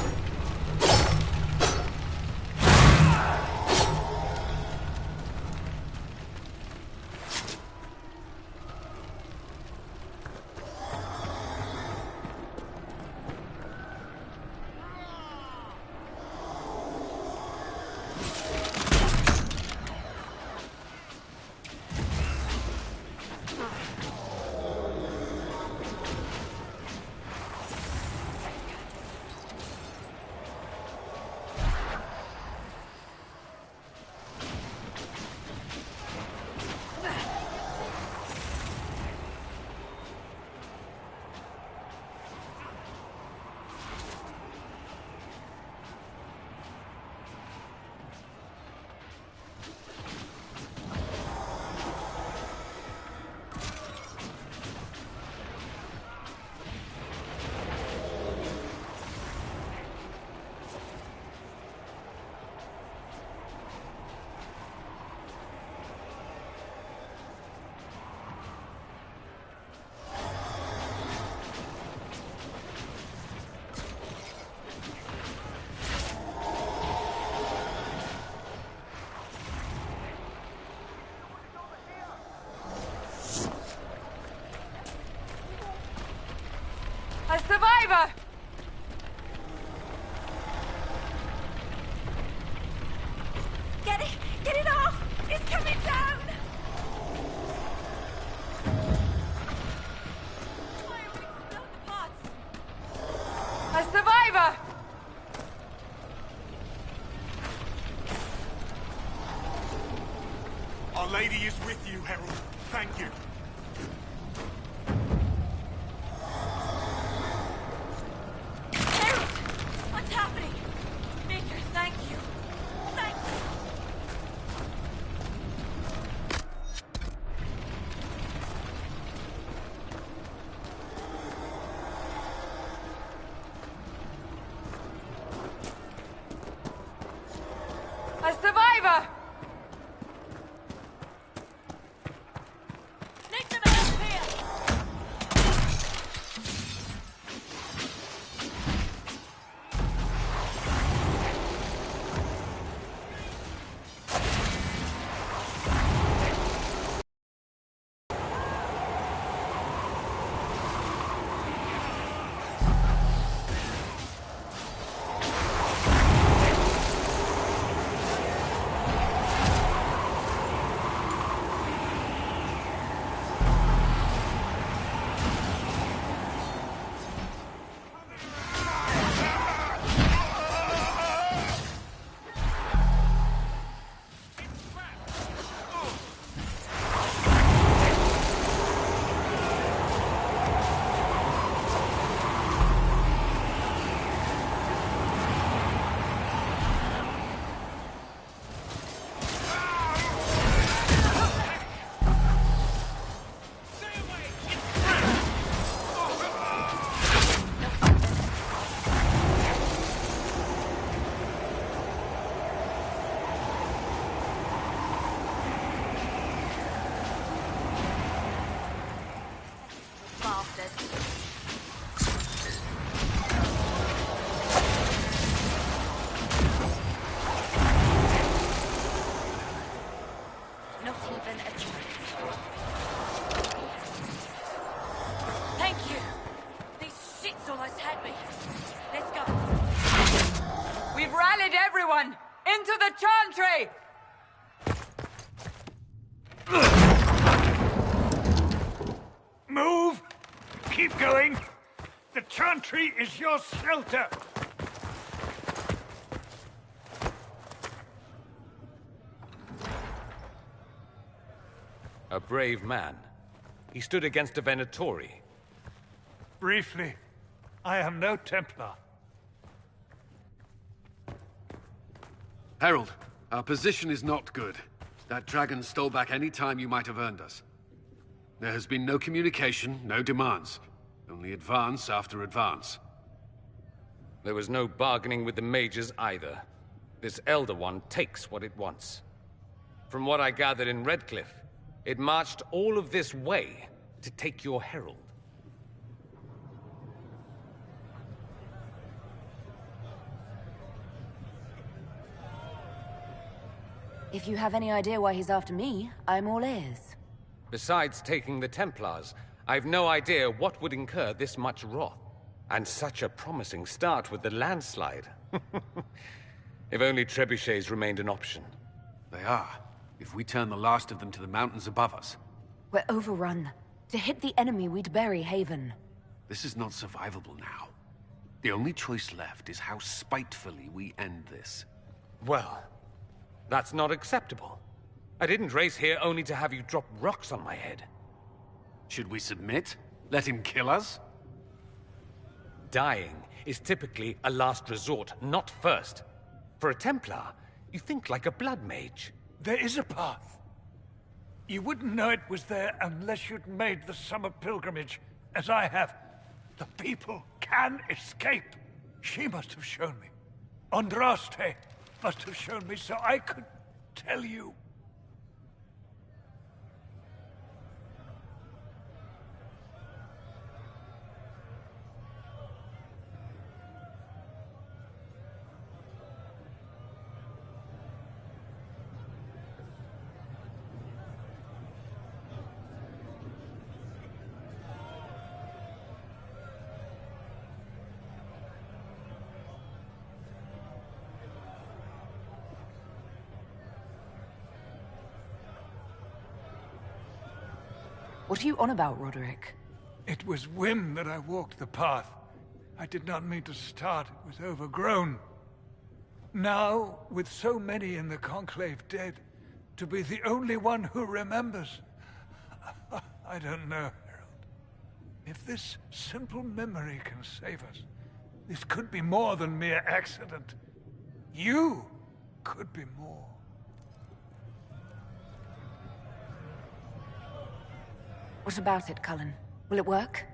Our Lady is with you, Herald. Thank you. Herald! What's happening? Maker, thank you. Thank you. A survivor! Not even a chance. Thank you. These shits almost had me. Let's go. We've rallied everyone! Into the Chantry! Move! Keep going! The Chantry is your shelter! A brave man. He stood against a Venatori. Briefly, I am no Templar. Herald, our position is not good. That dragon stole back any time you might have earned us. There has been no communication, no demands. Only advance after advance. There was no bargaining with the mages either. This Elder One takes what it wants. From what I gathered in Redcliffe, it marched all of this way to take your herald. If you have any idea why he's after me, I'm all ears. Besides taking the Templars, I've no idea what would incur this much wrath. And such a promising start with the landslide. If only trebuchets remained an option. They are. If we turn the last of them to the mountains above us. We're overrun. To hit the enemy, we'd bury Haven. This is not survivable now. The only choice left is how spitefully we end this. Well, that's not acceptable. I didn't race here only to have you drop rocks on my head. Should we submit? Let him kill us? Dying is typically a last resort, not first. For a Templar, you think like a blood mage. There is a path. You wouldn't know it was there unless you'd made the summer pilgrimage, as I have. The people can escape. She must have shown me. Andraste must have shown me so I could tell you. What are you on about, Roderick? It was whim that I walked the path. I did not mean to start. It was overgrown. Now, with so many in the Conclave dead, To be the only one who remembers. I don't know, Herald. If this simple memory can save us, this could be more than mere accident. You could be more. What about it, Cullen? Will it work?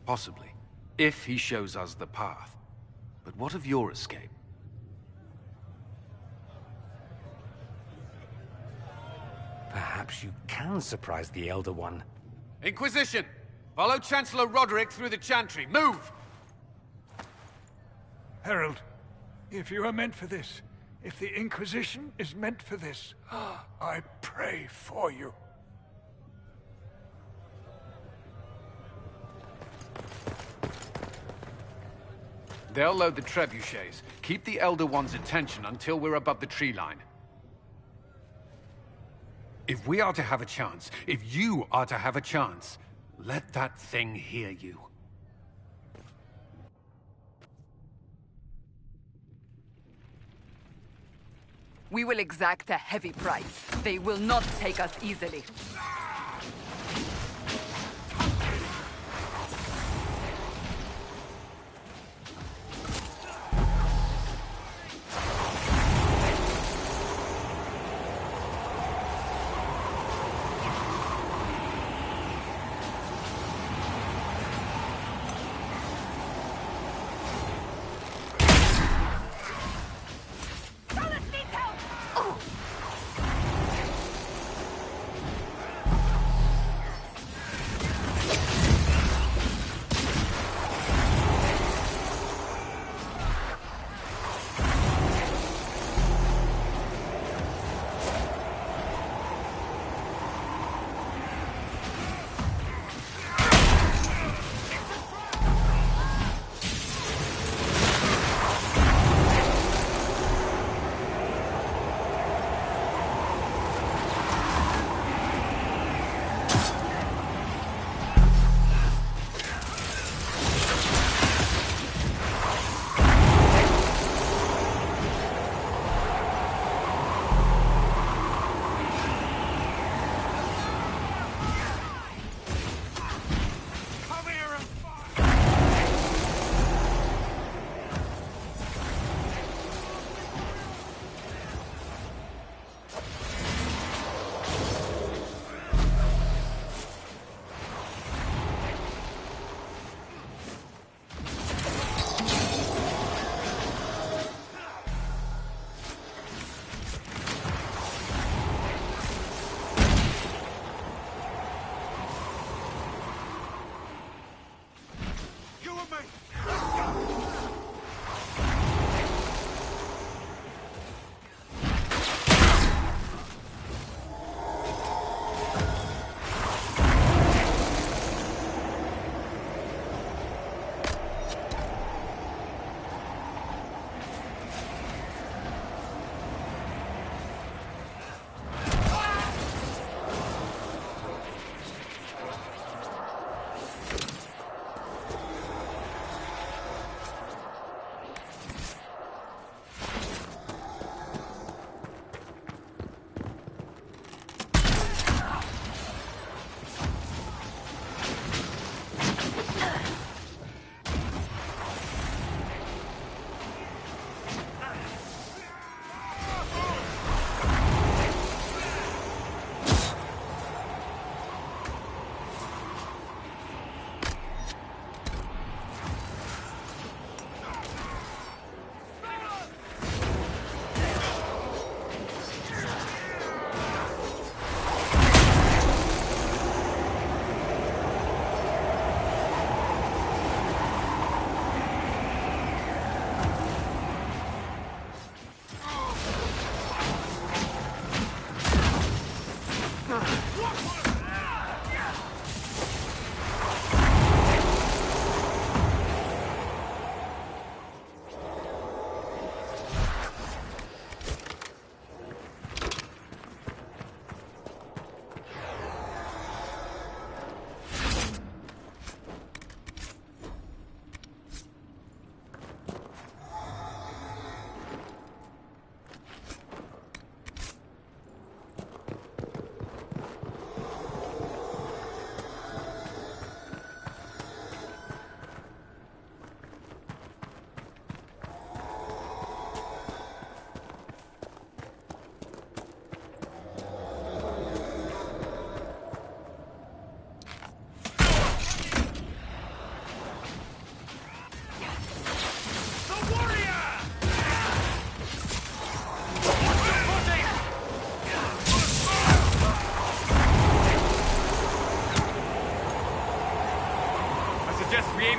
Possibly, if he shows us the path. But what of your escape? Perhaps you can surprise the Elder One. Inquisition! Follow Chancellor Roderick through the Chantry. Move! Herald, if you are meant for this, if the Inquisition is meant for this, I pray for you. They'll load the trebuchets. Keep the Elder One's attention until we're above the tree line. If we are to have a chance, if you are to have a chance, let that thing hear you. We will exact a heavy price. They will not take us easily.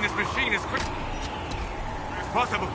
this machine as quick as possible.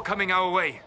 more coming our way.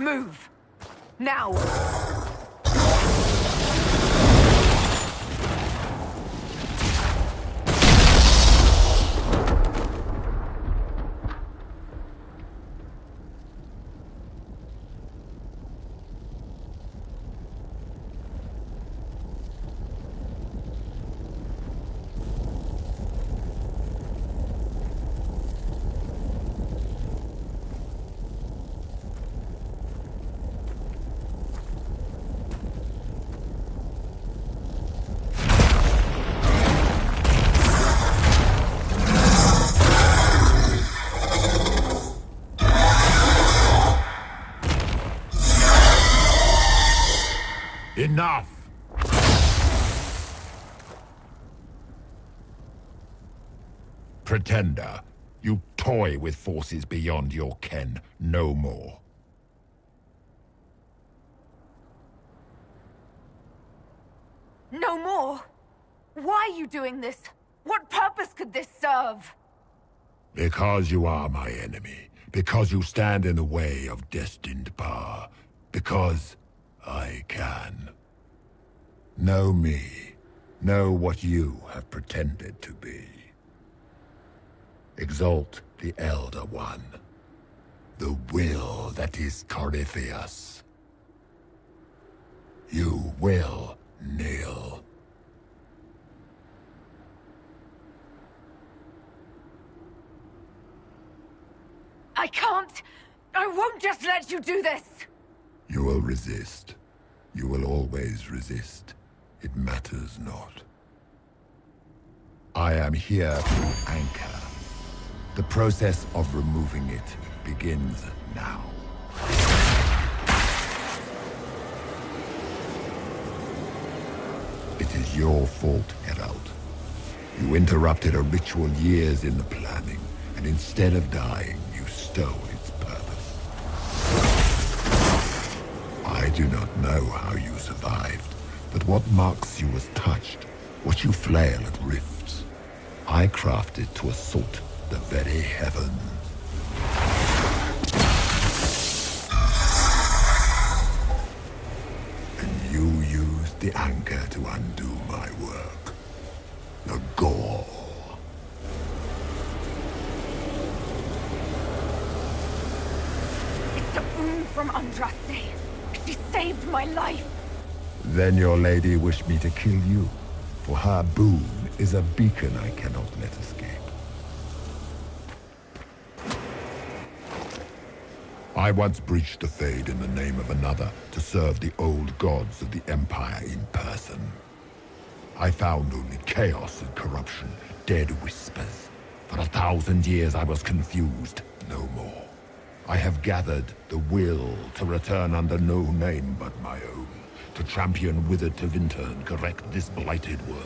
Move! Now! Enough! Pretender, you toy with forces beyond your ken, no more. No more? Why are you doing this? What purpose could this serve? Because you are my enemy. Because you stand in the way of destined power. Because I can. Know me. Know what you have pretended to be. Exalt the Elder One. The will that is Corypheus. You will kneel. I can't! I won't just let you do this! You will resist. You will always resist. It matters not. I am here to anchor. The process of removing it begins now. It is your fault, Herald. You interrupted a ritual years in the planning, and instead of dying, you stole its purpose. I do not know how you survived, but what marks you as touched, what you flail at rifts, I crafted to assault the very heavens. And you used the anchor to undo my work. The gore. It's a boon from Andraste. She saved my life. Then your lady wished me to kill you, for her boon is a beacon I cannot let escape. I once breached the Fade in the name of another to serve the old gods of the Empire in person. I found only chaos and corruption, dead whispers. For 1,000 years I was confused, no more. I have gathered the will to return under no name but my own, to champion withered Tevinter and correct this blighted world.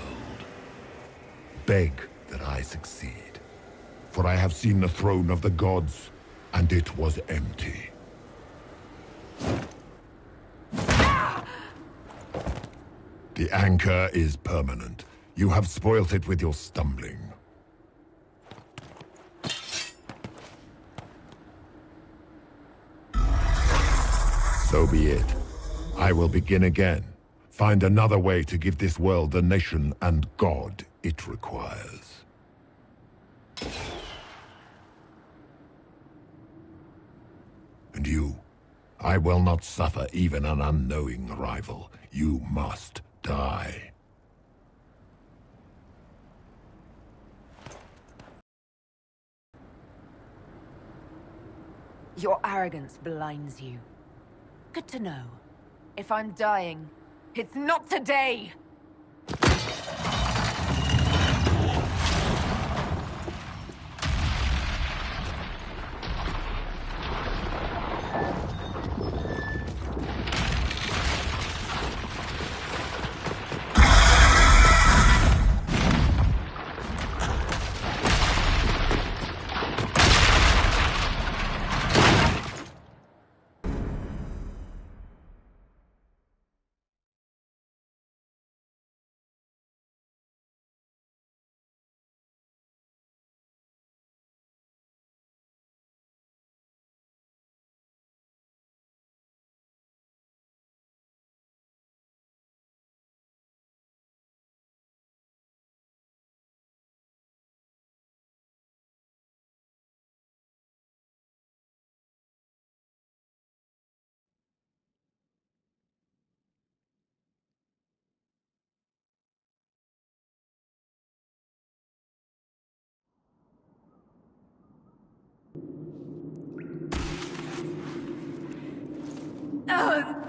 Beg that I succeed, for I have seen the throne of the gods, and it was empty. The anchor is permanent. You have spoilt it with your stumbling. So be it. I will begin again. Find another way to give this world the nation and God it requires. And you, I will not suffer even an unknowing rival. You must die. Your arrogance blinds you. Good to know. If I'm dying, it's not today! Don't!